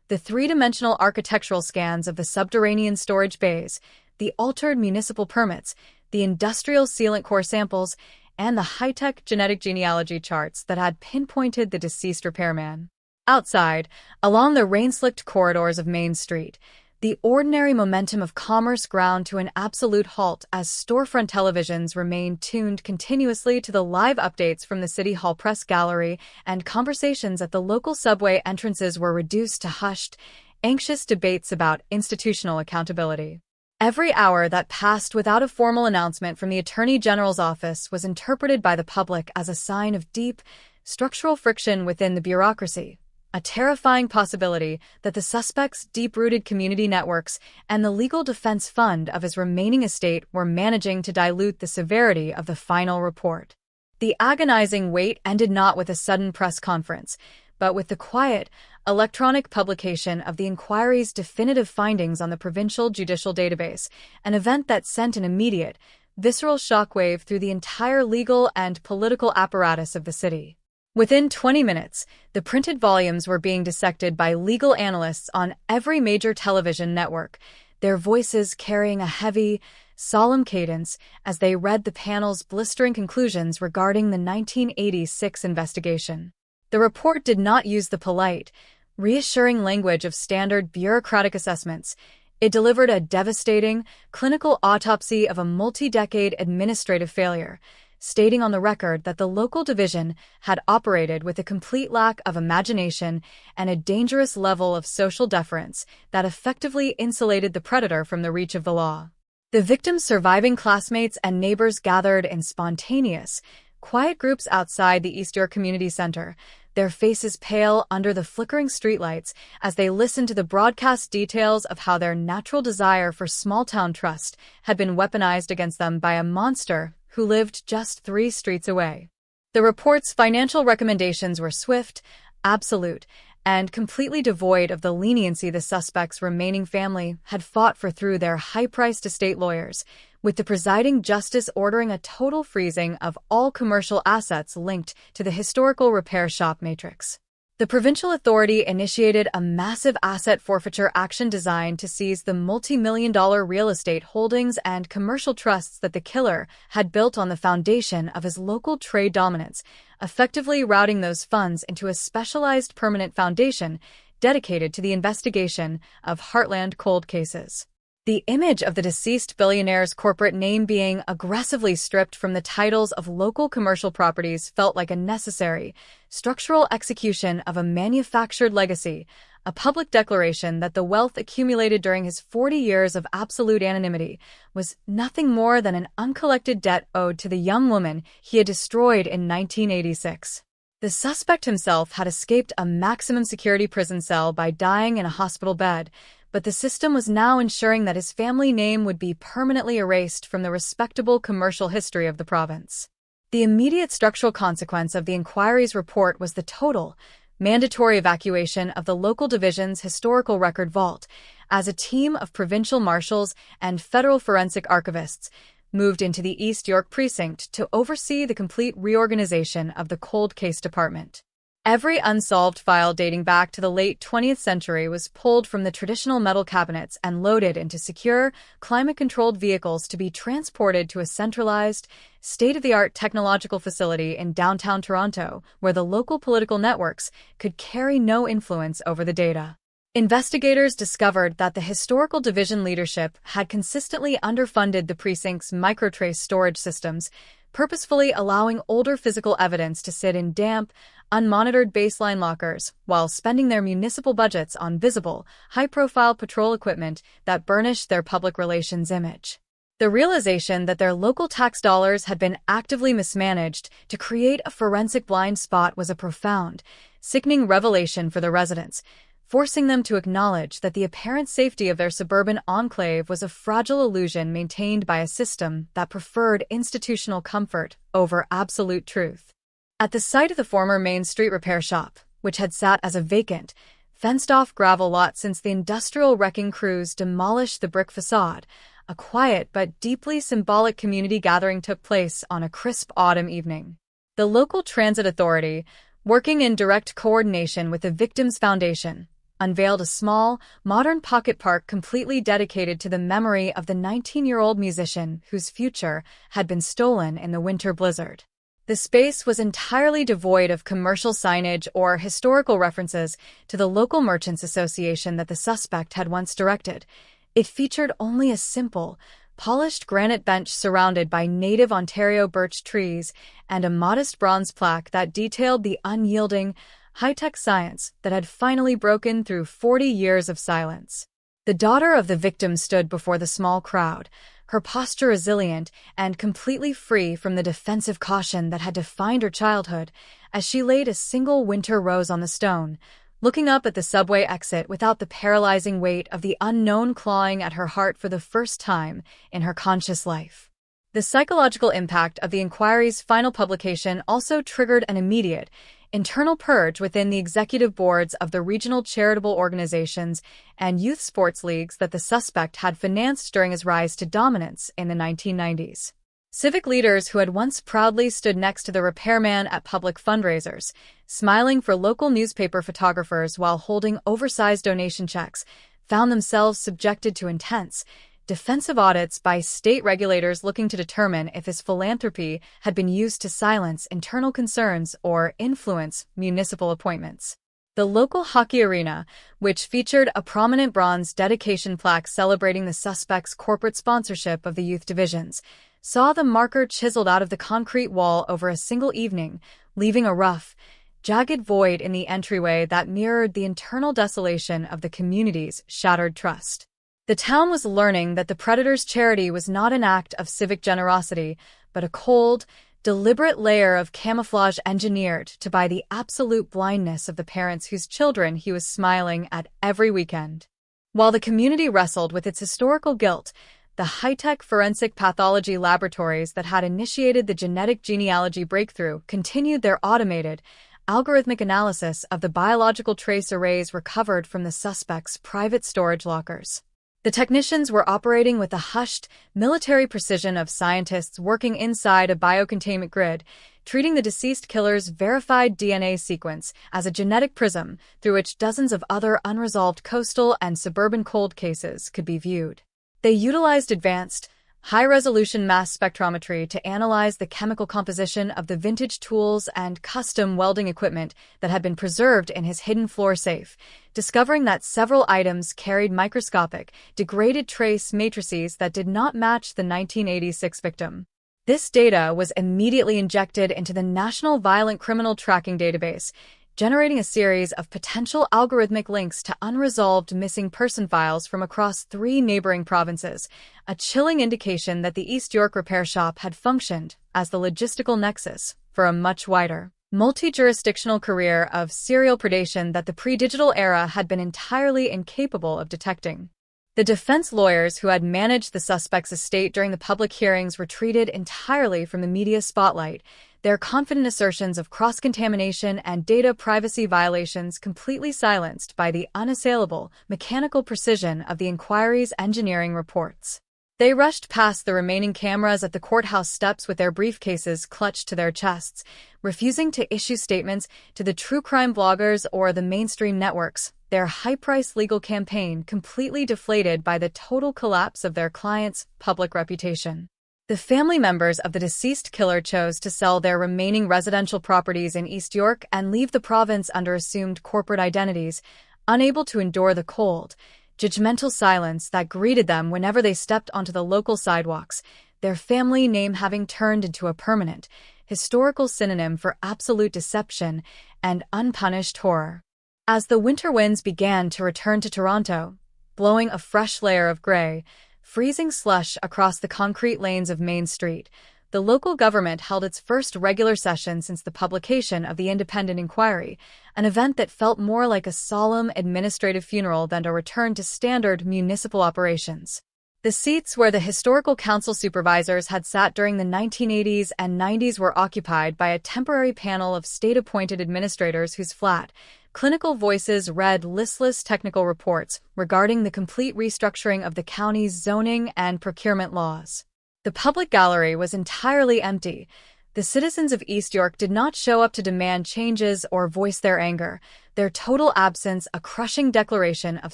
The three-dimensional architectural scans of the subterranean storage bays, the altered municipal permits, the industrial sealant core samples, and the high-tech genetic genealogy charts that had pinpointed the deceased repairman. Outside, along the rain-slicked corridors of Main Street, the ordinary momentum of commerce ground to an absolute halt as storefront televisions remained tuned continuously to the live updates from the City Hall press gallery, and conversations at the local subway entrances were reduced to hushed, anxious debates about institutional accountability. Every hour that passed without a formal announcement from the Attorney General's office was interpreted by the public as a sign of deep, structural friction within the bureaucracy, a terrifying possibility that the suspect's deep-rooted community networks and the legal defense fund of his remaining estate were managing to dilute the severity of the final report. The agonizing wait ended not with a sudden press conference, but with the quiet, electronic publication of the inquiry's definitive findings on the provincial judicial database, an event that sent an immediate, visceral shockwave through the entire legal and political apparatus of the city. Within 20 minutes, the printed volumes were being dissected by legal analysts on every major television network, their voices carrying a heavy, solemn cadence as they read the panel's blistering conclusions regarding the 1986 investigation. The report did not use the polite, reassuring language of standard bureaucratic assessments. It delivered a devastating, clinical autopsy of a multi-decade administrative failure, stating on the record that the local division had operated with a complete lack of imagination and a dangerous level of social deference that effectively insulated the predator from the reach of the law. The victim's surviving classmates and neighbors gathered in spontaneous, quiet groups outside the East York Community Center, their faces pale under the flickering streetlights as they listened to the broadcast details of how their natural desire for small-town trust had been weaponized against them by a monster who lived just 3 streets away. The report's financial recommendations were swift, absolute, and completely devoid of the leniency the suspect's remaining family had fought for through their high-priced estate lawyers, with the presiding justice ordering a total freezing of all commercial assets linked to the historical repair shop matrix. The provincial authority initiated a massive asset forfeiture action designed to seize the multi-million-dollar real estate holdings and commercial trusts that the killer had built on the foundation of his local trade dominance, effectively routing those funds into a specialized permanent foundation dedicated to the investigation of Heartland cold cases. The image of the deceased billionaire's corporate name being aggressively stripped from the titles of local commercial properties felt like a necessary, structural execution of a manufactured legacy, a public declaration that the wealth accumulated during his 40 years of absolute anonymity was nothing more than an uncollected debt owed to the young woman he had destroyed in 1986. The suspect himself had escaped a maximum security prison cell by dying in a hospital bed, but the system was now ensuring that his family name would be permanently erased from the respectable commercial history of the province. The immediate structural consequence of the inquiry's report was the total, mandatory evacuation of the local division's historical record vault, as a team of provincial marshals and federal forensic archivists moved into the East York precinct to oversee the complete reorganization of the cold case department. Every unsolved file dating back to the late 20th century was pulled from the traditional metal cabinets and loaded into secure, climate-controlled vehicles to be transported to a centralized, state-of-the-art technological facility in downtown Toronto, where the local political networks could carry no influence over the data. Investigators discovered that the historical division leadership had consistently underfunded the precinct's microtrace storage systems, purposefully allowing older physical evidence to sit in damp, unmonitored baseline lockers while spending their municipal budgets on visible, high-profile patrol equipment that burnished their public relations image. The realization that their local tax dollars had been actively mismanaged to create a forensic blind spot was a profound, sickening revelation for the residents, forcing them to acknowledge that the apparent safety of their suburban enclave was a fragile illusion maintained by a system that preferred institutional comfort over absolute truth. At the site of the former Main Street repair shop, which had sat as a vacant, fenced-off gravel lot since the industrial wrecking crews demolished the brick facade, a quiet but deeply symbolic community gathering took place on a crisp autumn evening. The local transit authority, working in direct coordination with the Victims Foundation, unveiled a small, modern pocket park completely dedicated to the memory of the 19-year-old musician whose future had been stolen in the winter blizzard. The space was entirely devoid of commercial signage or historical references to the local merchants association that the suspect had once directed. It featured only a simple, polished granite bench surrounded by native Ontario birch trees and a modest bronze plaque that detailed the unyielding, high-tech science that had finally broken through 40 years of silence. The daughter of the victim stood before the small crowd, her posture resilient and completely free from the defensive caution that had defined her childhood, as she laid a single winter rose on the stone, looking up at the subway exit without the paralyzing weight of the unknown clawing at her heart for the first time in her conscious life. The psychological impact of the inquiry's final publication also triggered an immediate, internal purge within the executive boards of the regional charitable organizations and youth sports leagues that the suspect had financed during his rise to dominance in the 1990s. Civic leaders who had once proudly stood next to the repairman at public fundraisers, smiling for local newspaper photographers while holding oversized donation checks, found themselves subjected to intense, defensive audits by state regulators looking to determine if his philanthropy had been used to silence internal concerns or influence municipal appointments. The local hockey arena, which featured a prominent bronze dedication plaque celebrating the suspect's corporate sponsorship of the youth divisions, saw the marker chiseled out of the concrete wall over a single evening, leaving a rough, jagged void in the entryway that mirrored the internal desolation of the community's shattered trust. The town was learning that the predator's charity was not an act of civic generosity, but a cold, deliberate layer of camouflage engineered to buy the absolute blindness of the parents whose children he was smiling at every weekend. While the community wrestled with its historical guilt, the high-tech forensic pathology laboratories that had initiated the genetic genealogy breakthrough continued their automated, algorithmic analysis of the biological trace arrays recovered from the suspect's private storage lockers. The technicians were operating with the hushed, military precision of scientists working inside a biocontainment grid, treating the deceased killer's verified DNA sequence as a genetic prism through which dozens of other unresolved coastal and suburban cold cases could be viewed. They utilized advanced, high-resolution mass spectrometry to analyze the chemical composition of the vintage tools and custom welding equipment that had been preserved in his hidden floor safe, discovering that several items carried microscopic, degraded trace matrices that did not match the 1986 victim. This data was immediately injected into the National Violent Criminal Tracking Database, generating a series of potential algorithmic links to unresolved missing person files from across 3 neighboring provinces, a chilling indication that the East York repair shop had functioned as the logistical nexus for a much wider, multi-jurisdictional career of serial predation that the pre-digital era had been entirely incapable of detecting. The defense lawyers who had managed the suspect's estate during the public hearings retreated entirely from the media spotlight, their confident assertions of cross-contamination and data privacy violations completely silenced by the unassailable, mechanical precision of the inquiry's engineering reports. They rushed past the remaining cameras at the courthouse steps with their briefcases clutched to their chests, refusing to issue statements to the true crime bloggers or the mainstream networks, their high-priced legal campaign completely deflated by the total collapse of their client's public reputation. The family members of the deceased killer chose to sell their remaining residential properties in East York and leave the province under assumed corporate identities, unable to endure the cold, judgmental silence that greeted them whenever they stepped onto the local sidewalks, their family name having turned into a permanent, historical synonym for absolute deception and unpunished horror. As the winter winds began to return to Toronto, blowing a fresh layer of gray, freezing slush across the concrete lanes of Main Street, the local government held its first regular session since the publication of the Independent Inquiry, an event that felt more like a solemn administrative funeral than a return to standard municipal operations. The seats where the Historical Council supervisors had sat during the 1980s and 90s were occupied by a temporary panel of state-appointed administrators whose flat, clinical voices read listless technical reports regarding the complete restructuring of the county's zoning and procurement laws. The public gallery was entirely empty. The citizens of East York did not show up to demand changes or voice their anger, their total absence a crushing declaration of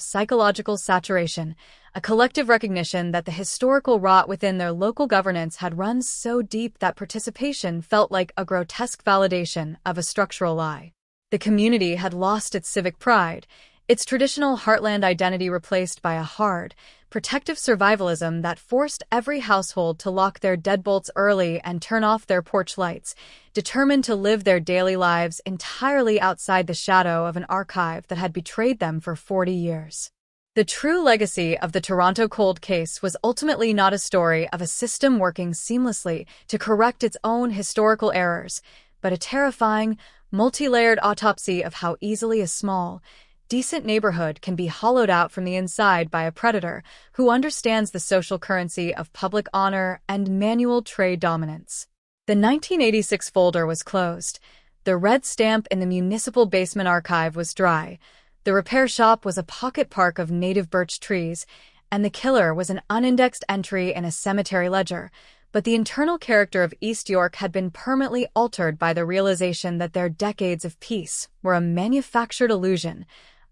psychological saturation, a collective recognition that the historical rot within their local governance had run so deep that participation felt like a grotesque validation of a structural lie. The community had lost its civic pride, its traditional heartland identity replaced by a hard, protective survivalism that forced every household to lock their deadbolts early and turn off their porch lights, determined to live their daily lives entirely outside the shadow of an archive that had betrayed them for 40 years. The true legacy of the Toronto cold case was ultimately not a story of a system working seamlessly to correct its own historical errors, but a terrifying, multi-layered autopsy of how easily a small, decent neighborhood can be hollowed out from the inside by a predator who understands the social currency of public honor and manual trade dominance. The 1986 folder was closed. The red stamp in the municipal basement archive was dry. The repair shop was a pocket park of native birch trees, and the killer was an unindexed entry in a cemetery ledger. But the internal character of East York had been permanently altered by the realization that their decades of peace were a manufactured illusion,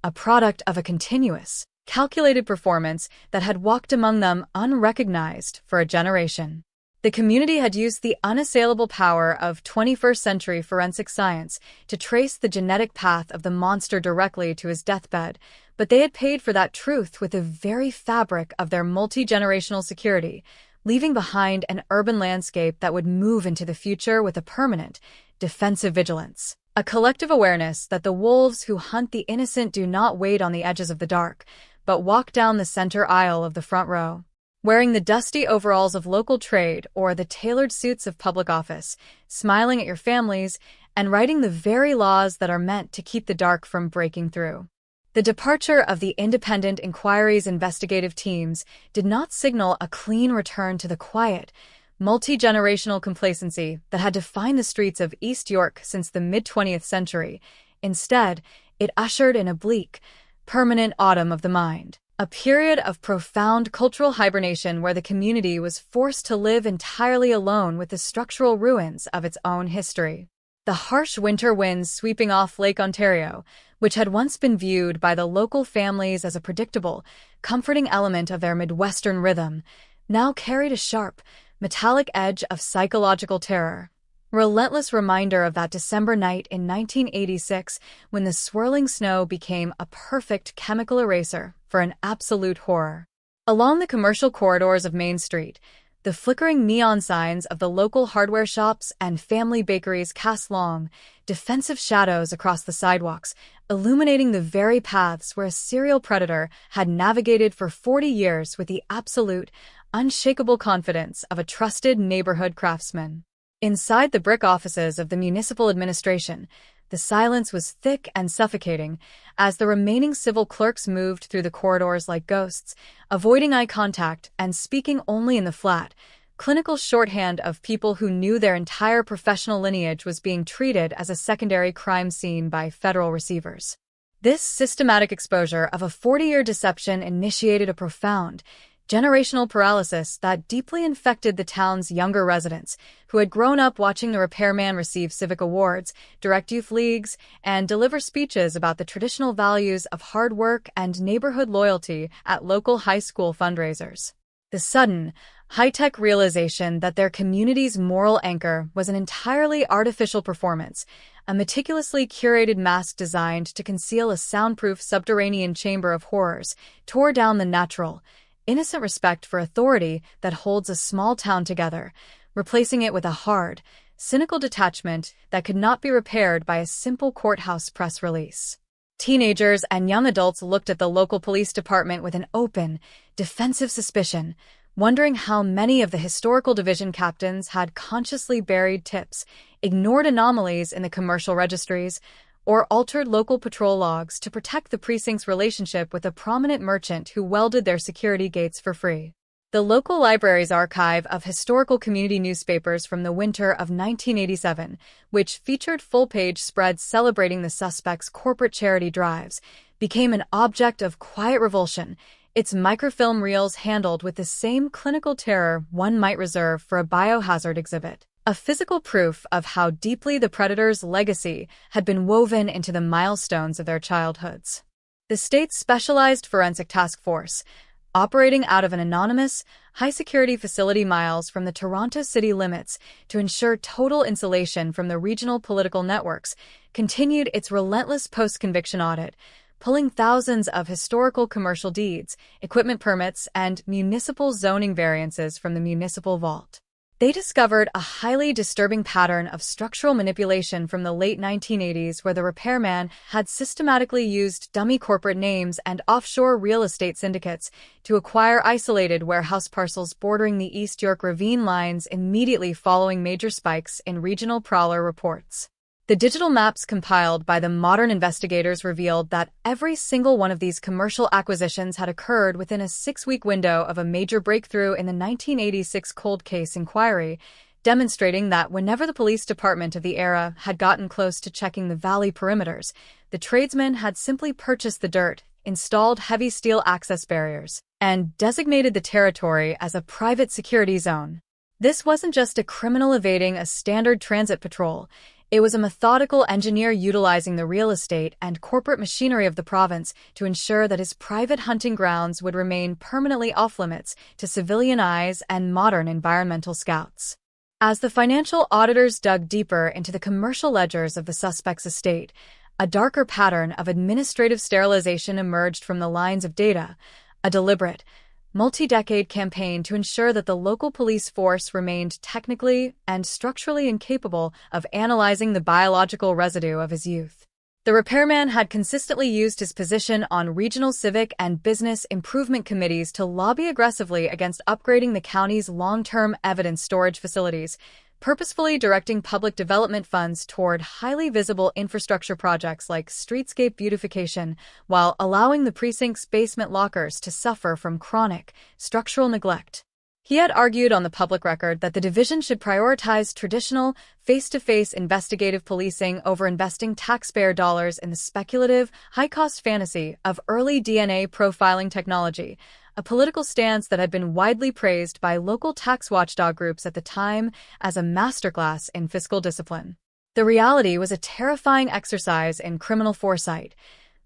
a product of a continuous, calculated performance that had walked among them unrecognized for a generation. The community had used the unassailable power of 21st century forensic science to trace the genetic path of the monster directly to his deathbed, but they had paid for that truth with the very fabric of their multi-generational security, leaving behind an urban landscape that would move into the future with a permanent, defensive vigilance. A collective awareness that the wolves who hunt the innocent do not wait on the edges of the dark, but walk down the center aisle of the front row, wearing the dusty overalls of local trade or the tailored suits of public office, smiling at your families, and writing the very laws that are meant to keep the dark from breaking through. The departure of the Independent Inquiry's investigative teams did not signal a clean return to the quiet, multi-generational complacency that had defined the streets of East York since the mid-20th century. Instead, it ushered in a bleak, permanent autumn of the mind, a period of profound cultural hibernation where the community was forced to live entirely alone with the structural ruins of its own history. The harsh winter winds sweeping off Lake Ontario, which had once been viewed by the local families as a predictable, comforting element of their Midwestern rhythm, now carried a sharp, metallic edge of psychological terror. Relentless reminder of that December night in 1986 when the swirling snow became a perfect chemical eraser for an absolute horror. Along the commercial corridors of Main Street, the flickering neon signs of the local hardware shops and family bakeries cast long, defensive shadows across the sidewalks, illuminating the very paths where a serial predator had navigated for 40 years with the absolute, unshakable confidence of a trusted neighborhood craftsman. Inside the brick offices of the municipal administration, the silence was thick and suffocating as the remaining civil clerks moved through the corridors like ghosts, avoiding eye contact and speaking only in the flat, clinical shorthand of people who knew their entire professional lineage was being treated as a secondary crime scene by federal receivers. This systematic exposure of a 40-year deception initiated a profound, generational paralysis that deeply infected the town's younger residents, who had grown up watching the repairman receive civic awards, direct youth leagues, and deliver speeches about the traditional values of hard work and neighborhood loyalty at local high school fundraisers. The sudden, high-tech realization that their community's moral anchor was an entirely artificial performance, a meticulously curated mask designed to conceal a soundproof subterranean chamber of horrors, tore down the natural, innocent respect for authority that holds a small town together, replacing it with a hard, cynical detachment that could not be repaired by a simple courthouse press release. Teenagers and young adults looked at the local police department with an open, defensive suspicion, wondering how many of the historical division captains had consciously buried tips, ignored anomalies in the commercial registries, or altered local patrol logs to protect the precinct's relationship with a prominent merchant who welded their security gates for free. The local library's archive of historical community newspapers from the winter of 1987, which featured full-page spreads celebrating the suspect's corporate charity drives, became an object of quiet revulsion, its microfilm reels handled with the same clinical terror one might reserve for a biohazard exhibit. A physical proof of how deeply the predator's legacy had been woven into the milestones of their childhoods. The state's specialized forensic task force, operating out of an anonymous, high-security facility miles from the Toronto city limits to ensure total insulation from the regional political networks, continued its relentless post-conviction audit, pulling thousands of historical commercial deeds, equipment permits, and municipal zoning variances from the municipal vault. They discovered a highly disturbing pattern of structural manipulation from the late 1980s where the repairman had systematically used dummy corporate names and offshore real estate syndicates to acquire isolated warehouse parcels bordering the East York Ravine lines immediately following major spikes in regional prowler reports. The digital maps compiled by the modern investigators revealed that every single one of these commercial acquisitions had occurred within a 6-week window of a major breakthrough in the 1986 cold case inquiry, demonstrating that whenever the police department of the era had gotten close to checking the valley perimeters, the tradesmen had simply purchased the dirt, installed heavy steel access barriers, and designated the territory as a private security zone. This wasn't just a criminal evading a standard transit patrol. It was a methodical engineer utilizing the real estate and corporate machinery of the province to ensure that his private hunting grounds would remain permanently off-limits to civilian eyes and modern environmental scouts. As the financial auditors dug deeper into the commercial ledgers of the suspect's estate, a darker pattern of administrative sterilization emerged from the lines of data, a deliberate, multi-decade campaign to ensure that the local police force remained technically and structurally incapable of analyzing the biological residue of his youth. The repairman had consistently used his position on regional civic and business improvement committees to lobby aggressively against upgrading the county's long-term evidence storage facilities, purposefully directing public development funds toward highly visible infrastructure projects like streetscape beautification, while allowing the precinct's basement lockers to suffer from chronic structural neglect. He had argued on the public record that the division should prioritize traditional, face-to-face investigative policing over investing taxpayer dollars in the speculative, high-cost fantasy of early DNA profiling technology, a political stance that had been widely praised by local tax watchdog groups at the time as a masterclass in fiscal discipline. The reality was a terrifying exercise in criminal foresight.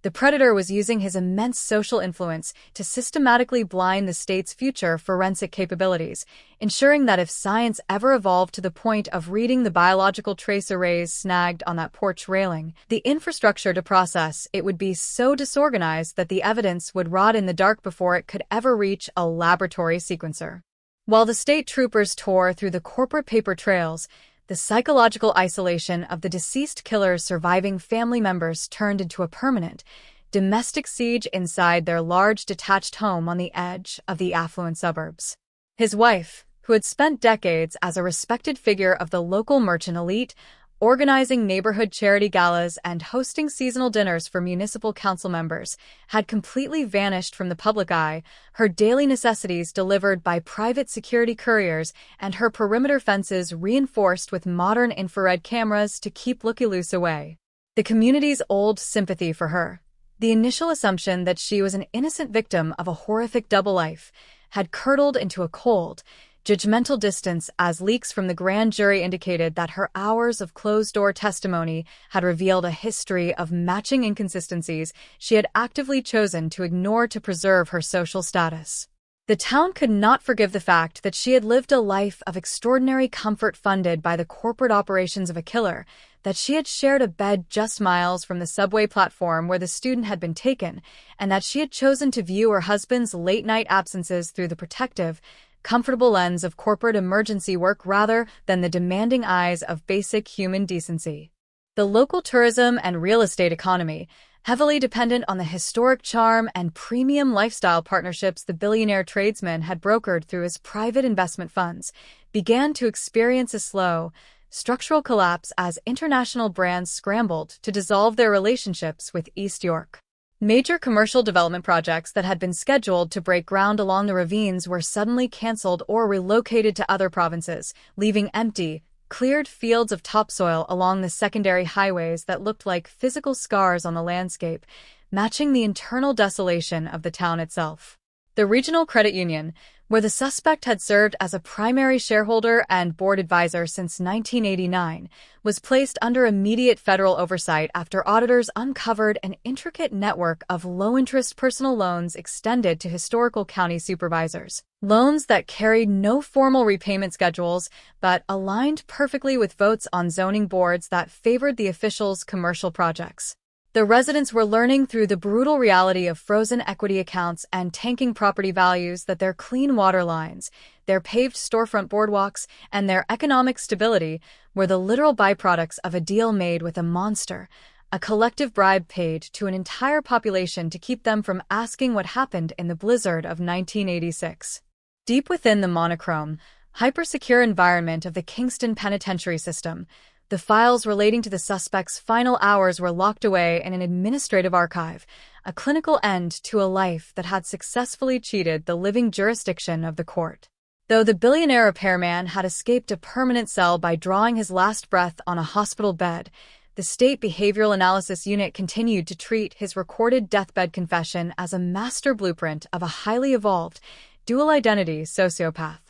The predator was using his immense social influence to systematically blind the state's future forensic capabilities, ensuring that if science ever evolved to the point of reading the biological trace arrays snagged on that porch railing, the infrastructure to process it would be so disorganized that the evidence would rot in the dark before it could ever reach a laboratory sequencer. While the state troopers tore through the corporate paper trails, the psychological isolation of the deceased killer's surviving family members turned into a permanent, domestic siege inside their large detached home on the edge of the affluent suburbs. His wife, who had spent decades as a respected figure of the local merchant elite, organizing neighborhood charity galas and hosting seasonal dinners for municipal council members, had completely vanished from the public eye, her daily necessities delivered by private security couriers and her perimeter fences reinforced with modern infrared cameras to keep looky-loose away. The community's old sympathy for her, the initial assumption that she was an innocent victim of a horrific double life, had curdled into a cold, judgmental distance as leaks from the grand jury indicated that her hours of closed-door testimony had revealed a history of matching inconsistencies she had actively chosen to ignore to preserve her social status. The town could not forgive the fact that she had lived a life of extraordinary comfort funded by the corporate operations of a killer, that she had shared a bed just miles from the subway platform where the student had been taken, and that she had chosen to view her husband's late-night absences through the protective, comfortable lens of corporate emergency work rather than the demanding eyes of basic human decency. The local tourism and real estate economy, heavily dependent on the historic charm and premium lifestyle partnerships the billionaire tradesman had brokered through his private investment funds, began to experience a slow, structural collapse as international brands scrambled to dissolve their relationships with East York. Major commercial development projects that had been scheduled to break ground along the ravines were suddenly canceled or relocated to other provinces, leaving empty, cleared fields of topsoil along the secondary highways that looked like physical scars on the landscape, matching the internal desolation of the town itself. The regional credit union, where the suspect had served as a primary shareholder and board advisor since 1989, was placed under immediate federal oversight after auditors uncovered an intricate network of low-interest personal loans extended to historical county supervisors. Loans that carried no formal repayment schedules but aligned perfectly with votes on zoning boards that favored the officials' commercial projects. The residents were learning through the brutal reality of frozen equity accounts and tanking property values that their clean water lines, their paved storefront boardwalks, and their economic stability were the literal byproducts of a deal made with a monster, a collective bribe paid to an entire population to keep them from asking what happened in the blizzard of 1986. Deep within the monochrome, hyper-secure environment of the Kingston Penitentiary System, the files relating to the suspect's final hours were locked away in an administrative archive, a clinical end to a life that had successfully cheated the living jurisdiction of the court. Though the billionaire repairman had escaped a permanent cell by drawing his last breath on a hospital bed, the State Behavioral Analysis Unit continued to treat his recorded deathbed confession as a master blueprint of a highly evolved, dual-identity sociopath.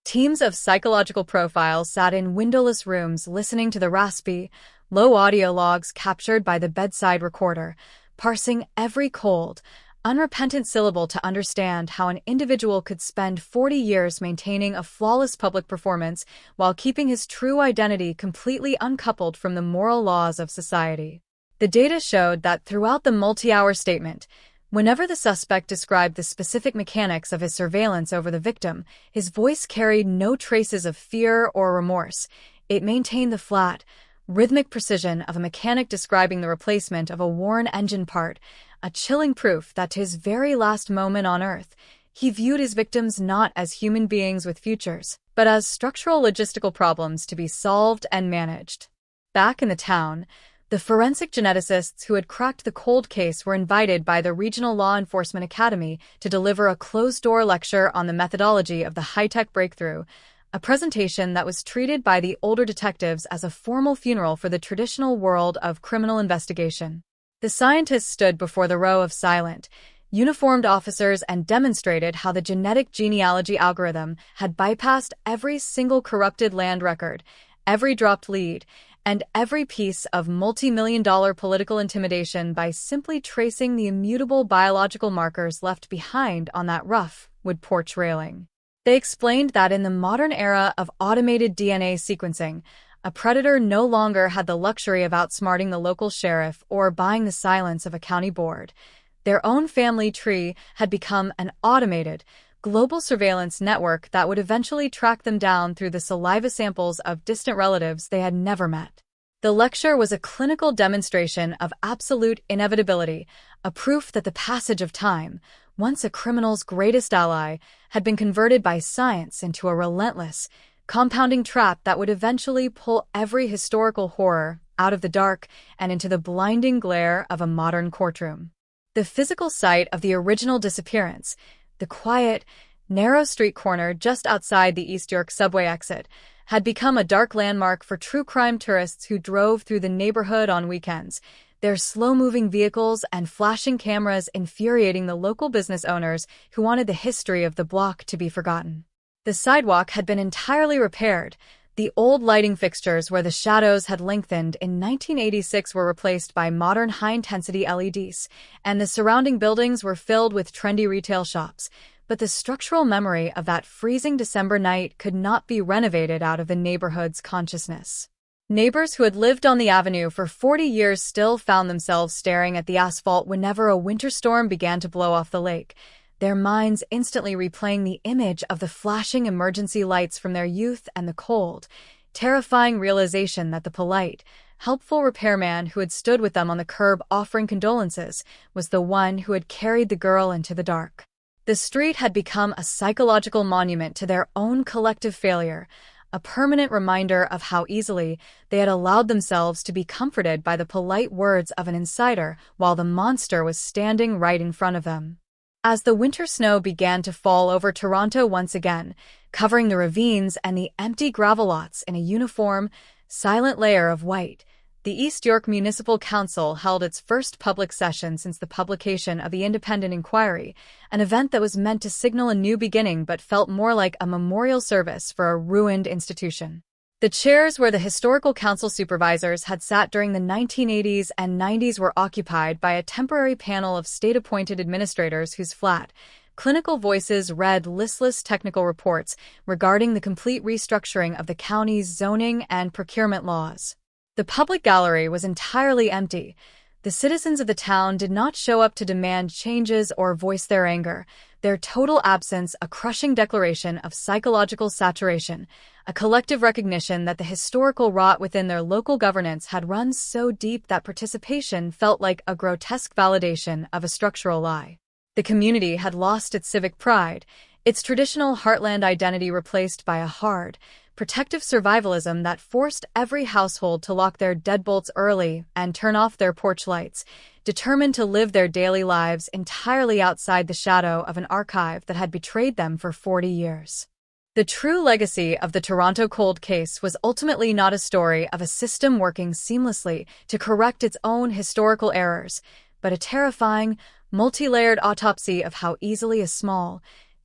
Teams of psychological profiles sat in windowless rooms listening to the raspy, low audio logs captured by the bedside recorder, parsing every cold, unrepentant syllable to understand how an individual could spend 40 years maintaining a flawless public performance while keeping his true identity completely uncoupled from the moral laws of society. The data showed that throughout the multi-hour statement, whenever the suspect described the specific mechanics of his surveillance over the victim, his voice carried no traces of fear or remorse. It maintained the flat, rhythmic precision of a mechanic describing the replacement of a worn engine part, a chilling proof that to his very last moment on Earth, he viewed his victims not as human beings with futures, but as structural logistical problems to be solved and managed. Back in the town, the forensic geneticists who had cracked the cold case were invited by the Regional Law Enforcement Academy to deliver a closed-door lecture on the methodology of the high-tech breakthrough, a presentation that was treated by the older detectives as a formal funeral for the traditional world of criminal investigation. The scientists stood before the row of silent, uniformed officers and demonstrated how the genetic genealogy algorithm had bypassed every single corrupted land record, every dropped lead, and every piece of multi-million-dollar political intimidation by simply tracing the immutable biological markers left behind on that rough wood porch railing. They explained that in the modern era of automated DNA sequencing, a predator no longer had the luxury of outsmarting the local sheriff or buying the silence of a county board. Their own family tree had become an automated, global surveillance network that would eventually track them down through the saliva samples of distant relatives they had never met. The lecture was a clinical demonstration of absolute inevitability, a proof that the passage of time, once a criminal's greatest ally, had been converted by science into a relentless, compounding trap that would eventually pull every historical horror out of the dark and into the blinding glare of a modern courtroom. The physical site of the original disappearance, the quiet, narrow street corner just outside the East York subway exit, had become a dark landmark for true crime tourists who drove through the neighborhood on weekends, their slow-moving vehicles and flashing cameras infuriating the local business owners who wanted the history of the block to be forgotten. The sidewalk had been entirely repaired. The old lighting fixtures where the shadows had lengthened in 1986 were replaced by modern high-intensity LEDs, and the surrounding buildings were filled with trendy retail shops. But the structural memory of that freezing December night could not be renovated out of the neighborhood's consciousness. Neighbors who had lived on the avenue for 40 years still found themselves staring at the asphalt whenever a winter storm began to blow off the lake, their minds instantly replaying the image of the flashing emergency lights from their youth and the cold, terrifying realization that the polite, helpful repairman who had stood with them on the curb offering condolences was the one who had carried the girl into the dark. The street had become a psychological monument to their own collective failure, a permanent reminder of how easily they had allowed themselves to be comforted by the polite words of an insider while the monster was standing right in front of them. As the winter snow began to fall over Toronto once again, covering the ravines and the empty gravel lots in a uniform, silent layer of white, the East York Municipal Council held its first public session since the publication of the Independent Inquiry, an event that was meant to signal a new beginning but felt more like a memorial service for a ruined institution. The chairs where the Historical Council supervisors had sat during the 1980s and 90s were occupied by a temporary panel of state-appointed administrators whose flat, clinical voices read listless technical reports regarding the complete restructuring of the county's zoning and procurement laws. The public gallery was entirely empty. The citizens of the town did not show up to demand changes or voice their anger. Their total absence, a crushing declaration of psychological saturation, a collective recognition that the historical rot within their local governance had run so deep that participation felt like a grotesque validation of a structural lie. The community had lost its civic pride, its traditional heartland identity replaced by a hard, protective survivalism that forced every household to lock their deadbolts early and turn off their porch lights, determined to live their daily lives entirely outside the shadow of an archive that had betrayed them for 40 years. The true legacy of the Toronto cold case was ultimately not a story of a system working seamlessly to correct its own historical errors, but a terrifying, multi-layered autopsy of how easily a small,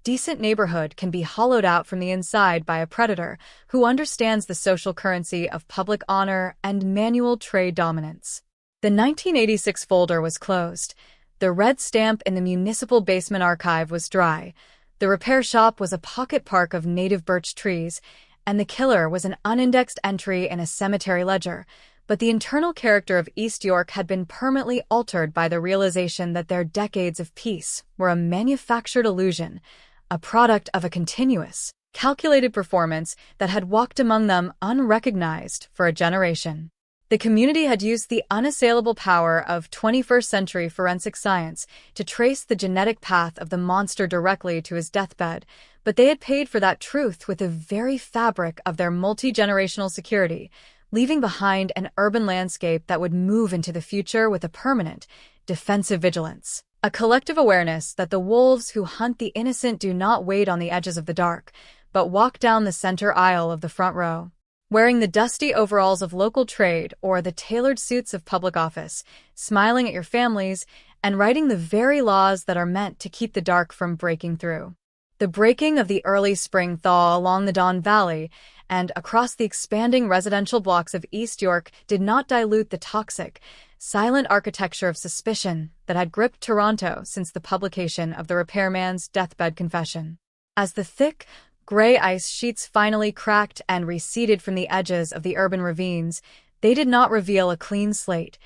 decent neighborhood can be hollowed out from the inside by a predator who understands the social currency of public honor and manual trade dominance. The 1986 folder was closed. The red stamp in the municipal basement archive was dry. The repair shop was a pocket park of native birch trees, and the killer was an unindexed entry in a cemetery ledger. But the internal character of East York had been permanently altered by the realization that their decades of peace were a manufactured illusion, a product of a continuous, calculated performance that had walked among them unrecognized for a generation. The community had used the unassailable power of 21st century forensic science to trace the genetic path of the monster directly to his deathbed, but they had paid for that truth with the very fabric of their multi-generational security, leaving behind an urban landscape that would move into the future with a permanent, defensive vigilance. A collective awareness that the wolves who hunt the innocent do not wait on the edges of the dark, but walk down the center aisle of the front row. Wearing the dusty overalls of local trade or the tailored suits of public office, smiling at your families, and writing the very laws that are meant to keep the dark from breaking through. The breaking of the early spring thaw along the Don Valley and across the expanding residential blocks of East York did not dilute the toxic, silent architecture of suspicion that had gripped Toronto since the publication of the repairman's deathbed confession. As the thick, gray ice sheets finally cracked and receded from the edges of the urban ravines, they did not reveal a clean slate.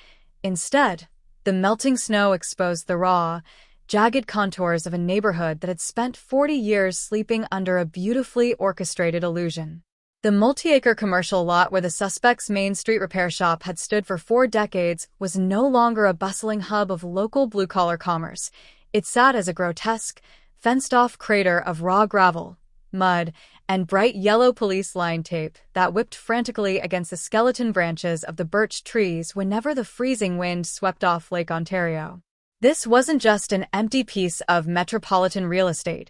Instead, the melting snow exposed the raw, jagged contours of a neighborhood that had spent 40 years sleeping under a beautifully orchestrated illusion. The multi-acre commercial lot where the suspect's Main Street repair shop had stood for 4 decades was no longer a bustling hub of local blue-collar commerce. It sat as a grotesque, fenced-off crater of raw gravel, mud, and bright yellow police line tape that whipped frantically against the skeleton branches of the birch trees whenever the freezing wind swept off Lake Ontario. This wasn't just an empty piece of metropolitan real estate.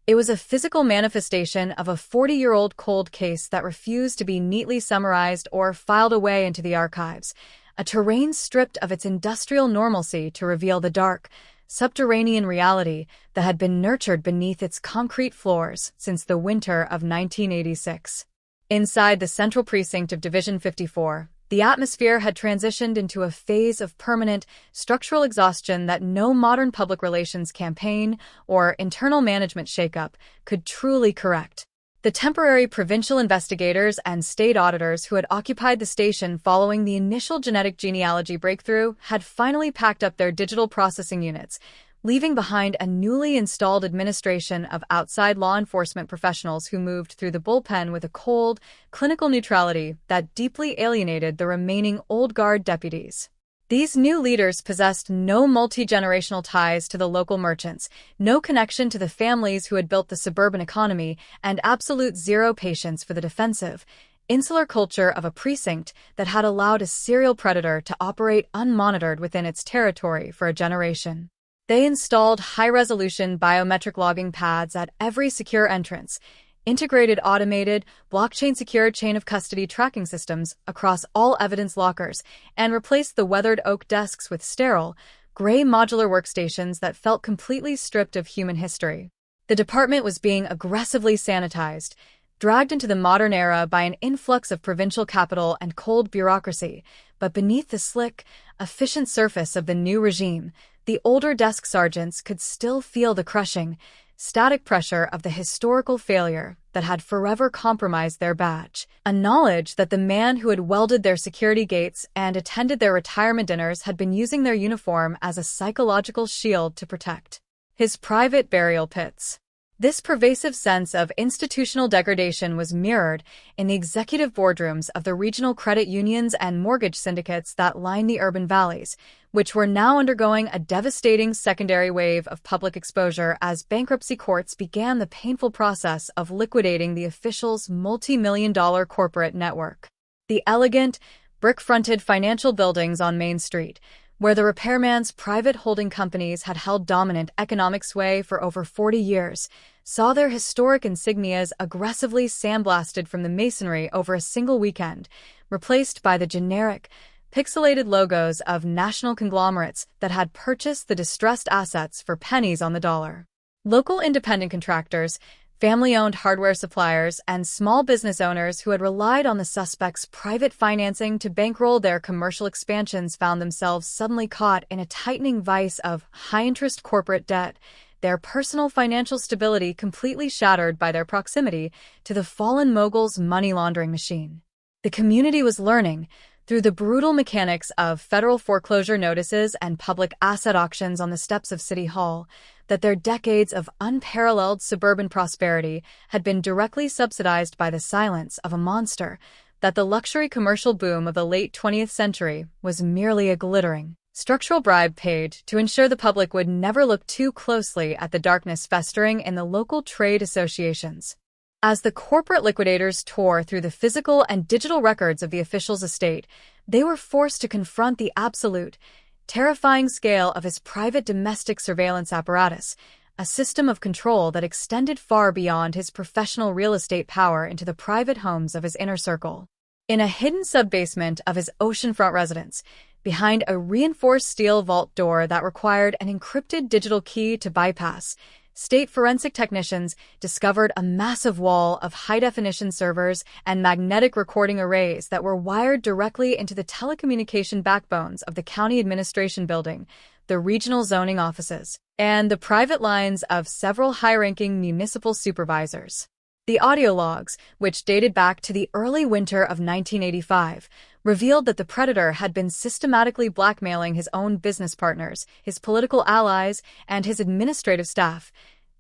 It was a physical manifestation of a 40-year-old cold case that refused to be neatly summarized or filed away into the archives, a terrain stripped of its industrial normalcy to reveal the dark, subterranean reality that had been nurtured beneath its concrete floors since the winter of 1986. Inside the central precinct of Division 54, the atmosphere had transitioned into a phase of permanent, structural exhaustion that no modern public relations campaign or internal management shakeup could truly correct. The temporary provincial investigators and state auditors who had occupied the station following the initial genetic genealogy breakthrough had finally packed up their digital processing units, leaving behind a newly installed administration of outside law enforcement professionals who moved through the bullpen with a cold, clinical neutrality that deeply alienated the remaining old guard deputies. These new leaders possessed no multi-generational ties to the local merchants, no connection to the families who had built the suburban economy, and absolute zero patience for the defensive, insular culture of a precinct that had allowed a serial predator to operate unmonitored within its territory for a generation. They installed high-resolution biometric logging pads at every secure entrance, integrated automated, blockchain-secure chain-of-custody tracking systems across all evidence lockers, and replaced the weathered oak desks with sterile, gray modular workstations that felt completely stripped of human history. The department was being aggressively sanitized, dragged into the modern era by an influx of provincial capital and cold bureaucracy, but beneath the slick, efficient surface of the new regime, the older desk sergeants could still feel the crushing, static pressure of the historical failure that had forever compromised their badge, a knowledge that the man who had welded their security gates and attended their retirement dinners had been using their uniform as a psychological shield to protect his private burial pits. This pervasive sense of institutional degradation was mirrored in the executive boardrooms of the regional credit unions and mortgage syndicates that line the urban valleys, which were now undergoing a devastating secondary wave of public exposure as bankruptcy courts began the painful process of liquidating the officials' multi-million-dollar corporate network. The elegant, brick-fronted financial buildings on Main Street, where the repairman's private holding companies had held dominant economic sway for over 40 years, saw their historic insignias aggressively sandblasted from the masonry over a single weekend, replaced by the generic, pixelated logos of national conglomerates that had purchased the distressed assets for pennies on the dollar. Local independent contractors, family-owned hardware suppliers, and small business owners who had relied on the suspects' private financing to bankroll their commercial expansions found themselves suddenly caught in a tightening vice of high-interest corporate debt, their personal financial stability completely shattered by their proximity to the fallen mogul's money laundering machine. The community was learning, through the brutal mechanics of federal foreclosure notices and public asset auctions on the steps of City Hall, that their decades of unparalleled suburban prosperity had been directly subsidized by the silence of a monster, that the luxury commercial boom of the late 20th century was merely a glittering, structural bribe paid to ensure the public would never look too closely at the darkness festering in the local trade associations. As the corporate liquidators tore through the physical and digital records of the official's estate, they were forced to confront the absolute, terrifying scale of his private domestic surveillance apparatus, a system of control that extended far beyond his professional real estate power into the private homes of his inner circle. In a hidden sub-basement of his oceanfront residence, behind a reinforced steel vault door that required an encrypted digital key to bypass, state forensic technicians discovered a massive wall of high-definition servers and magnetic recording arrays that were wired directly into the telecommunication backbones of the county administration building, the regional zoning offices, and the private lines of several high-ranking municipal supervisors. The audio logs, which dated back to the early winter of 1985, revealed that the predator had been systematically blackmailing his own business partners, his political allies, and his administrative staff,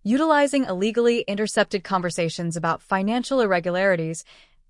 utilizing illegally intercepted conversations about financial irregularities,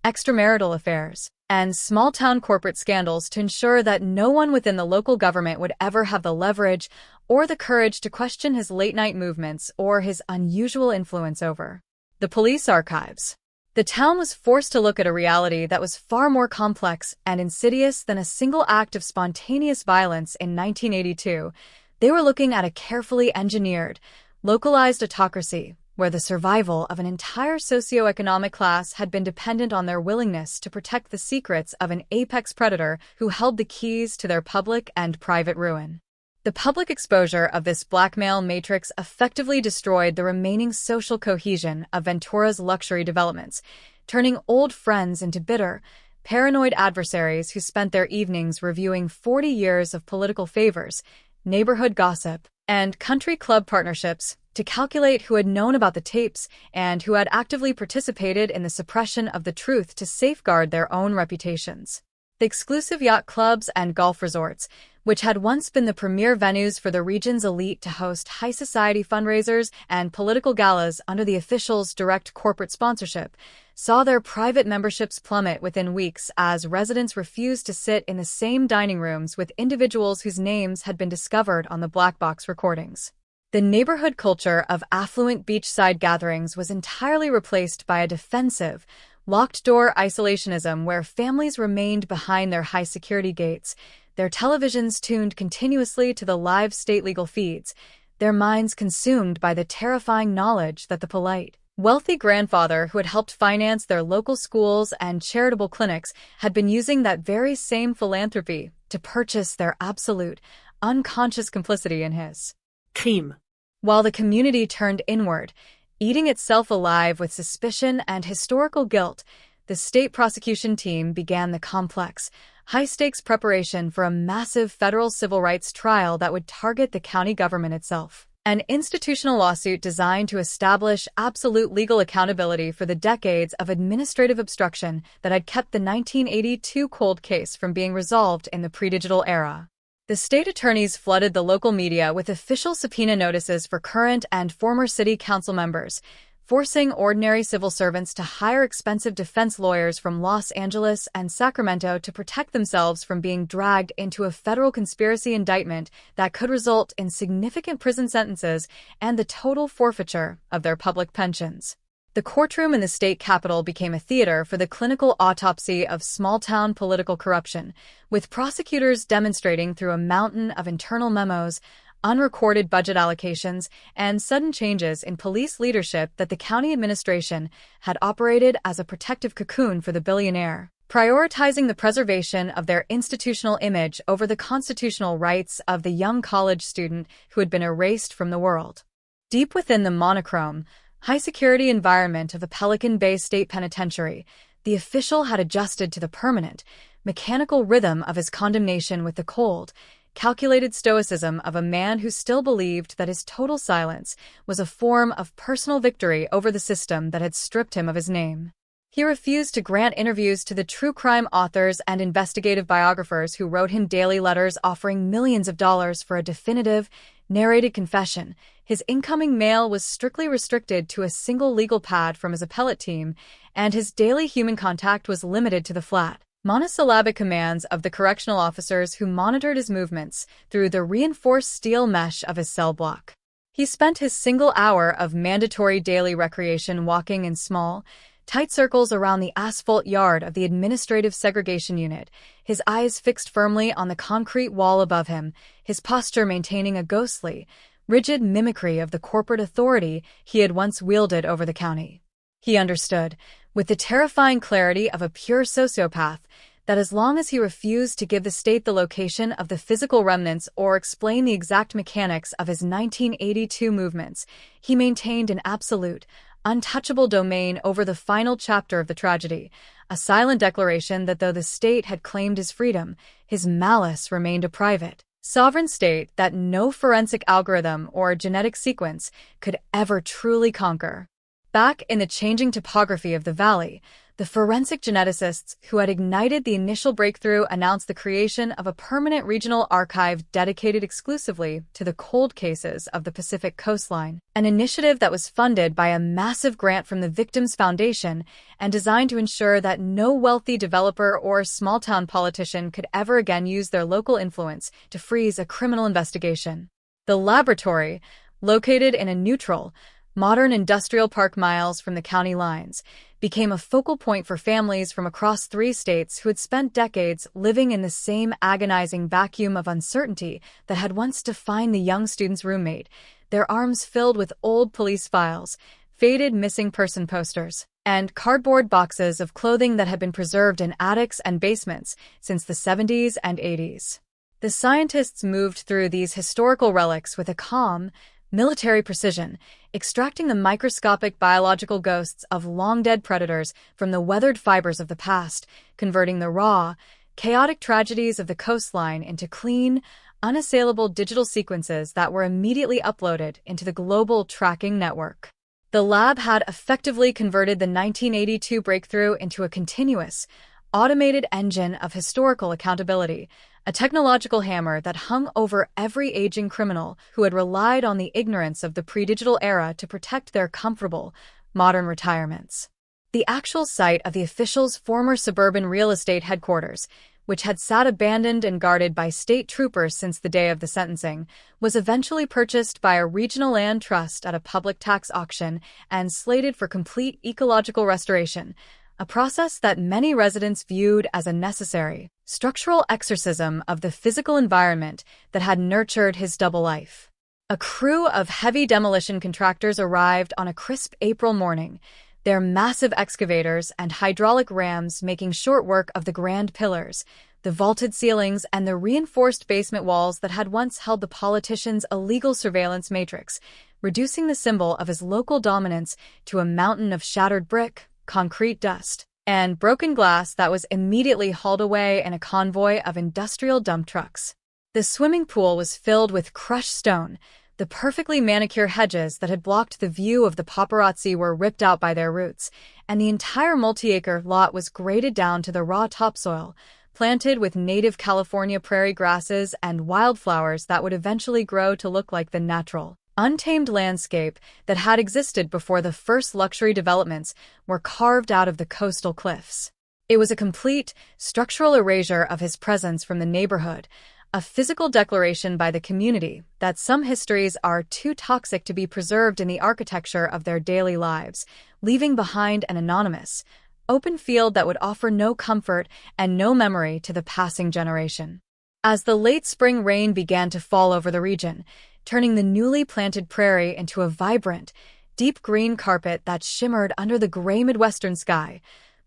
extramarital affairs, and small-town corporate scandals to ensure that no one within the local government would ever have the leverage or the courage to question his late-night movements or his unusual influence over the police archives. The town was forced to look at a reality that was far more complex and insidious than a single act of spontaneous violence in 1982. They were looking at a carefully engineered, localized autocracy where the survival of an entire socioeconomic class had been dependent on their willingness to protect the secrets of an apex predator who held the keys to their public and private ruin. The public exposure of this blackmail matrix effectively destroyed the remaining social cohesion of Ventura's luxury developments, turning old friends into bitter, paranoid adversaries who spent their evenings reviewing 40 years of political favors, neighborhood gossip, and country club partnerships to calculate who had known about the tapes and who had actively participated in the suppression of the truth to safeguard their own reputations. The exclusive yacht clubs and golf resorts, which had once been the premier venues for the region's elite to host high society fundraisers and political galas under the officials' direct corporate sponsorship, saw their private memberships plummet within weeks as residents refused to sit in the same dining rooms with individuals whose names had been discovered on the black box recordings. The neighborhood culture of affluent beachside gatherings was entirely replaced by a defensive, locked-door isolationism where families remained behind their high-security gates, their televisions tuned continuously to the live state legal feeds, their minds consumed by the terrifying knowledge that the polite, wealthy grandfather who had helped finance their local schools and charitable clinics had been using that very same philanthropy to purchase their absolute, unconscious complicity in his crime. While the community turned inward, eating itself alive with suspicion and historical guilt, the state prosecution team began the complex, high-stakes preparation for a massive federal civil rights trial that would target the county government itself. an institutional lawsuit designed to establish absolute legal accountability for the decades of administrative obstruction that had kept the 1982 cold case from being resolved in the pre-digital era. The state attorneys flooded the local media with official subpoena notices for current and former city council members, forcing ordinary civil servants to hire expensive defense lawyers from Los Angeles and Sacramento to protect themselves from being dragged into a federal conspiracy indictment that could result in significant prison sentences and the total forfeiture of their public pensions. The courtroom in the state capitol became a theater for the clinical autopsy of small-town political corruption, with prosecutors demonstrating through a mountain of internal memos, unrecorded budget allocations, and sudden changes in police leadership that the county administration had operated as a protective cocoon for the billionaire, prioritizing the preservation of their institutional image over the constitutional rights of the young college student who had been erased from the world. Deep within the monochrome, high-security environment of the Pelican Bay State Penitentiary, the official had adjusted to the permanent, mechanical rhythm of his condemnation with the cold, calculated stoicism of a man who still believed that his total silence was a form of personal victory over the system that had stripped him of his name. He refused to grant interviews to the true crime authors and investigative biographers who wrote him daily letters offering millions of dollars for a definitive, narrated confession. His incoming mail was strictly restricted to a single legal pad from his appellate team, and his daily human contact was limited to the flat, monosyllabic commands of the correctional officers who monitored his movements through the reinforced steel mesh of his cell block. He spent his single hour of mandatory daily recreation walking in small, tight circles around the asphalt yard of the administrative segregation unit, his eyes fixed firmly on the concrete wall above him, his posture maintaining a ghostly, rigid mimicry of the corporate authority he had once wielded over the county. He understood, with the terrifying clarity of a pure sociopath, that as long as he refused to give the state the location of the physical remnants or explain the exact mechanics of his 1982 movements, he maintained an absolute, untouchable domain over the final chapter of the tragedy, a silent declaration that though the state had claimed his freedom, his malice remained a private, sovereign state that no forensic algorithm or genetic sequence could ever truly conquer. Back in the changing topography of the valley, the forensic geneticists who had ignited the initial breakthrough announced the creation of a permanent regional archive dedicated exclusively to the cold cases of the Pacific coastline, an initiative that was funded by a massive grant from the Victims Foundation and designed to ensure that no wealthy developer or small-town politician could ever again use their local influence to freeze a criminal investigation. The laboratory, located in a neutral, modern industrial park miles from the county lines, became a focal point for families from across 3 states who had spent decades living in the same agonizing vacuum of uncertainty that had once defined the young student's roommate, their arms filled with old police files, faded missing person posters, and cardboard boxes of clothing that had been preserved in attics and basements since the 70s and 80s. The scientists moved through these historical relics with a calm, military precision, extracting the microscopic biological ghosts of long-dead predators from the weathered fibers of the past, converting the raw, chaotic tragedies of the coastline into clean, unassailable digital sequences that were immediately uploaded into the global tracking network. The lab had effectively converted the 1982 breakthrough into a continuous, automated engine of historical accountability, a technological hammer that hung over every aging criminal who had relied on the ignorance of the pre-digital era to protect their comfortable, modern retirements. The actual site of the official's former suburban real estate headquarters, which had sat abandoned and guarded by state troopers since the day of the sentencing, was eventually purchased by a regional land trust at a public tax auction and slated for complete ecological restoration, a process that many residents viewed as a necessary, structural exorcism of the physical environment that had nurtured his double life. A crew of heavy demolition contractors arrived on a crisp April morning, their massive excavators and hydraulic rams making short work of the grand pillars, the vaulted ceilings, and the reinforced basement walls that had once held the politician's illegal surveillance matrix, reducing the symbol of his local dominance to a mountain of shattered brick, concrete dust, and broken glass that was immediately hauled away in a convoy of industrial dump trucks. The swimming pool was filled with crushed stone, The perfectly manicured hedges that had blocked the view of the paparazzi were ripped out by their roots, and the entire multi-acre lot was graded down to the raw topsoil, planted with native California prairie grasses and wildflowers that would eventually grow to look like the natural, untamed landscape that had existed before the first luxury developments were carved out of the coastal cliffs. It was a complete, structural erasure of his presence from the neighborhood, a physical declaration by the community that some histories are too toxic to be preserved in the architecture of their daily lives, leaving behind an anonymous, open field that would offer no comfort and no memory to the passing generation. As the late spring rain began to fall over the region, turning the newly planted prairie into a vibrant, deep green carpet that shimmered under the gray Midwestern sky,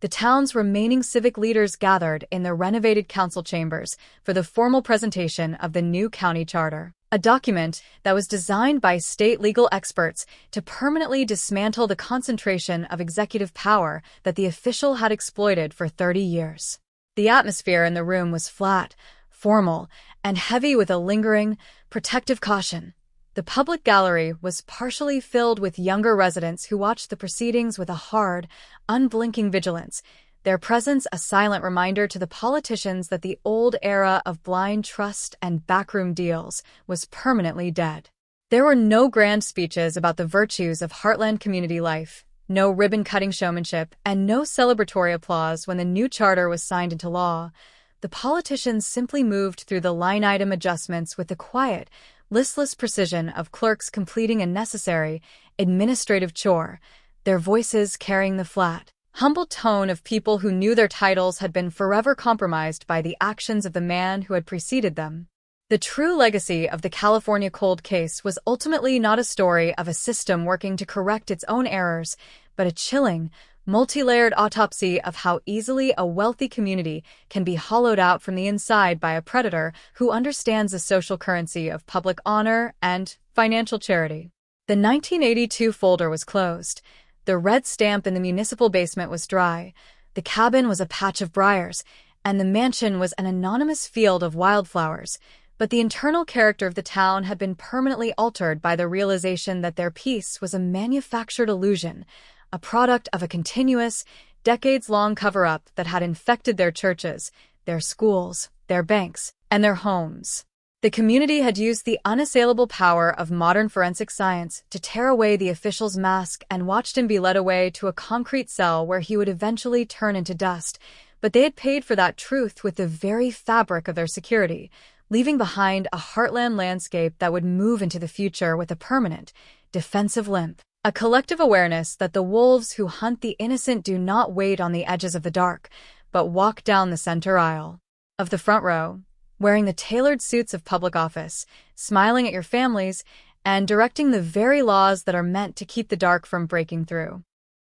the town's remaining civic leaders gathered in the renovated council chambers for the formal presentation of the new county charter, a document that was designed by state legal experts to permanently dismantle the concentration of executive power that the official had exploited for 30 years. The atmosphere in the room was flat, formal, and heavy with a lingering, protective caution. The public gallery was partially filled with younger residents who watched the proceedings with a hard, unblinking vigilance, their presence a silent reminder to the politicians that the old era of blind trust and backroom deals was permanently dead. There were no grand speeches about the virtues of heartland community life, no ribbon-cutting showmanship, and no celebratory applause when the new charter was signed into law. The politicians simply moved through the line-item adjustments with the quiet, listless precision of clerks completing a necessary, administrative chore, their voices carrying the flat, humble tone of people who knew their titles had been forever compromised by the actions of the man who had preceded them. The true legacy of the California cold case was ultimately not a story of a system working to correct its own errors, but a chilling, multi-layered autopsy of how easily a wealthy community can be hollowed out from the inside by a predator who understands the social currency of public honor and financial charity. The 1982 folder was closed. The red stamp in the municipal basement was dry. The cabin was a patch of briars, and the mansion was an anonymous field of wildflowers. But the internal character of the town had been permanently altered by the realization that their peace was a manufactured illusion, a product of a continuous, decades-long cover-up that had infected their churches, their schools, their banks, and their homes. The community had used the unassailable power of modern forensic science to tear away the official's mask and watched him be led away to a concrete cell where he would eventually turn into dust. But they had paid for that truth with the very fabric of their security, leaving behind a heartland landscape that would move into the future with a permanent, defensive limp. A collective awareness that the wolves who hunt the innocent do not wait on the edges of the dark, but walk down the center aisle of the front row, wearing the tailored suits of public office, smiling at your families, and directing the very laws that are meant to keep the dark from breaking through.